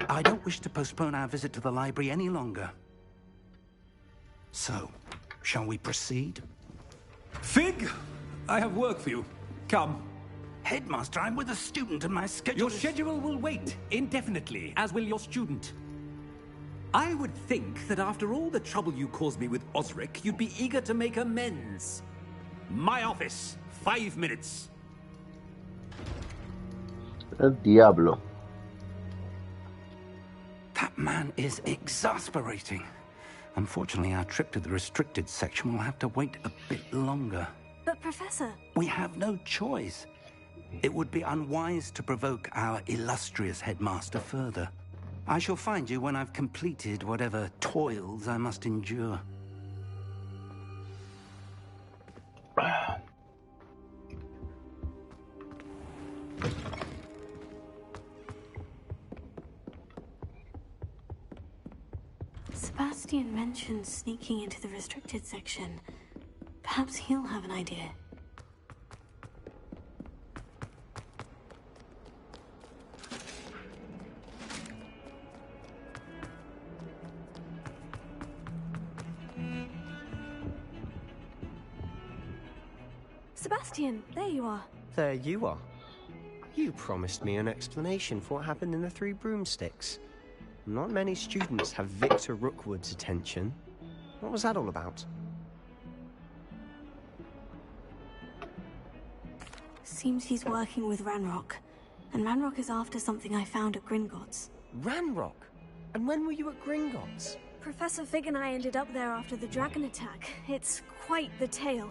I don't wish to postpone our visit to the library any longer. So, shall we proceed? Fig, I have work for you. Come. Headmaster, I'm with a student and my schedule Your schedule will wait indefinitely, as will your student. I would think that after all the trouble you caused me with Osric, you'd be eager to make amends. My office, 5 minutes. El diablo. That man is exasperating. Unfortunately, our trip to the restricted section will have to wait a bit longer. But, Professor... We have no choice. It would be unwise to provoke our illustrious headmaster further. I shall find you when I've completed whatever toils I must endure. Sebastian mentioned sneaking into the restricted section. Perhaps he'll have an idea. Sebastian, there you are. There you are. You promised me an explanation for what happened in the Three Broomsticks. Not many students have Victor Rookwood's attention. What was that all about? Seems he's working with Ranrock. And Ranrock is after something I found at Gringotts. Ranrock? And when were you at Gringotts? Professor Fig and I ended up there after the dragon attack. It's quite the tale.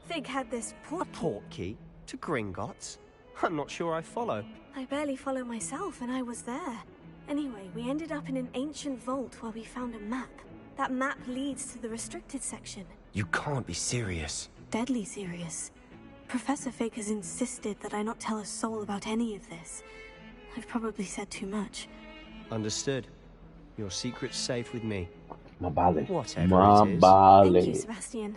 Fig had this portkey. A portkey? To Gringotts? I'm not sure I follow. I barely follow myself, and I was there. Anyway, we ended up in an ancient vault where we found a map. That map leads to the restricted section. You can't be serious. Deadly serious. Professor Fig has insisted that I not tell a soul about any of this. I've probably said too much. Understood. Your secret's safe with me. Más vale. Whatever Más it is. vale. Thank you, Sebastian.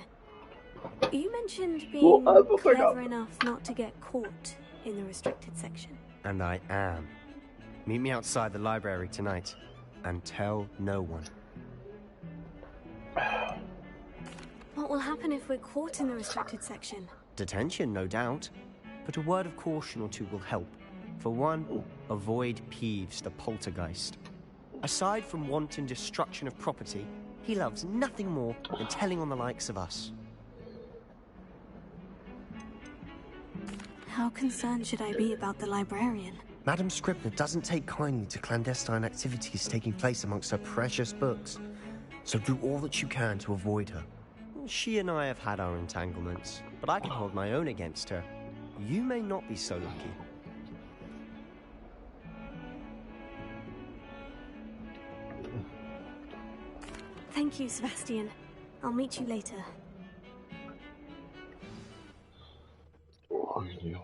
You mentioned being clever enough not to get caught in the restricted section. And I am. Meet me outside the library tonight. And tell no one. What will happen if we're caught in the restricted section? Detention, no doubt. But a word of caution or two will help. For one, avoid Peeves, the poltergeist. Aside from wanton destruction of property, he loves nothing more than telling on the likes of us. How concerned should I be about the librarian? Madam Scribner doesn't take kindly to clandestine activities taking place amongst her precious books, so do all that you can to avoid her. She and I have had our entanglements, but I can hold my own against her. You may not be so lucky. Thank you, Sebastian. I'll meet you later. Ay, Dios.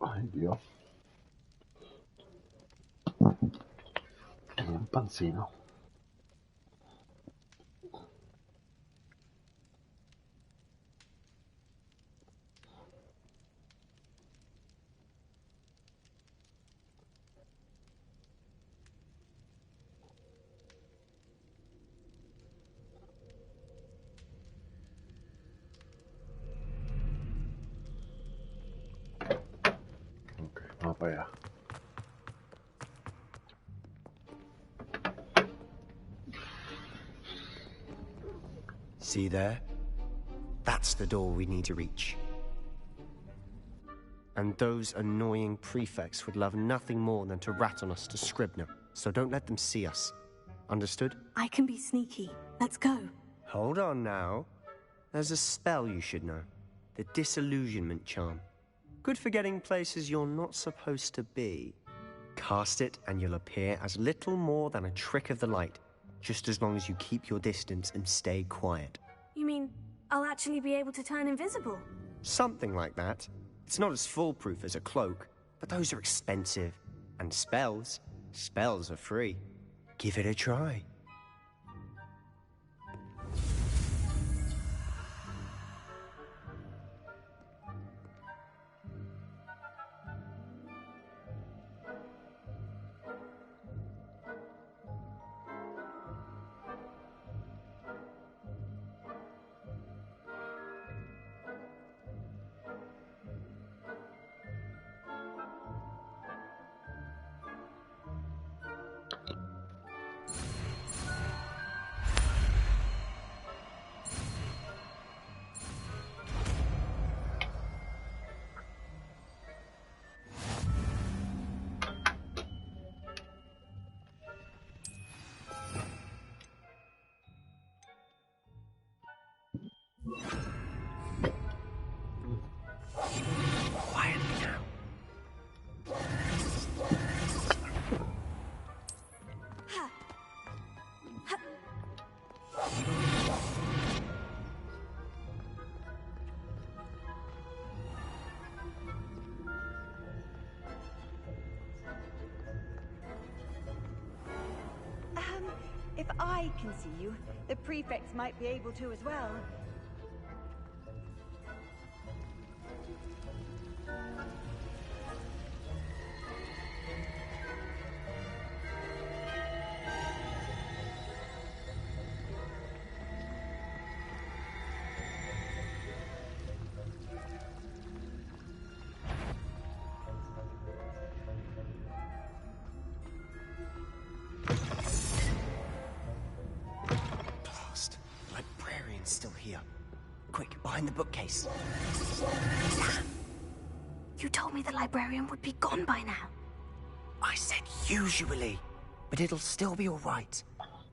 Ay, Dios. Un pancino. Ok, vamos para allá. See there? That's the door we need to reach. And those annoying prefects would love nothing more than to rat on us to Scribner, so don't let them see us. Understood? I can be sneaky. Let's go. Hold on now. There's a spell you should know. The disillusionment charm. Good for getting places you're not supposed to be. Cast it and you'll appear as little more than a trick of the light, just as long as you keep your distance and stay quiet. You mean I'll actually be able to turn invisible? Something like that. It's not as foolproof as a cloak, but those are expensive. And spells are free. Give it a try. If I can see you, the prefects might be able to as well. Still here. Quick, behind the bookcase. You told me the librarian would be gone by now. I said usually, but it'll still be all right.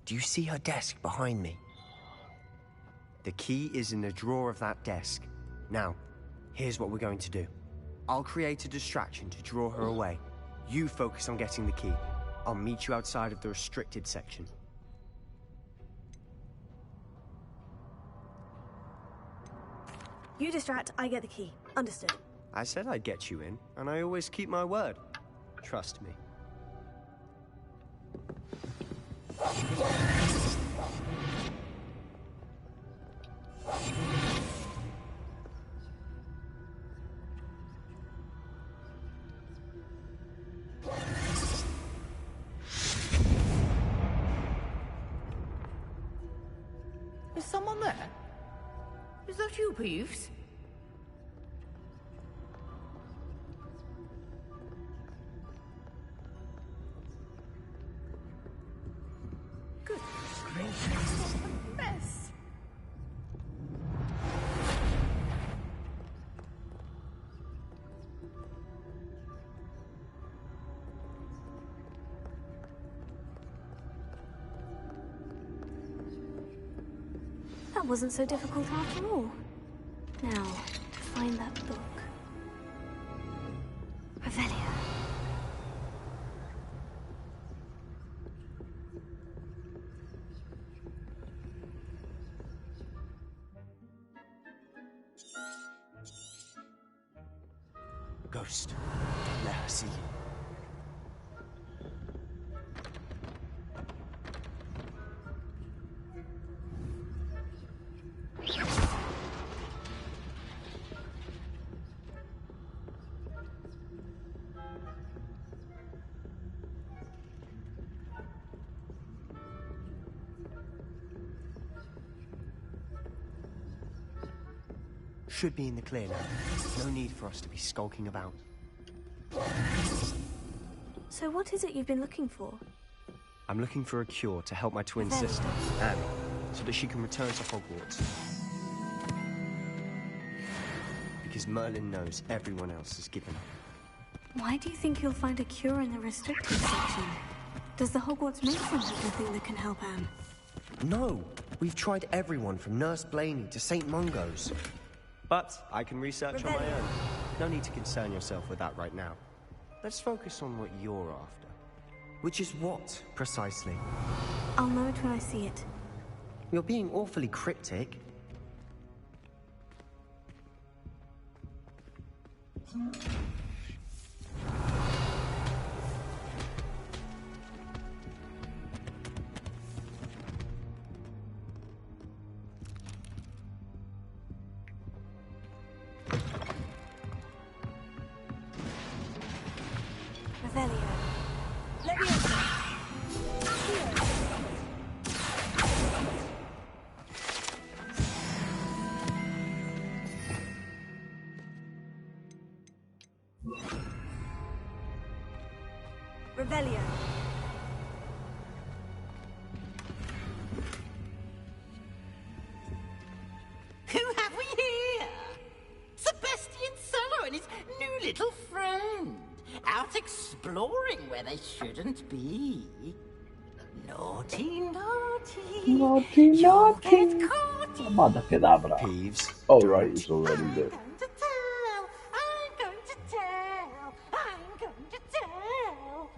Do you see her desk behind me? The key is in the drawer of that desk. Now, here's what we're going to do. I'll create a distraction to draw her away. You focus on getting the key. I'll meet you outside of the restricted section. You distract, I get the key. Understood. I said I'd get you in, and I always keep my word. Trust me. Is someone there? Is that you, Peeves? Good gracious, what a mess! That wasn't so difficult after all. Now, to find that book. Revelio. Ghost, let her see you. Should be in the clear now. No need for us to be skulking about. So what is it you've been looking for? I'm looking for a cure to help my twin sister, Anne, so that she can return to Hogwarts. Because Merlin knows everyone else has given up. Why do you think you'll find a cure in the restricted section? Does the Hogwarts medicine have anything that can help Anne? No! We've tried everyone from Nurse Blaney to St. Mungo's. But I can research on my own. No need to concern yourself with that right now. Let's focus on what you're after. Which is what, precisely? I'll know it when I see it. You're being awfully cryptic. Revelio. Revelio. Who have we here? Sebastian Cello and his new little friend. Out exploring where they shouldn't be. Naughty, naughty. Naughty, You'll naughty. get caught. Avada Kedavra. Peeves. Oh, right, it's already there. I'm going to tell. I'm going to tell.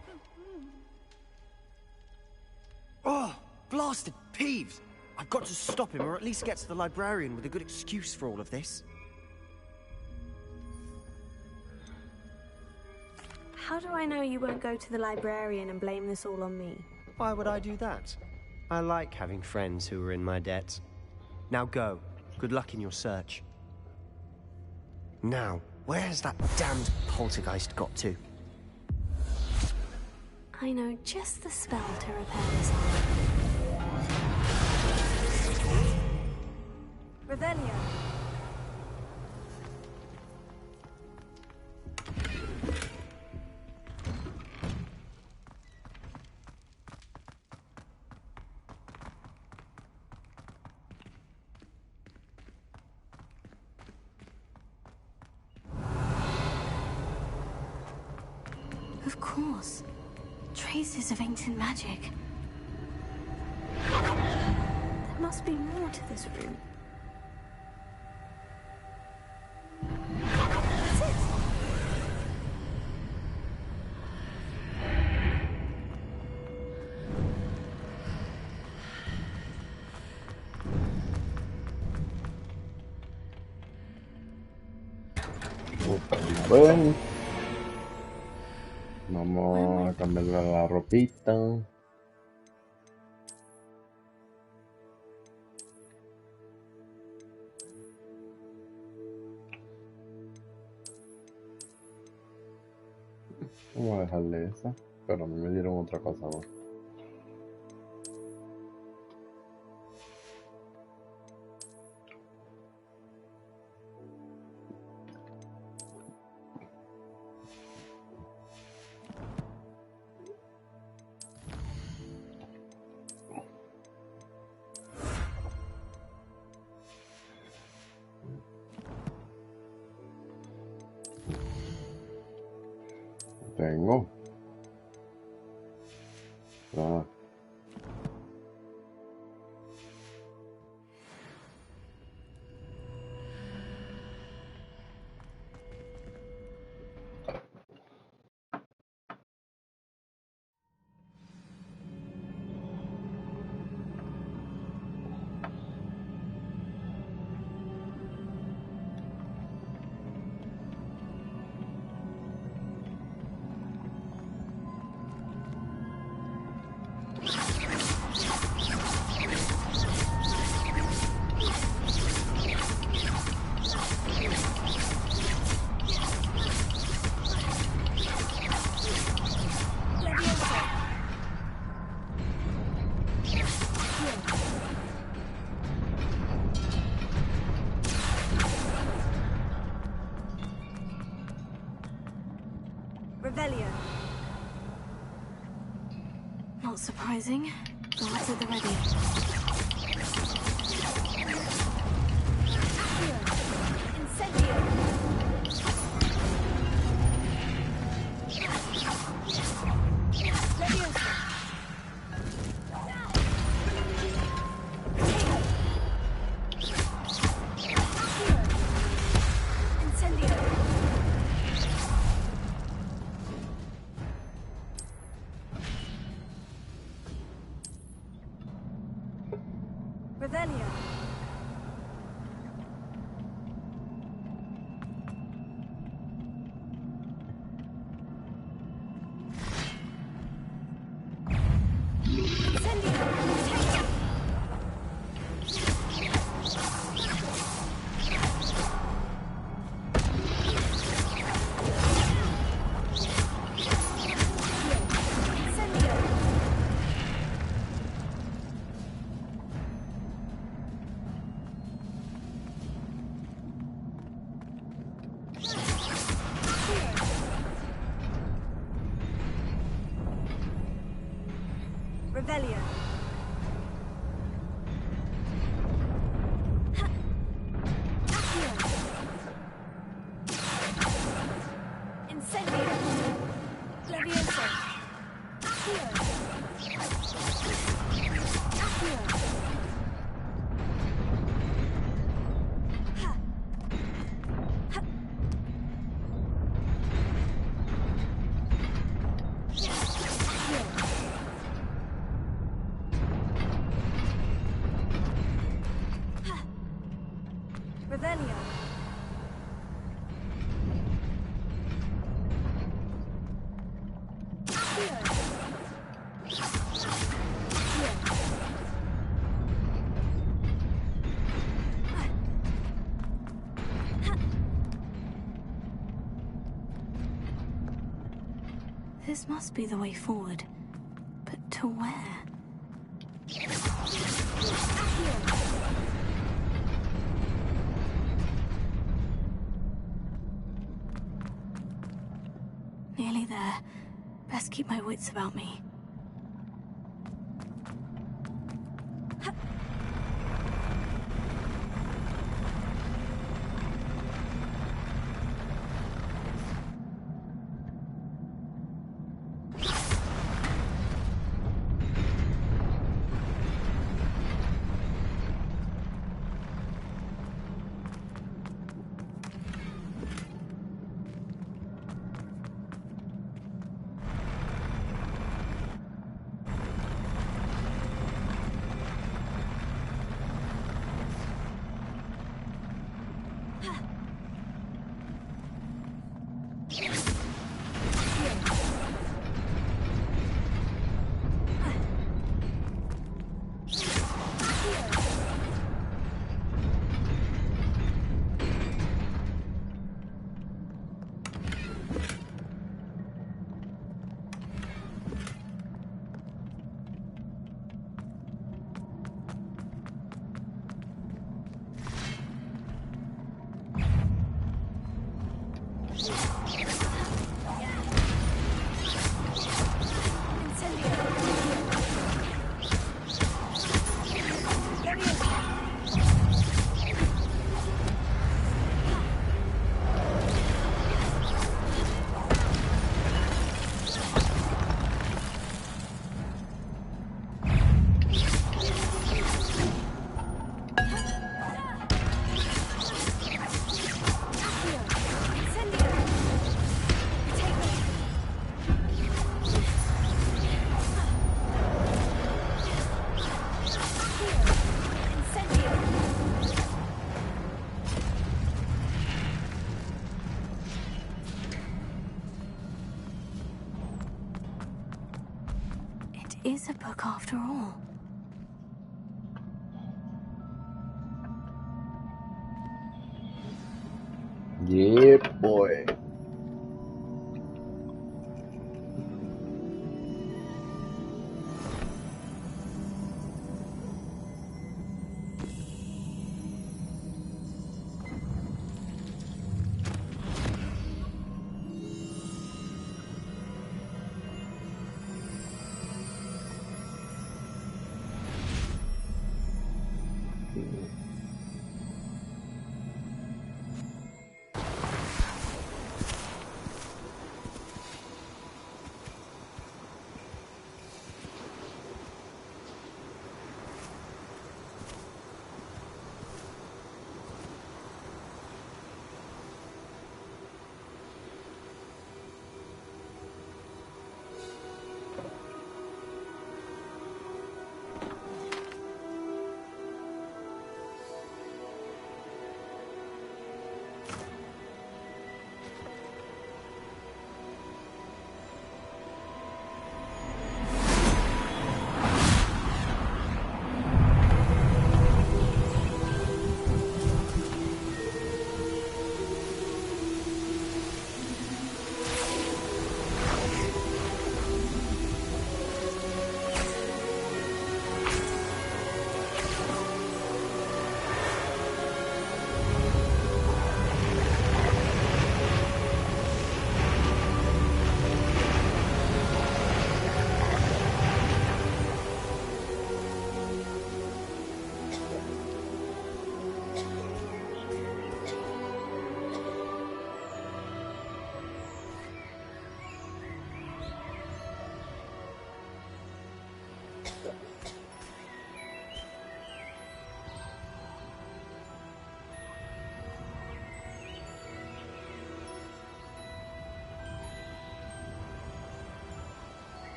Oh, blasted Peeves! I've got to stop him, or at least get to the librarian with a good excuse for all of this. How do I know you won't go to the librarian and blame this all on me? Why would I do that? I like having friends who are in my debt. Now go. Good luck in your search. Now, where's that damned poltergeist got to? I know just the spell to repair this armor. Revelio. Of course. Traces of ancient magic. There must be more to this room. That's it! Ven. Vamos a cambiarle la ropita. Vamos a dejarle esa. Pero a mí me dieron otra cosa más. Tengo. Ah. Revelio. Not surprising. Guards at the ready. Revelio. Revelio. Incendio. Levioso. Revelio. This must be the way forward. But to where? Nearly there. Best keep my wits about me. Is a book after all. Yeah, boy.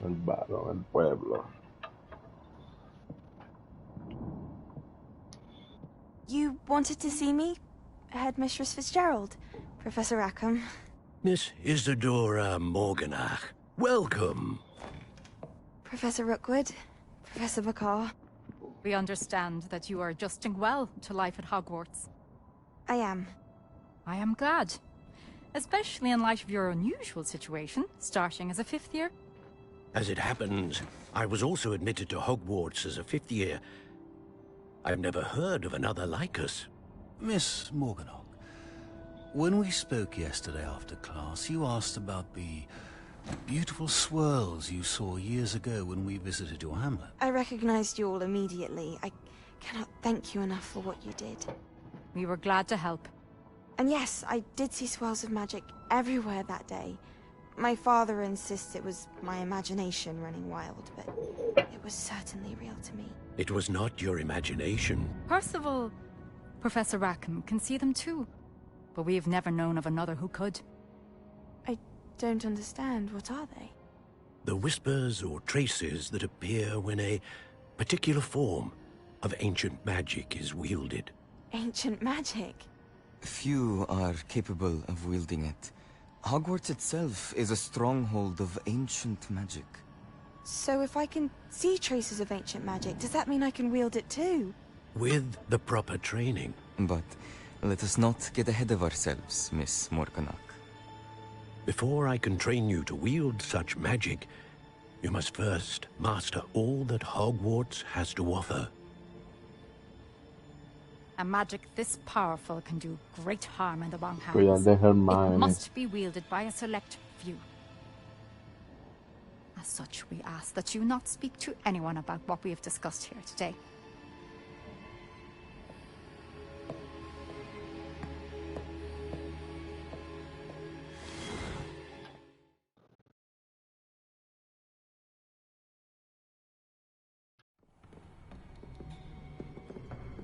El varón, el pueblo. You wanted to see me? Headmistress Fitzgerald, Professor Rackham. Miss Isadora Morganach, welcome. Professor Rookwood, Professor Bakar. We understand that you are adjusting well to life at Hogwarts. I am. I am glad. Especially in light of your unusual situation, starting as a 5th year. As it happens, I was also admitted to Hogwarts as a 5th year. I've never heard of another like us. Miss Morganach, when we spoke yesterday after class, you asked about the beautiful swirls you saw years ago when we visited your hamlet. I recognized you all immediately. I cannot thank you enough for what you did. We were glad to help. And yes, I did see swirls of magic everywhere that day. My father insists it was my imagination running wild, but it was certainly real to me. It was not your imagination. Percival, Professor Rackham can see them too. But we have never known of another who could. I don't understand. What are they? The whispers or traces that appear when a particular form of ancient magic is wielded. Ancient magic? Few are capable of wielding it. Hogwarts itself is a stronghold of ancient magic. So if I can see traces of ancient magic, does that mean I can wield it too? With the proper training. But let us not get ahead of ourselves, Miss Morganach. Before I can train you to wield such magic, you must first master all that Hogwarts has to offer. A magic this powerful can do great harm in the wrong Cuidado hands. de It Hermione. must be wielded by a select few. As such, we ask that you not speak to anyone about what we have discussed here today.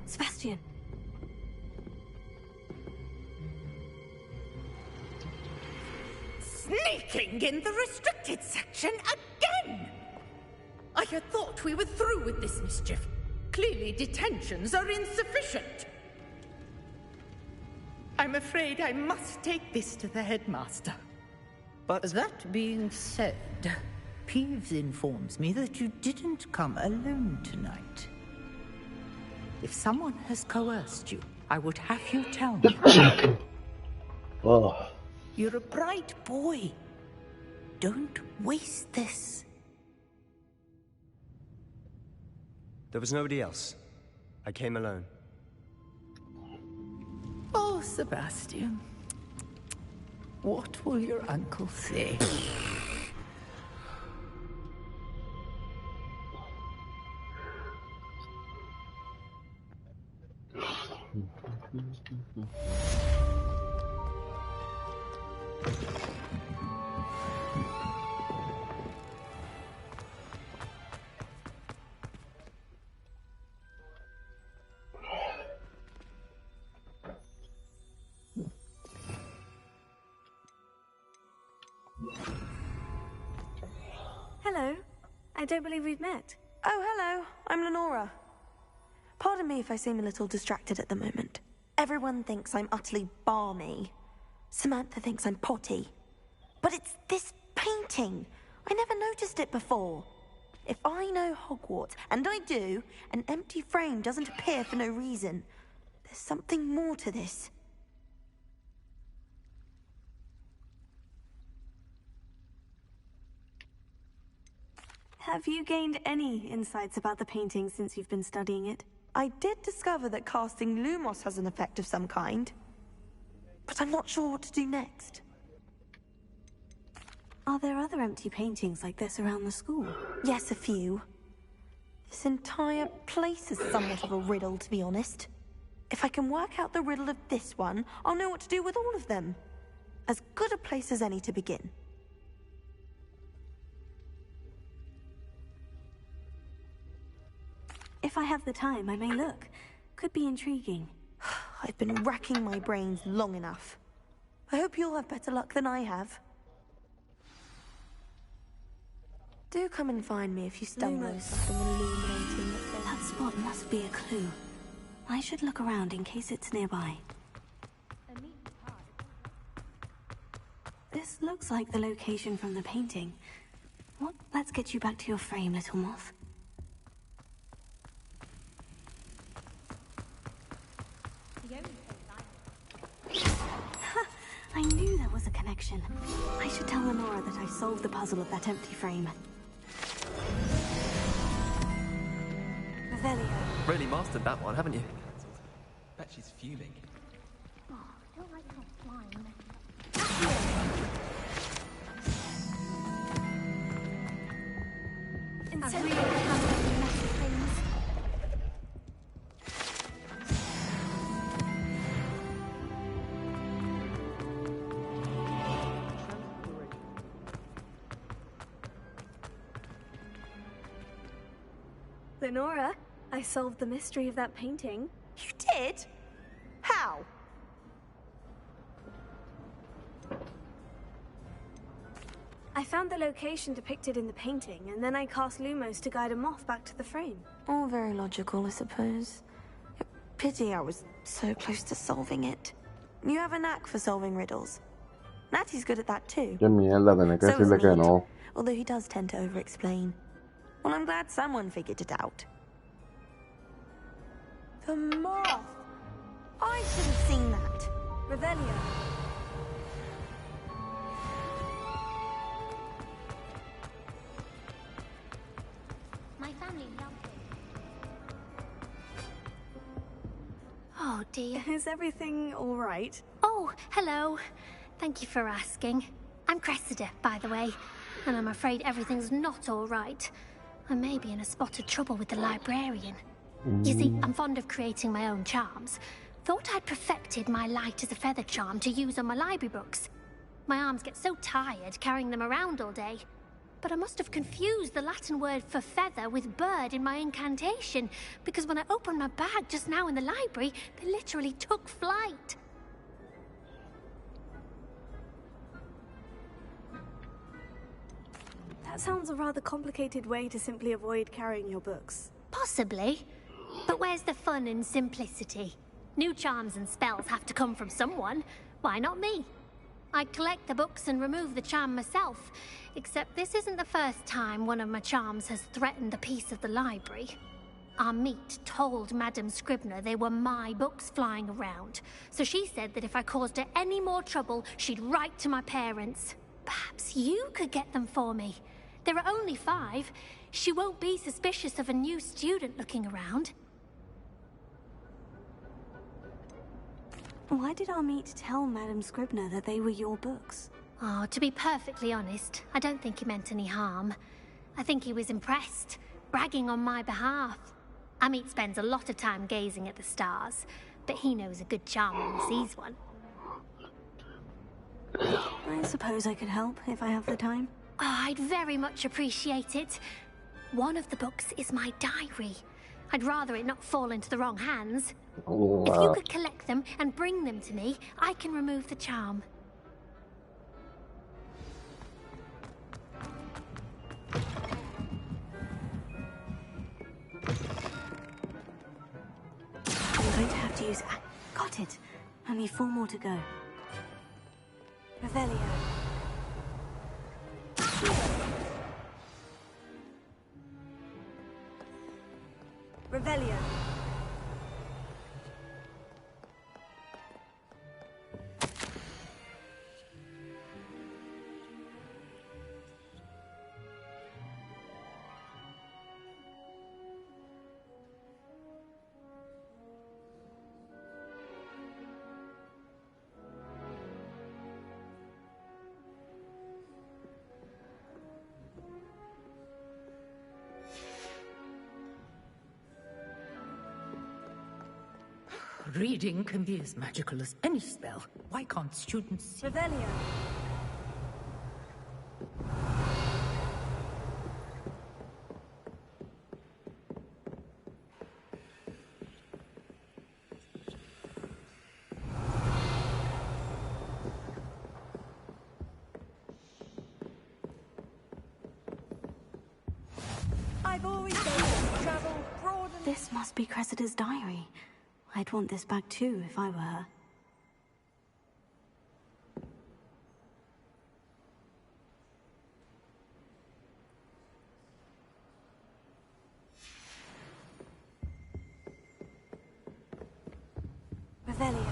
Sebastian. Sneaking in the restricted section again! I had thought we were through with this mischief. Clearly detentions are insufficient. I'm afraid I must take this to the headmaster. But that being said, Peeves informs me that you didn't come alone tonight. If someone has coerced you, I would have you tell me. Oh. You're a bright boy. Don't waste this. There was nobody else. I came alone. Oh, Sebastian. What will your uncle say? Hello. I don't believe we've met. Oh, hello. I'm Lenora. Pardon me if I seem a little distracted at the moment. Everyone thinks I'm utterly balmy. Samantha thinks I'm potty. But it's this painting. I never noticed it before. If I know Hogwarts, and I do, an empty frame doesn't appear for no reason. There's something more to this. Have you gained any insights about the painting since you've been studying it? I did discover that casting Lumos has an effect of some kind. But I'm not sure what to do next. Are there other empty paintings like this around the school? Yes, a few. This entire place is somewhat of a riddle, to be honest. If I can work out the riddle of this one, I'll know what to do with all of them. As good a place as any to begin. If I have the time, I may look. Could be intriguing. I've been racking my brains long enough. I hope you'll have better luck than I have. Do come and find me if you stumble on something illuminating. That spot must be a clue. I should look around in case it's nearby. This looks like the location from the painting. What? Let's get you back to your frame, little moth. I knew there was a connection. I should tell Lenora that I solved the puzzle of that empty frame. Revelio. Really mastered that one, haven't you? Bet she's fuming. Lenora, I solved the mystery of that painting. You did? How? I found the location depicted in the painting, and then I cast Lumos to guide a moth back to the frame. All very logical, I suppose. Pity I was so close to solving it. You have a knack for solving riddles. Natty's good at that too. Qué mierda, tener que So is decirle que Nate, no. although he does tend to over-explain. Well, I'm glad someone figured it out. The moth! I should have seen that. Revelio. My family loved it. Oh, dear. Is everything all right? Oh, hello. Thank you for asking. I'm Cressida, by the way, and I'm afraid everything's not all right. I may be in a spot of trouble with the librarian. You see, I'm fond of creating my own charms. Thought I'd perfected my light as a feather charm to use on my library books. My arms get so tired carrying them around all day. But I must have confused the Latin word for feather with bird in my incantation, because when I opened my bag just now in the library, they literally took flight. That sounds a rather complicated way to simply avoid carrying your books. Possibly. But where's the fun in simplicity? New charms and spells have to come from someone. Why not me? I'd collect the books and remove the charm myself, except this isn't the first time one of my charms has threatened the peace of the library. Our meet told Madame Scribner they were my books flying around, so she said that if I caused her any more trouble, she'd write to my parents. Perhaps you could get them for me. There are only 5. She won't be suspicious of a new student looking around. Why did Amit tell Madame Scribner that they were your books? Oh, to be perfectly honest, I don't think he meant any harm. I think he was impressed, bragging on my behalf. Amit spends a lot of time gazing at the stars, but he knows a good charm when he sees one. I suppose I could help if I have the time. Oh, I'd very much appreciate it. One of the books is my diary. I'd rather it not fall into the wrong hands. If you could collect them and bring them to me, I can remove the charm. I'm going to have to use... Got it. Only 4 more to go. Revelio. Revelio. Reading can be as magical as any spell. Why can't students see? Revelio. I've always said travel broad and... This must be Cressida's diary. I'd want this back too if I were her. Revelio.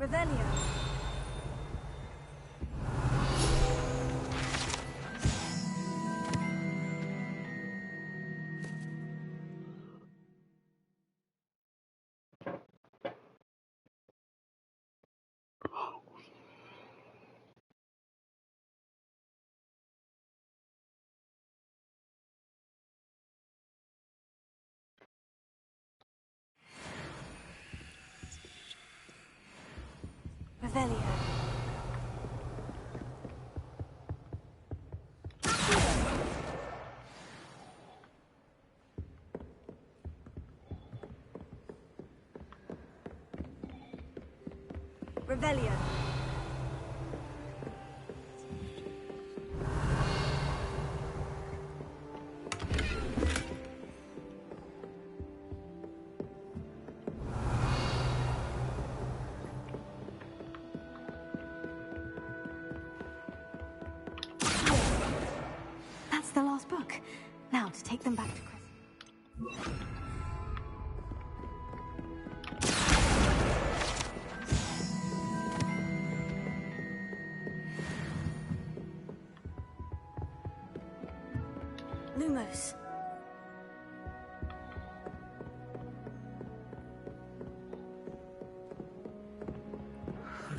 Revelio. Revelio. Revelio. That's the last book. Now to take them back to Chris. Lumos.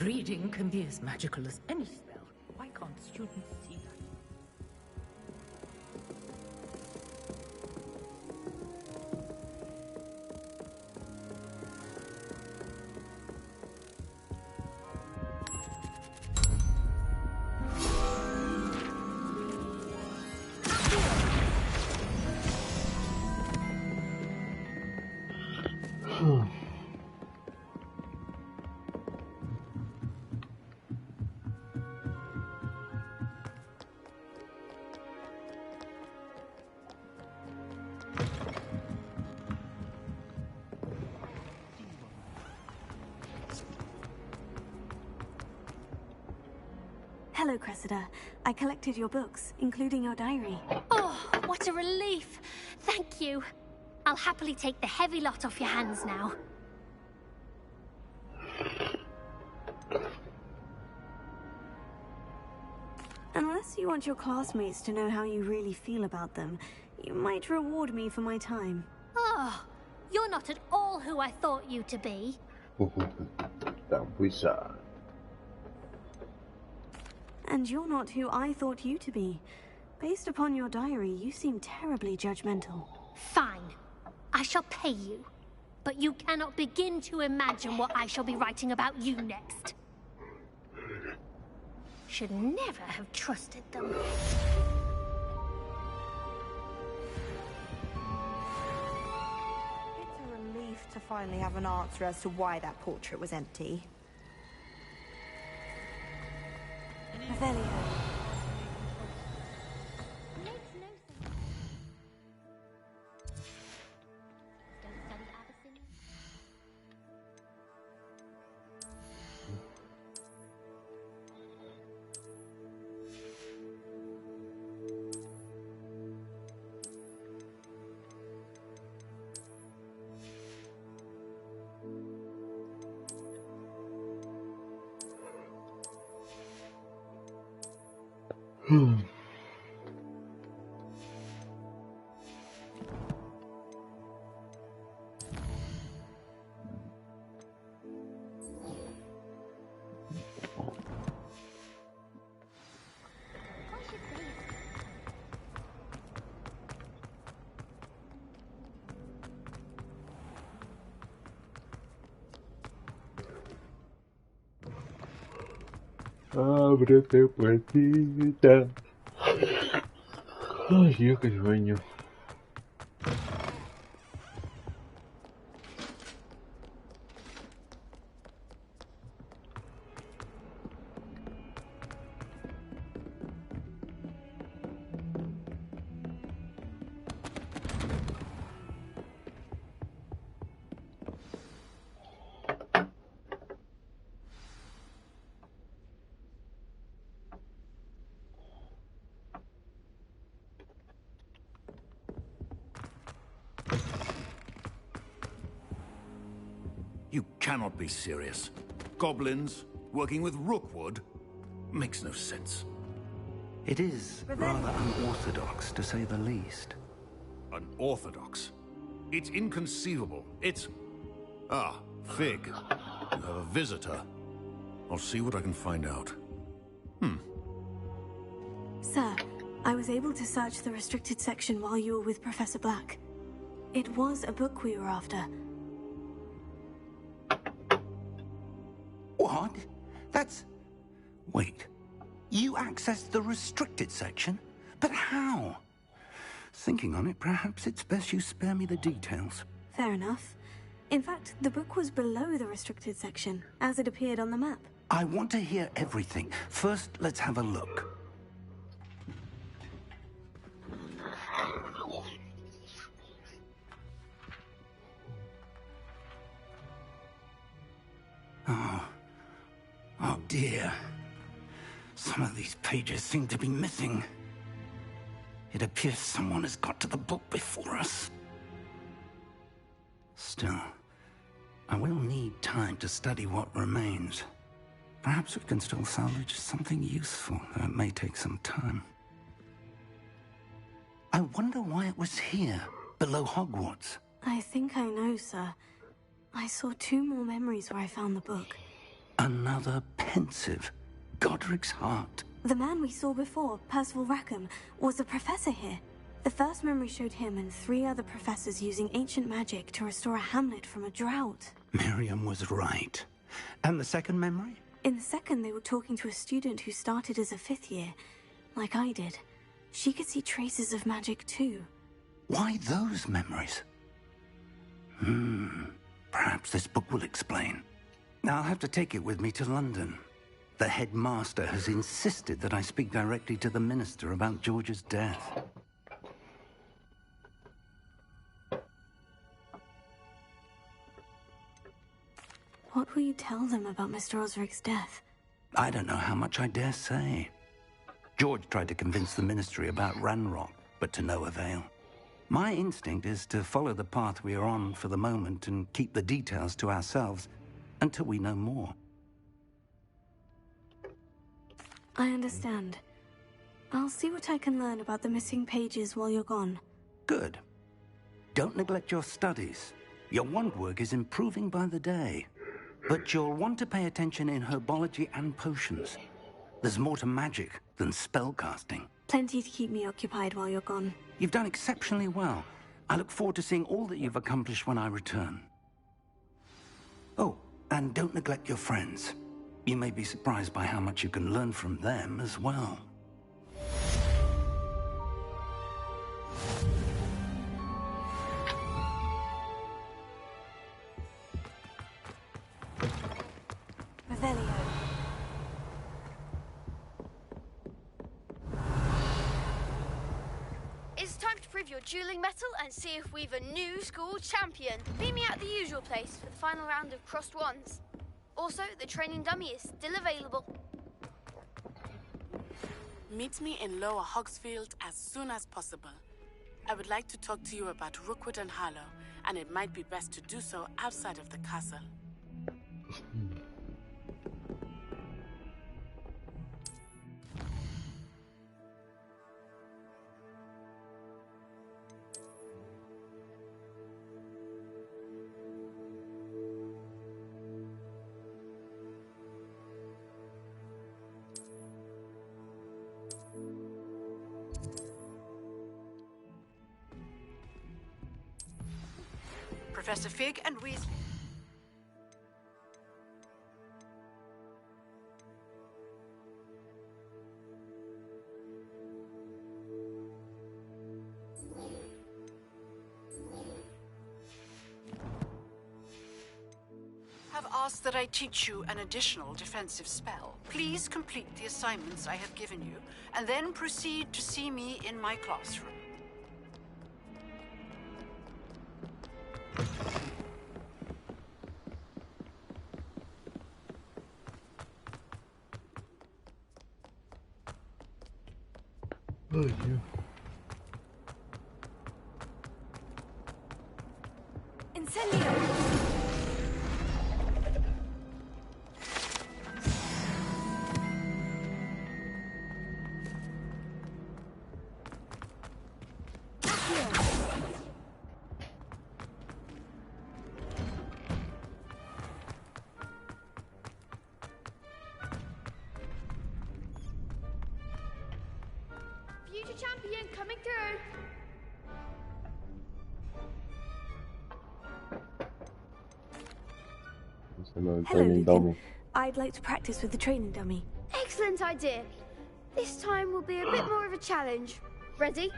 Reading can be as magical as any spell. Why can't students see that? Hello, Cressida. I collected your books, including your diary. Oh, what a relief. Thank you. I'll happily take the heavy lot off your hands now. Unless you want your classmates to know how you really feel about them, you might reward me for my time. Oh, you're not at all who I thought you to be. That wizard. And you're not who I thought you to be. Based upon your diary, you seem terribly judgmental. Fine. I shall pay you. But you cannot begin to imagine what I shall be writing about you next. Should never have trusted them. It's a relief to finally have an answer as to why that portrait was empty. Revelio. Ábrete puertita. Ay, Dios, qué sueño. You cannot be serious. Goblins? Working with Rookwood? Makes no sense. It is rather unorthodox, to say the least. Unorthodox? It's inconceivable. It's... Ah, Fig. You have a visitor. I'll see what I can find out. Sir, I was able to search the restricted section while you were with Professor Black. It was a book we were after. What? That's... Wait. You accessed the restricted section? But how? Thinking on it, perhaps it's best you spare me the details. Fair enough. In fact, the book was below the restricted section, as it appeared on the map. I want to hear everything. First, let's have a look. Oh dear. Some of these pages seem to be missing. It appears someone has got to the book before us. Still, I will need time to study what remains. Perhaps we can still salvage something useful, though it may take some time. I wonder why it was here, below Hogwarts. I think I know, sir. I saw 2 more memories where I found the book. Another pensive. Godric's heart. The man we saw before, Percival Rackham, was a professor here. The first memory showed him and 3 other professors using ancient magic to restore a hamlet from a drought. Miriam was right. And the second memory? In the second, they were talking to a student who started as a 5th year, like I did. She could see traces of magic too. Why those memories? Perhaps this book will explain. Now I'll have to take it with me to London. The headmaster has insisted that I speak directly to the minister about George's death. What will you tell them about Mr. Osric's death? I don't know how much I dare say. George tried to convince the ministry about Ranrock, but to no avail. My instinct is to follow the path we are on for the moment and keep the details to ourselves until we know more. I understand. I'll see what I can learn about the missing pages while you're gone. Good. Don't neglect your studies. Your wand work is improving by the day. But you'll want to pay attention in herbology and potions. There's more to magic than spellcasting. Plenty to keep me occupied while you're gone. You've done exceptionally well. I look forward to seeing all that you've accomplished when I return. Oh, and don't neglect your friends. You may be surprised by how much you can learn from them as well. Revelio. It's time to prove your dueling mettle and see if we've a new school champion. Meet me at the usual place for the final round of crossed wands. Also, the training dummy is still available. Meet me in Lower Hogsfield as soon as possible. I would like to talk to you about Rookwood and Harlow, and it might be best to do so outside of the castle. Professor Fig and Weasley. Have asked that I teach you an additional defensive spell. Please complete the assignments I have given you, and then proceed to see me in my classroom. Thank you. Incendio! champion coming through. Hello, Lucan. I'd like to practice with the training dummy. Excellent idea. This time will be a bit more of a challenge. Ready?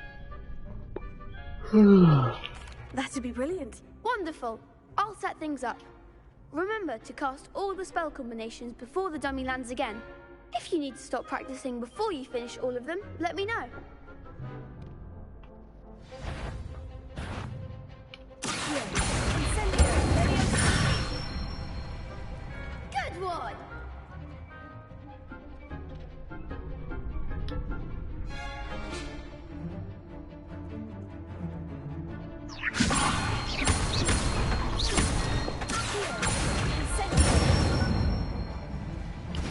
That'd be brilliant. Wonderful. I'll set things up. Remember to cast all the spell combinations before the dummy lands again. If you need to stop practicing before you finish all of them, let me know. Good one!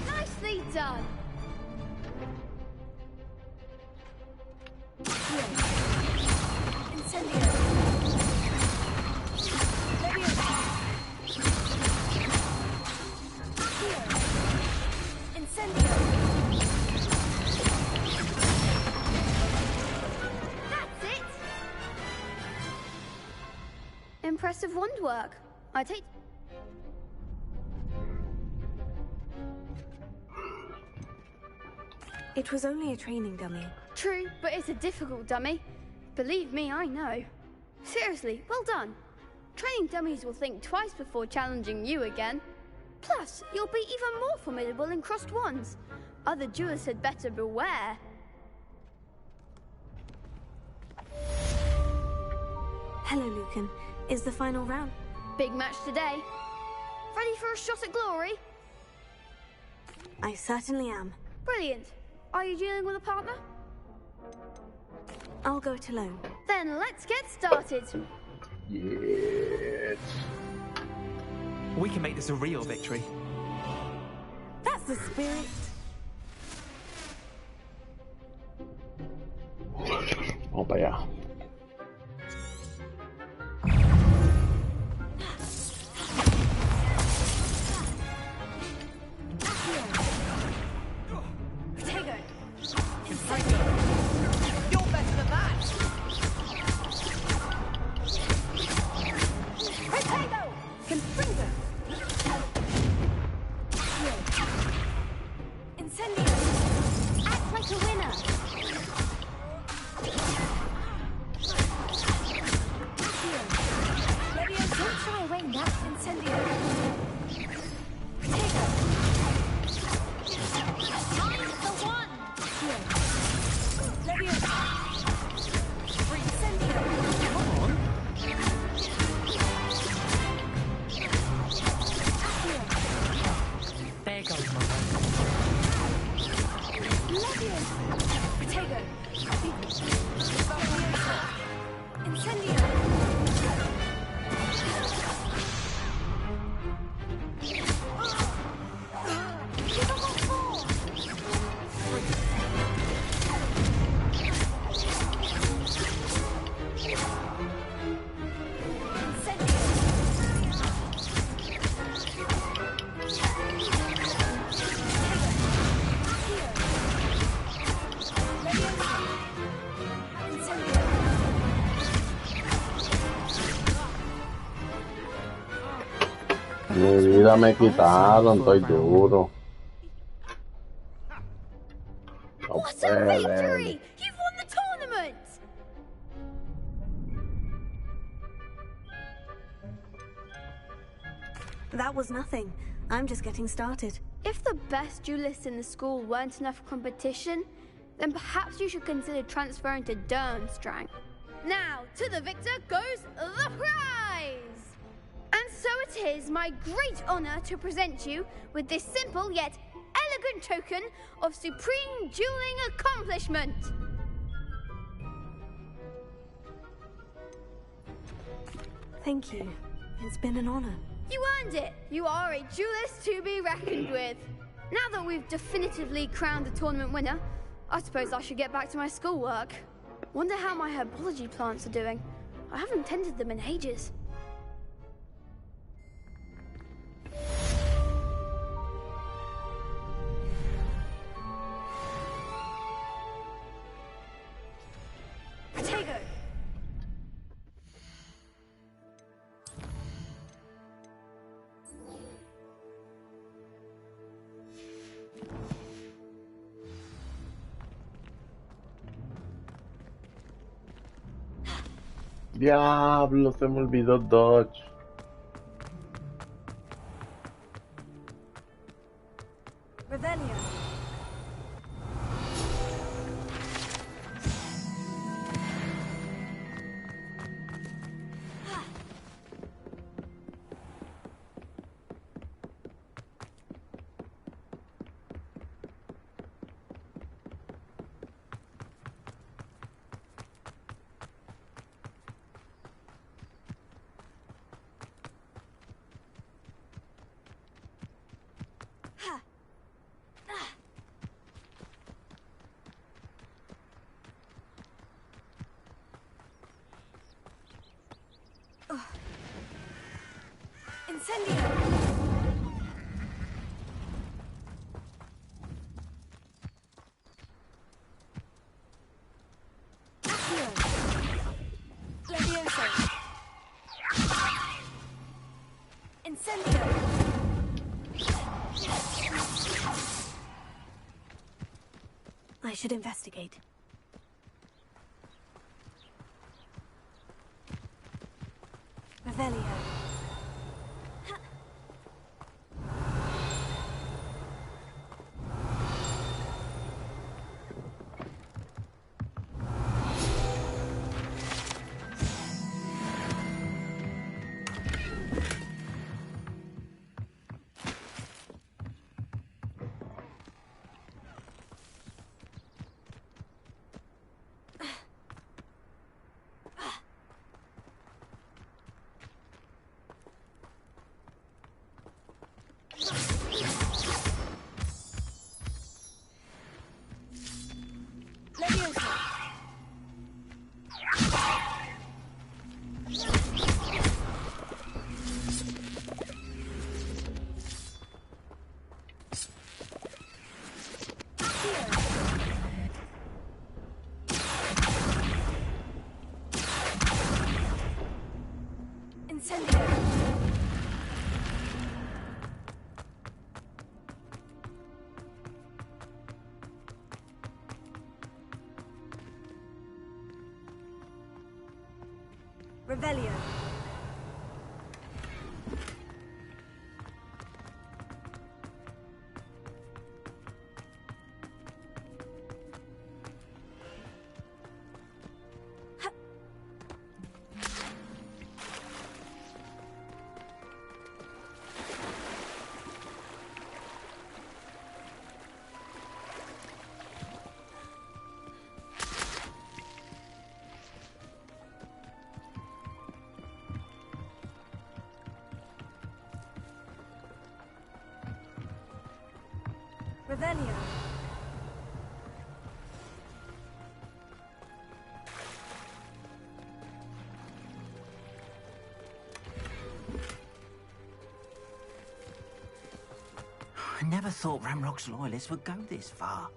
Nicely done! That's it! Impressive wand work. I take... It was only a training dummy. True, but it's a difficult dummy. Believe me, I know. Seriously, well done. Training dummies will think twice before challenging you again. Plus, you'll be even more formidable in crossed wands. Other duelists had better beware. Hello, Lucan. Is the final round? Big match today. Ready for a shot at glory? I certainly am. Brilliant. Are you dealing with a partner? I'll go it alone. Then let's get started. Yes. We can make this a real victory. That's the spirit. Vamos para allá. Mi vida me quitaron, estoy duro. No What a victory! You've won the tournament! That was nothing. I'm just getting started. If the best duelists in the school weren't enough competition, then perhaps you should consider transferring to Durmstrang. Now, to the victor goes the prize! And so it is my great honor to present you with this simple yet elegant token of supreme dueling accomplishment. Thank you. It's been an honor. You earned it. You are a duelist to be reckoned with. Now that we've definitively crowned the tournament winner, I suppose I should get back to my schoolwork. Wonder how my herbology plants are doing. I haven't tended them in ages. Diablo, se me olvidó Dodge. Revelio. Incendio! Levioso! Incendio! I should investigate. Revelio. Incendio! Revelio. Revelio. I never thought Ramrock's loyalists would go this far.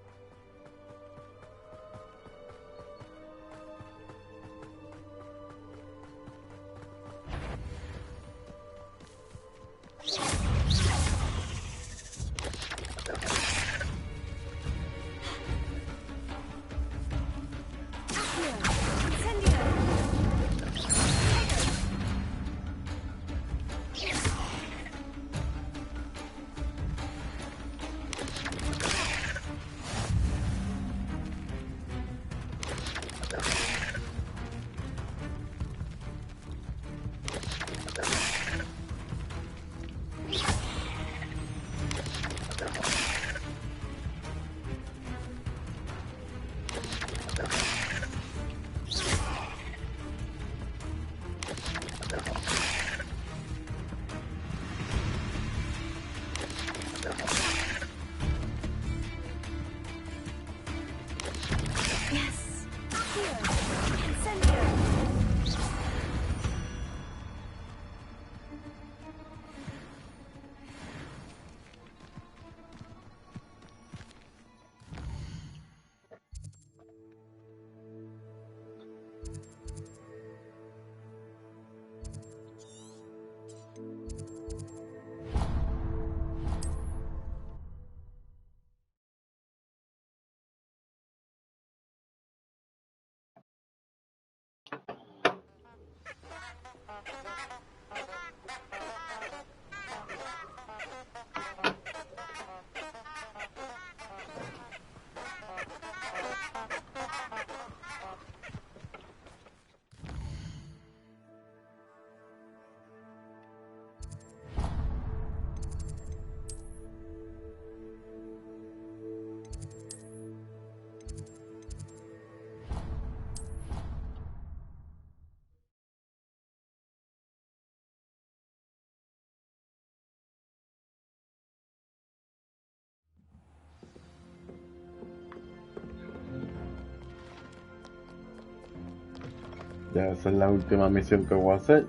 Ya esa es la última misión que voy a hacer.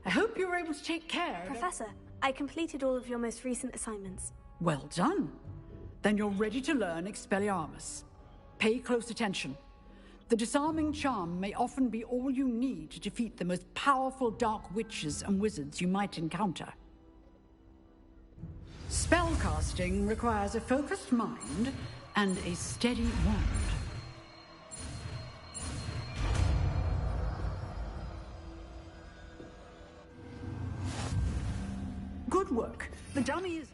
I hope you were able to take care of... Professor, I completed all of your most recent assignments. Well done. Then you're ready to learn Expelliarmus. Pay close attention. The disarming charm may often be all you need to defeat the most powerful dark witches and wizards you might encounter. Spellcasting requires a focused mind and a steady wand. Good work. The dummy is...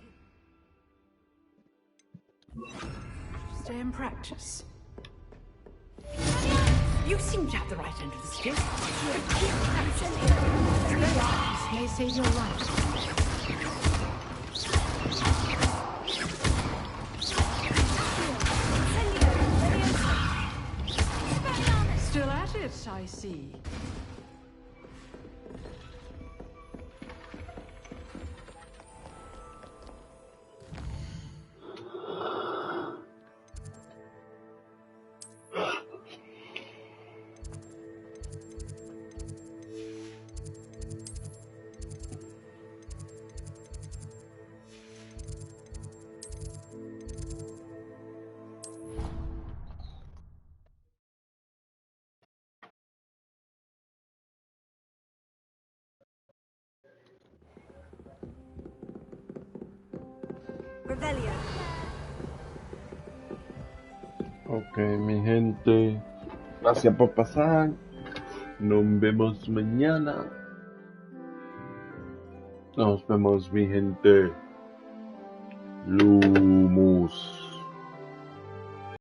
Stay in practice. You seem to have the right end of the stick. But keep practicing. This may save your life. Still at it, I see. Revelio. Ok, mi gente. Gracias por pasar. Nos vemos mañana. Nos vemos, mi gente. Lumus.